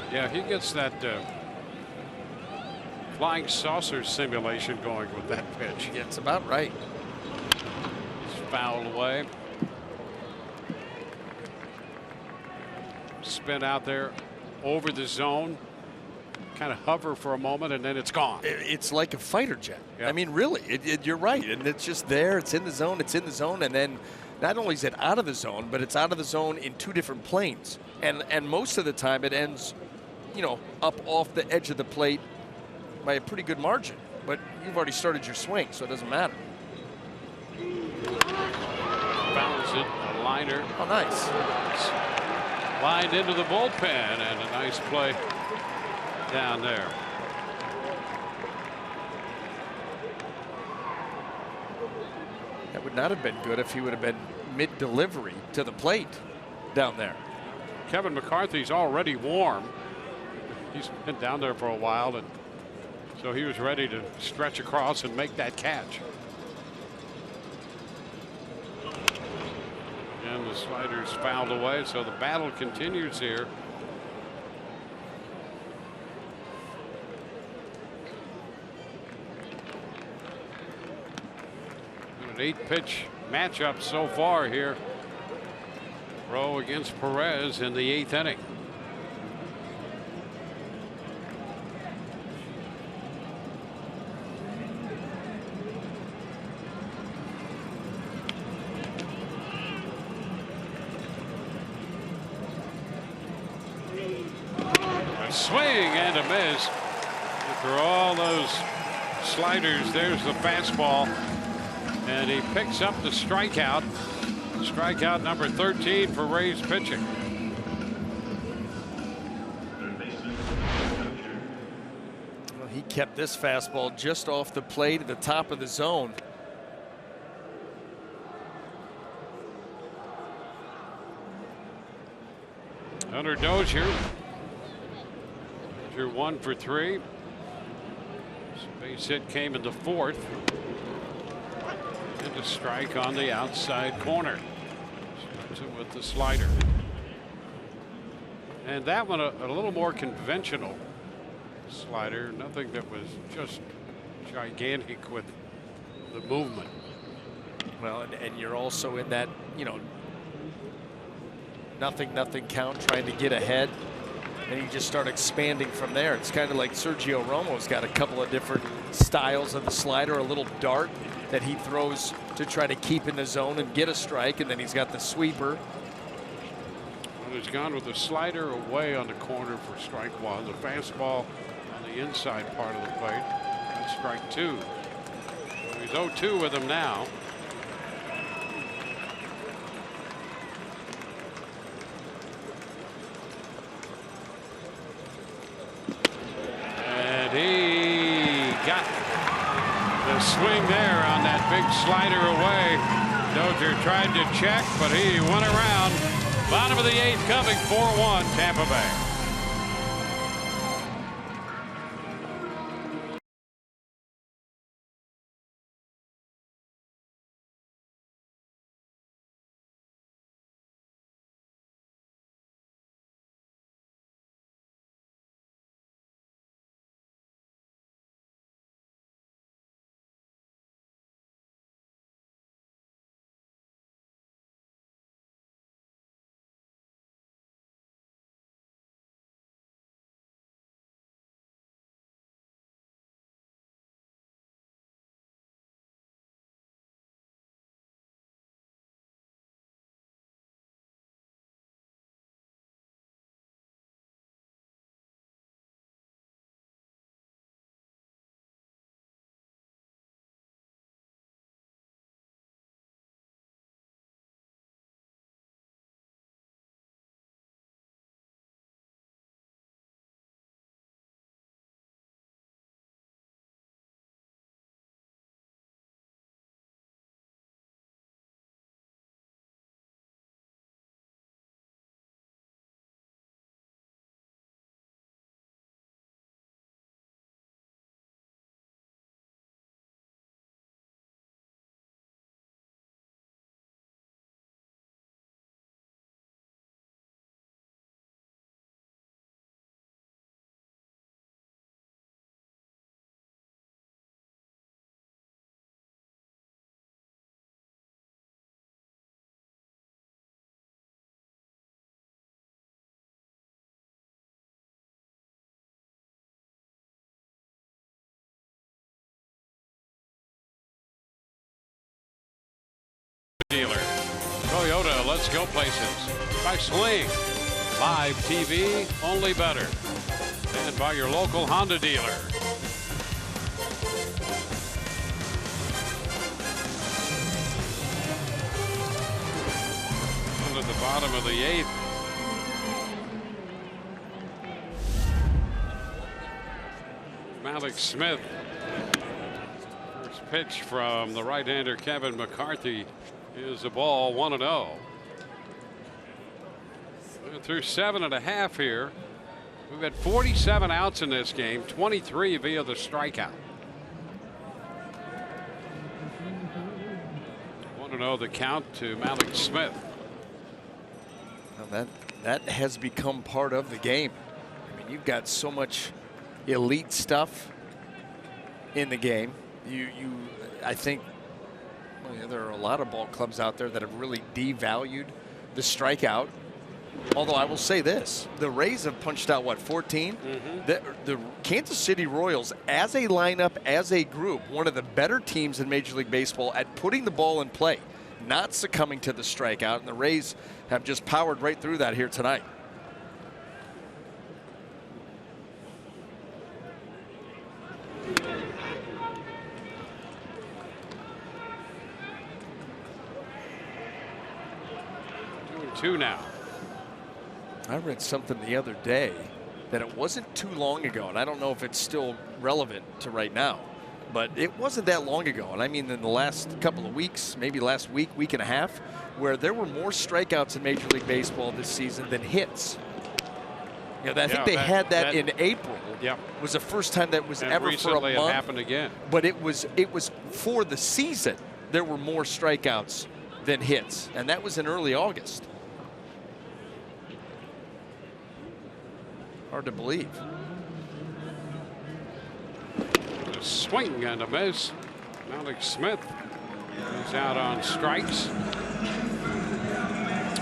Yeah, he gets that flying saucer simulation going with that pitch. Yeah, it's about right. It's fouled away. Spin out there over the zone. Kind of hover for a moment and then it's gone. It's like a fighter jet. Yep. I mean, really, you're right. And it's just there. It's in the zone. It's in the zone. And then not only is it out of the zone, but it's out of the zone in 2 different planes. And most of the time it ends, you know, up off the edge of the plate by a pretty good margin. But you've already started your swing, so it doesn't matter. Bounce it, a liner. Oh, nice. Lined into the bullpen, and a nice play down there. That would not have been good if he would have been mid-delivery to the plate down there. Kevin McCarthy's already warm. He's been down there for a while, and so he was ready to stretch across and make that catch. And the slider's fouled away, so the battle continues here. An 8-pitch matchup so far here. Rowe against Perez in the 8th inning. A swing and a miss. After all those sliders, there's the fastball. And he picks up the strikeout. Strikeout number 13 for Rays pitching. Well, he kept this fastball just off the plate at the top of the zone. Hunter Dozier. Dozier 1 for 3. Base hit came in the 4th. And a strike on the outside corner. Starts it with the slider. And that one a little more conventional slider. Nothing that was just gigantic with the movement. Well, and you're also in that, you know, nothing count, trying to get ahead. And you just start expanding from there. It's kind of like Sergio Romo's got a couple of different styles of the slider, a little dart that he throws to try to keep in the zone and get a strike, and then he's got the sweeper. Well, he's gone with the slider away on the corner for strike 1, the fastball on the inside part of the plate. That's strike 2. He's 0-2 with him now. And he got the swing there on that big slider away. Dozier tried to check, but he went around. Bottom of the 8th coming, 4-1 Tampa Bay. Dealer. Toyota, let's go places. By Sling. Live TV, only better. And by your local Honda dealer. And at the bottom of the 8th. Malik Smith. First pitch from the right-hander Kevin McCarthy. Is the ball 1-0. Through 7.5 here. We've had 47 outs in this game, 23 via the strikeout. 1-0 the count to Malik Smith. Well, that has become part of the game. I mean, you've got so much elite stuff in the game. I think there are a lot of ball clubs out there that have really devalued the strikeout. Although I will say this, the Rays have punched out, what, 14? The Kansas City Royals, as a lineup, as a group, one of the better teams in Major League Baseball at putting the ball in play, not succumbing to the strikeout, and the Rays have just powered right through that here tonight. Two now. I read something the other day that it wasn't too long ago, and I don't know if it's still relevant to right now, but it wasn't that long ago, and I mean in the last couple of weeks, maybe last week, week and a half, where there were more strikeouts in Major League Baseball this season than hits. You know, I think they had that in April. Yep. Was the first time that was and ever for a month. It happened again. But it was for the season. There were more strikeouts than hits, and that was in early August. Hard to believe. A swing and a miss. Alex Smith is out on strikes.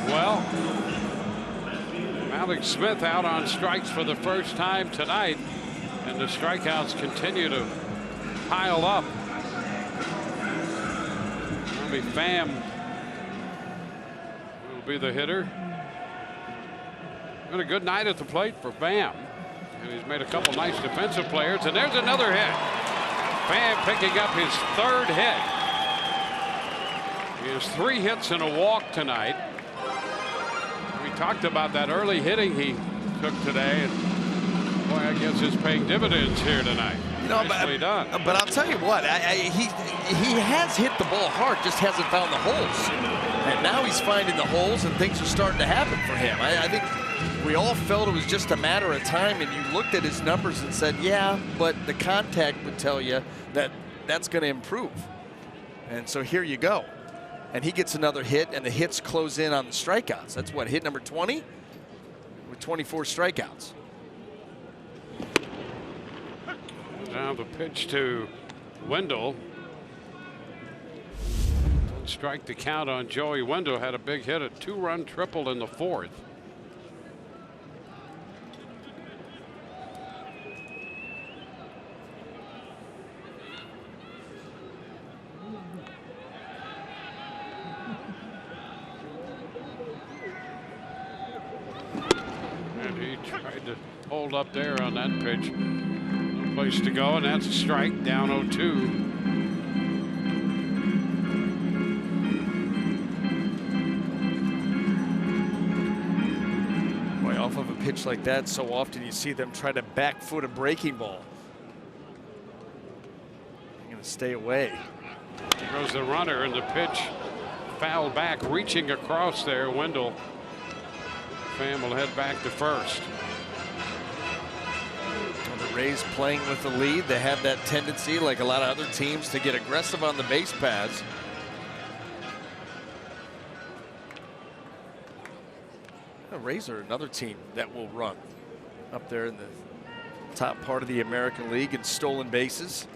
Well, Alex Smith out on strikes for the first time tonight, and the strikeouts continue to pile up. Bobby Pham will be the hitter. Been a good night at the plate for Pham, and he's made a couple nice defensive players, and there's another hit. Pham picking up his third hit. He has 3 hits and a walk tonight. We talked about that early hitting he took today, and boy, I guess it's paying dividends here tonight. You know, nicely done. But I'll tell you what, he has hit the ball hard, just hasn't found the holes. And now he's finding the holes, and things are starting to happen for him. I think we all felt it was just a matter of time, and you looked at his numbers and said, yeah, but the contact would tell you that that's going to improve. And so here you go. And he gets another hit, and the hits close in on the strikeouts. That's what, hit number 20 with 24 strikeouts. Now the pitch to Wendell. Strike the count on Joey Wendell. Had a big hit, a 2-run triple in the 4th. And he tried to hold up there on that pitch. No place to go, and that's a strike, down 0-2. Off of a pitch like that, so often you see them try to back foot a breaking ball. I'm going to stay away. There goes the runner, and the pitch fouled back, reaching across there. Wendell. Pham will head back to first. Well, the Rays playing with the lead. They have that tendency, like a lot of other teams, to get aggressive on the base paths. The Rays are another team that will run up there in the top part of the American League in stolen bases.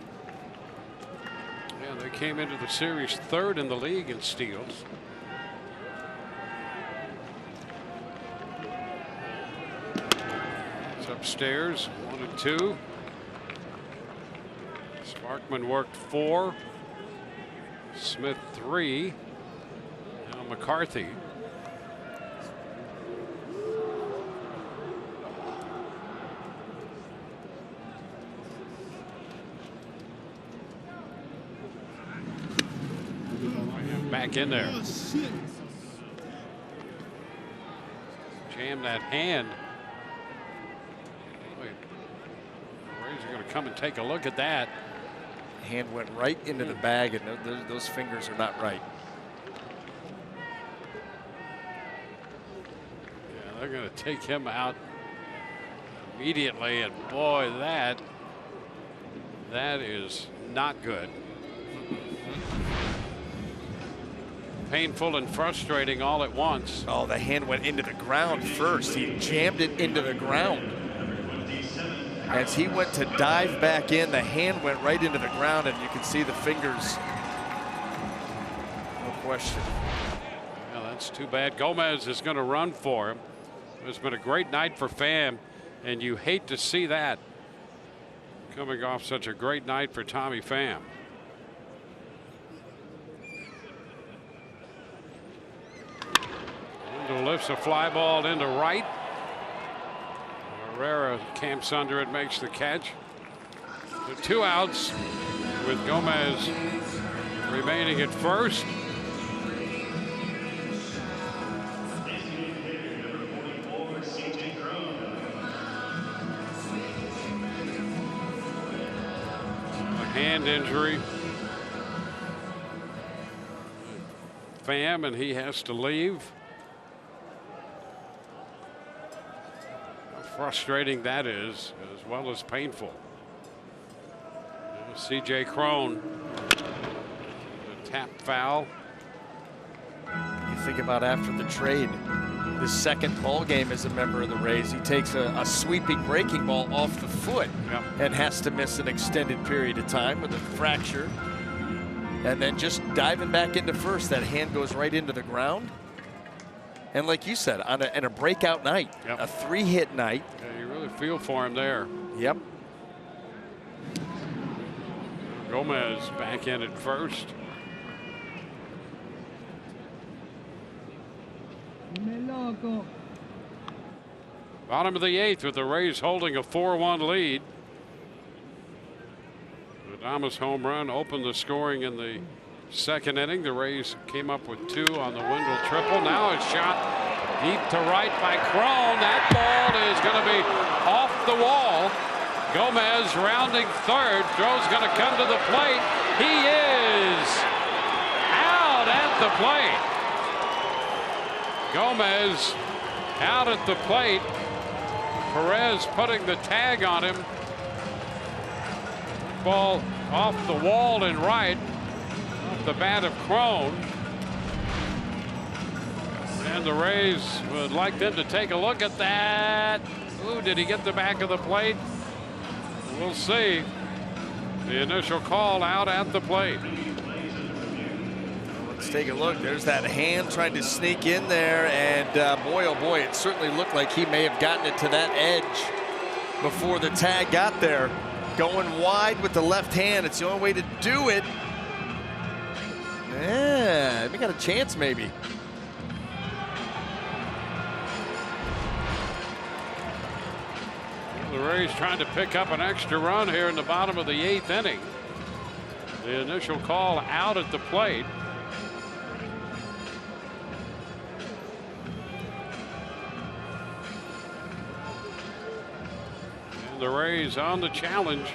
Yeah, they came into the series 3rd in the league in steals. It's upstairs, 1-2. Sparkman worked 4. Smith 3. Now McCarthy. Back in there. Jam that hand. Boy, the Rays are going to come and take a look at that. Hand went right into the bag, and those fingers are not right. Yeah, they're going to take him out immediately, and boy, that is not good. painful and frustrating all at once. Oh, the hand went into the ground first. He jammed it into the ground. As he went to dive back in, the hand went right into the ground, and you can see the fingers. No question. Well, that's too bad. Gomez is going to run for him. It's been a great night for Pham, and you hate to see that coming off such a great night for Tommy Pham. Lifts a fly ball into right. Herrera camps under it, makes the catch. The 2 outs with Gomez remaining at first. A hand injury. Pham, and he has to leave. Frustrating that is, as well as painful. C.J. Cron, the tap foul. You think about after the trade, the second ball game as a member of the Rays, he takes a sweeping breaking ball off the foot and has to miss an extended period of time with a fracture. And then just diving back into first, that hand goes right into the ground. And like you said, on a breakout night, a 3-hit night. Yeah, you really feel for him there. Yep. Gomez back in at first. Bottom of the 8th with the Rays holding a 4-1 lead. The Adames home run opened the scoring in the second inning. The Rays came up with 2 on the Wendell triple. Now it's shot deep to right by Cron. That ball is going to be off the wall. Gomez rounding third. Throw's going to come to the plate. He is out at the plate. Gomez out at the plate. Perez putting the tag on him. Ball off the wall and right. The bat of Cron, and the Rays would like them to take a look at that. Ooh, did he get the back of the plate? We'll see. The initial call out at the plate. Let's take a look. There's that hand trying to sneak in there, and boy, oh boy, it certainly looked like he may have gotten it to that edge before the tag got there. Going wide with the left hand. It's the only way to do it. Yeah, we got a chance maybe. The Rays trying to pick up an extra run here in the bottom of the 8th inning. The initial call out at the plate. And the Rays on the challenge.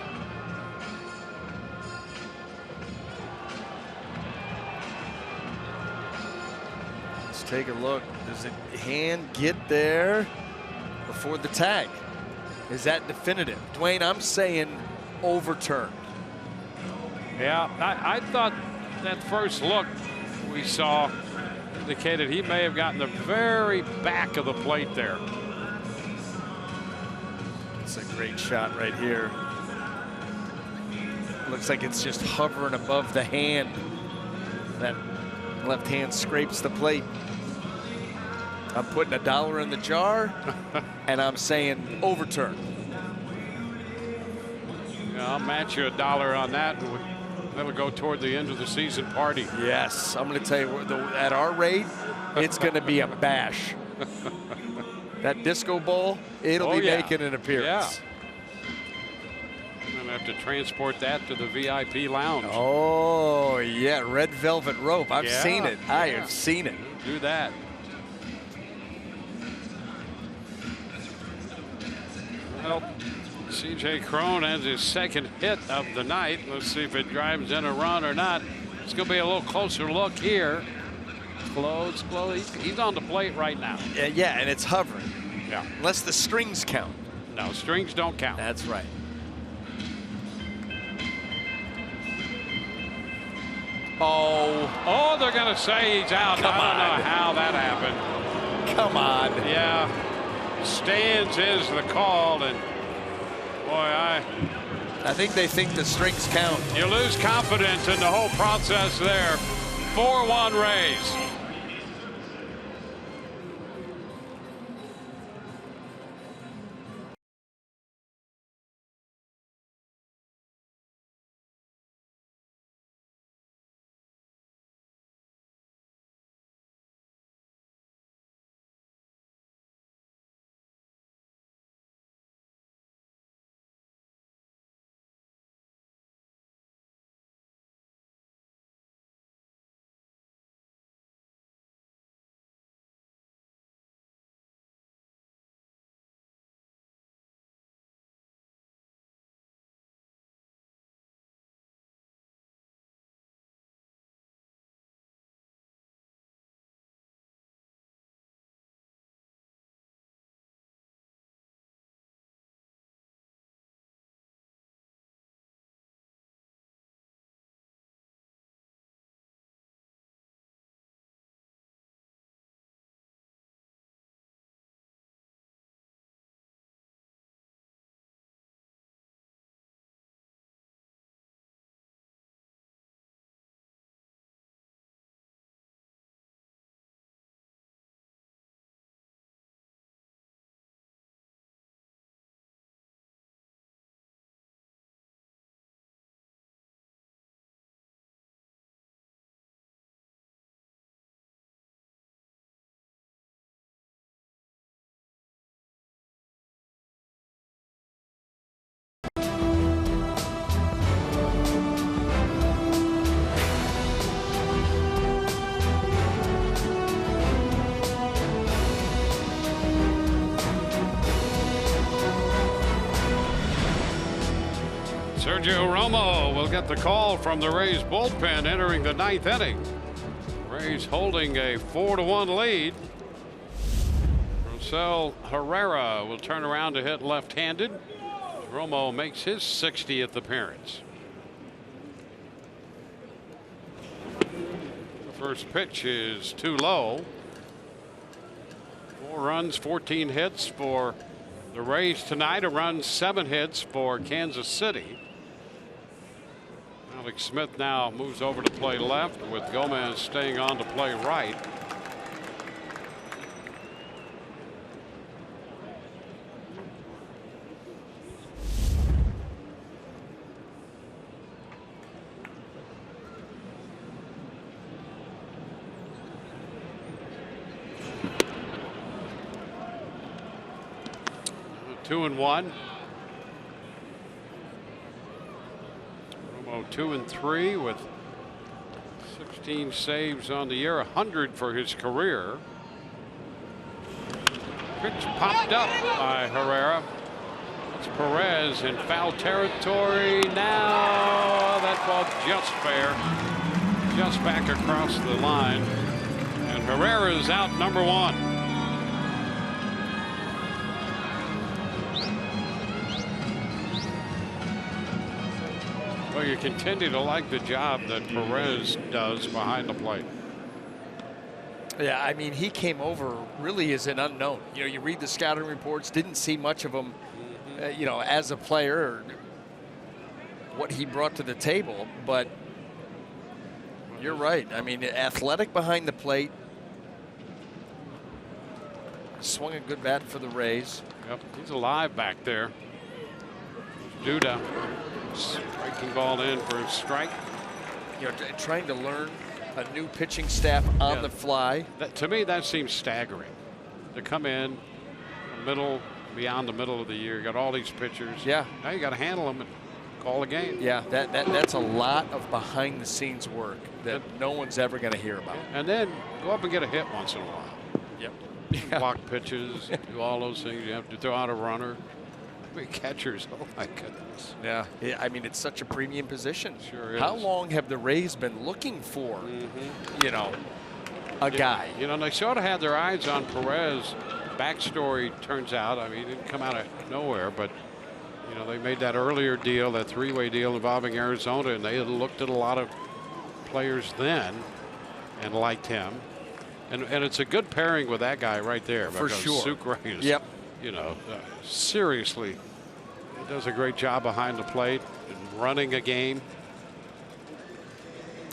Take a look. Does the hand get there before the tag? Is that definitive? Dwayne, I'm saying overturned. Yeah, I thought that first look we saw indicated he may have gotten the very back of the plate there. It's a great shot right here. Looks like it's just hovering above the hand. That left hand scrapes the plate. I'm putting $1 in the jar, and I'm saying overturn. Yeah, I'll match you $1 on that, and that'll go toward the end of the season party. Yes, I'm going to tell you, at our rate, it's going to be a bash. That disco ball, it'll be making an appearance. Yeah. I'm going to have to transport that to the VIP lounge. Oh, yeah, red velvet rope. I've seen it. I have seen it. Do that. Well, C.J. Cron has his second hit of the night. Let's see if it drives in a run or not. It's going to be a little closer look here. Close. He's on the plate right now. Yeah, and it's hovering. Yeah. Unless the strings count. No, strings don't count. That's right. Oh, they're going to say he's out. Come I don't on. know how that happened. Come on. Yeah. Stands is the call, and boy, I think they think the strings count. you lose confidence in the whole process there. 4-1 Rays. Sergio Romo will get the call from the Rays bullpen entering the 9th inning. Rays holding a 4-1 lead. Rosell Herrera will turn around to hit left-handed. Romo makes his 60th appearance. The first pitch is too low. 4 runs, 14 hits for the Rays tonight. A run, 7 hits for Kansas City. Alex Smith now moves over to play left, with Gomez staying on to play right. Two and one. 2-3 with 16 saves on the year, 100 for his career. Pitch popped up by Herrera. It's Perez in foul territory now. That ball just fair, just back across the line, and Herrera is out number 1. Well, you continue to like the job that Perez does behind the plate. Yeah, I mean, he came over really as an unknown. You know, you read the scouting reports, didn't see much of him, you know, as a player or what he brought to the table. But you're right. I mean, athletic behind the plate. Swung a good bat for the Rays. Yep, he's alive back there. Duda. Striking ball in for a strike. You know, trying to learn a new pitching staff on the fly. To me, that seems staggering. To come in beyond the middle of the year, you got all these pitchers. Yeah. Now you got to handle them and call a game. Yeah, that's a lot of behind-the-scenes work that no one's ever going to hear about. And then go up and get a hit once in a while. Yep. Block pitches, do all those things. You have to throw out a runner. Catchers, oh my goodness. Yeah, I mean, it's such a premium position. Sure is. How long have the Rays been looking for, you know, a guy? You know, they sort of had their eyes on Perez. Backstory turns out, I mean, he didn't come out of nowhere, but, you know, they made that earlier deal, that 3-way deal involving Arizona, and they had looked at a lot of players then and liked him. And it's a good pairing with that guy right there. For sure. Sucre is, yep. you know, seriously, he does a great job behind the plate and running a game.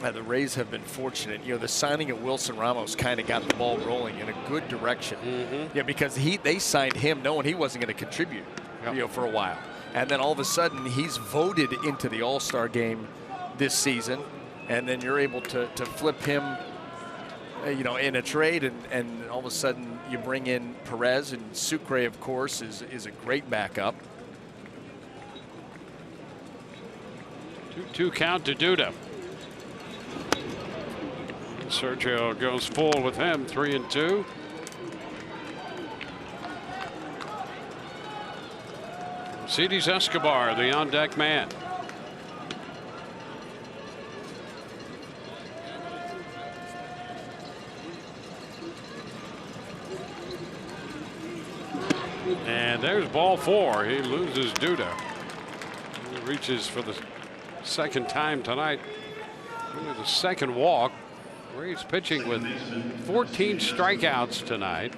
The Rays have been fortunate. You know, the signing of Wilson Ramos kind of got the ball rolling in a good direction. Yeah, because they signed him knowing he wasn't going to contribute, you know, for a while. And then all of a sudden he's voted into the All-Star game this season. And then you're able to flip him, you know, in a trade, and all of a sudden you bring in Perez, and Sucre, of course, is a great backup. 2-2 count to Duda. Sergio goes full with him, 3-2. Mercedes Escobar, the on-deck man. And there's ball 4. He loses Duda. He reaches for the second time tonight. Only the second walk. Rays pitching with 14 strikeouts tonight.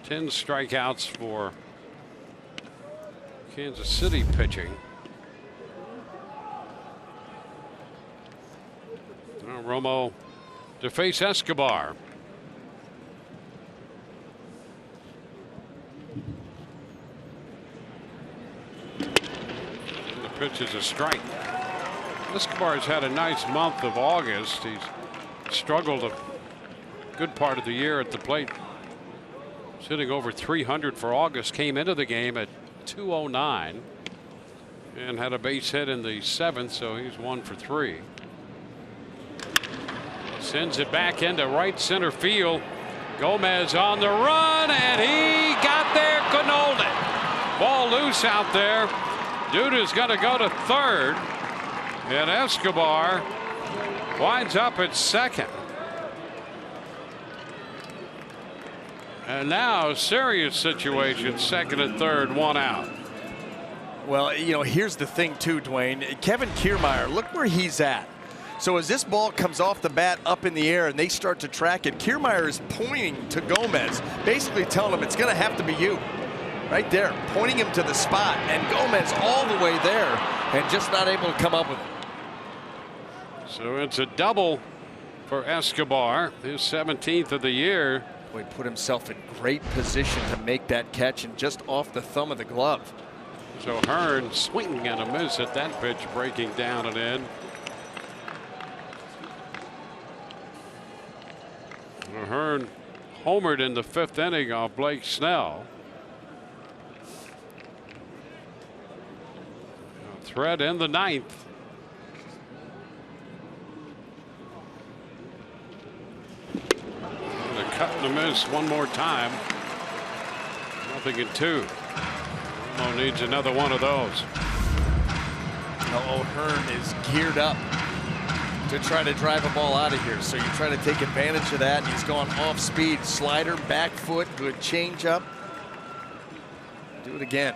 10 strikeouts for Kansas City pitching. Now Romo to face Escobar. And the pitch is a strike. Escobar's had a nice month of August. He's struggled a good part of the year at the plate. Sitting over 300 for August. Came into the game at 209 and had a base hit in the 7th, so he's 1 for 3. Sends it back into right center field. Gomez on the run, and he got there, couldn't hold it. Ball loose out there. Duda's going to go to third. And Escobar winds up at second. And now a serious situation, second and third, 1 out. Well, you know, here's the thing too, Dwayne. Kevin Kiermaier, look where he's at. So as this ball comes off the bat up in the air and they start to track it, Kiermaier is pointing to Gomez, basically telling him it's going to have to be you. Right there, pointing him to the spot, and Gomez all the way there and just not able to come up with it. So it's a double for Escobar, his 17th of the year. He put himself in great position to make that catch, and just off the thumb of the glove. So Hearn swinging and a miss at that pitch, breaking down and in. Hearn homered in the 5th inning off Blake Snell. A threat in the 9th. Cut and a miss one more time. 0-2. Romo needs another one of those. Hearn is geared up to try to drive a ball out of here. So you try to take advantage of that. He's gone off speed. Slider, back foot, good changeup. Do it again.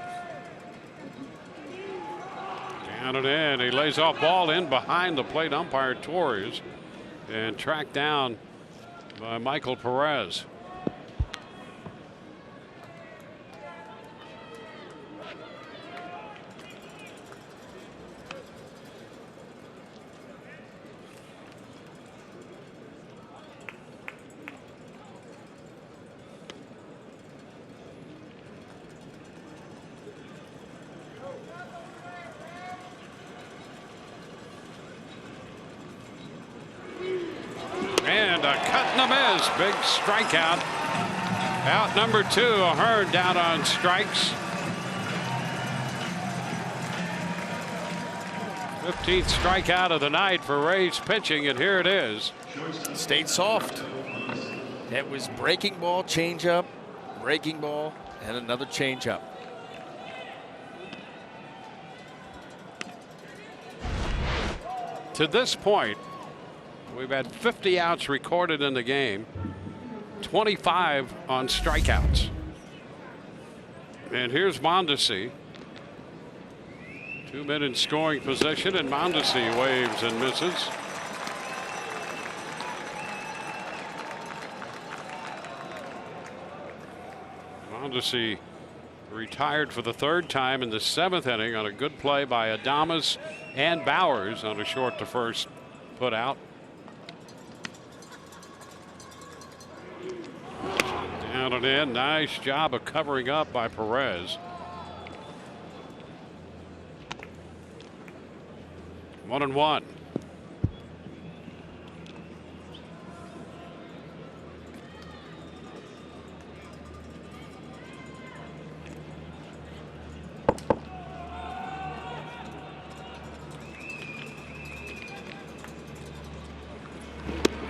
Down and in. He lays off ball in behind the plate umpire Torres and tracked down by Michael Perez. And a cut and a miss. Big strikeout. Out number 2. Hearn down on strikes. 15th strikeout of the night for Rays pitching, and here it is. Stayed soft. It was breaking ball, changeup, breaking ball, and another changeup. To this point, we've had 50 outs recorded in the game, 25 on strikeouts. And here's Mondesi. 2 men in scoring position, and Mondesi waves and misses. Mondesi retired for the 3rd time in the 7th inning on a good play by Adames and Bowers on a short to first put out. Down and in. Nice job of covering up by Perez. 1-1.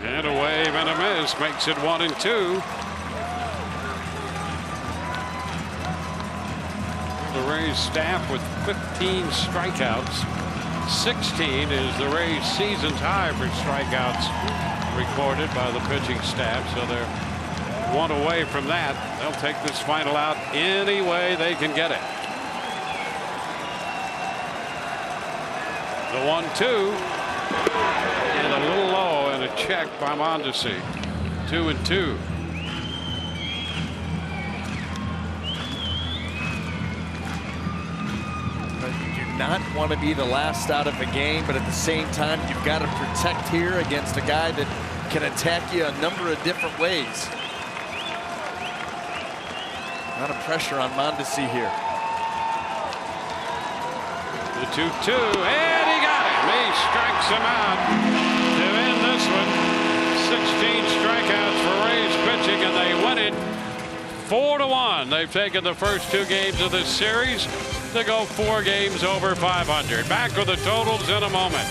And a wave and a miss makes it 1-2. The Rays staff with 15 strikeouts. 16 is the Rays season high for strikeouts recorded by the pitching staff. So they're 1 away from that. They'll take this final out any way they can get it. The 1-2 and a little low and a check by Mondesi. 2-2. Not want to be the last out of a game, but at the same time, you've got to protect here against a guy that can attack you a number of different ways. A lot of pressure on Mondesi here. The 2-2, and he got him. He strikes him out to end this one. 16 strikeouts for Rays pitching, and they win it 4-1. They've taken the first 2 games of this series to go 4 games over 500. Back with the totals in a moment.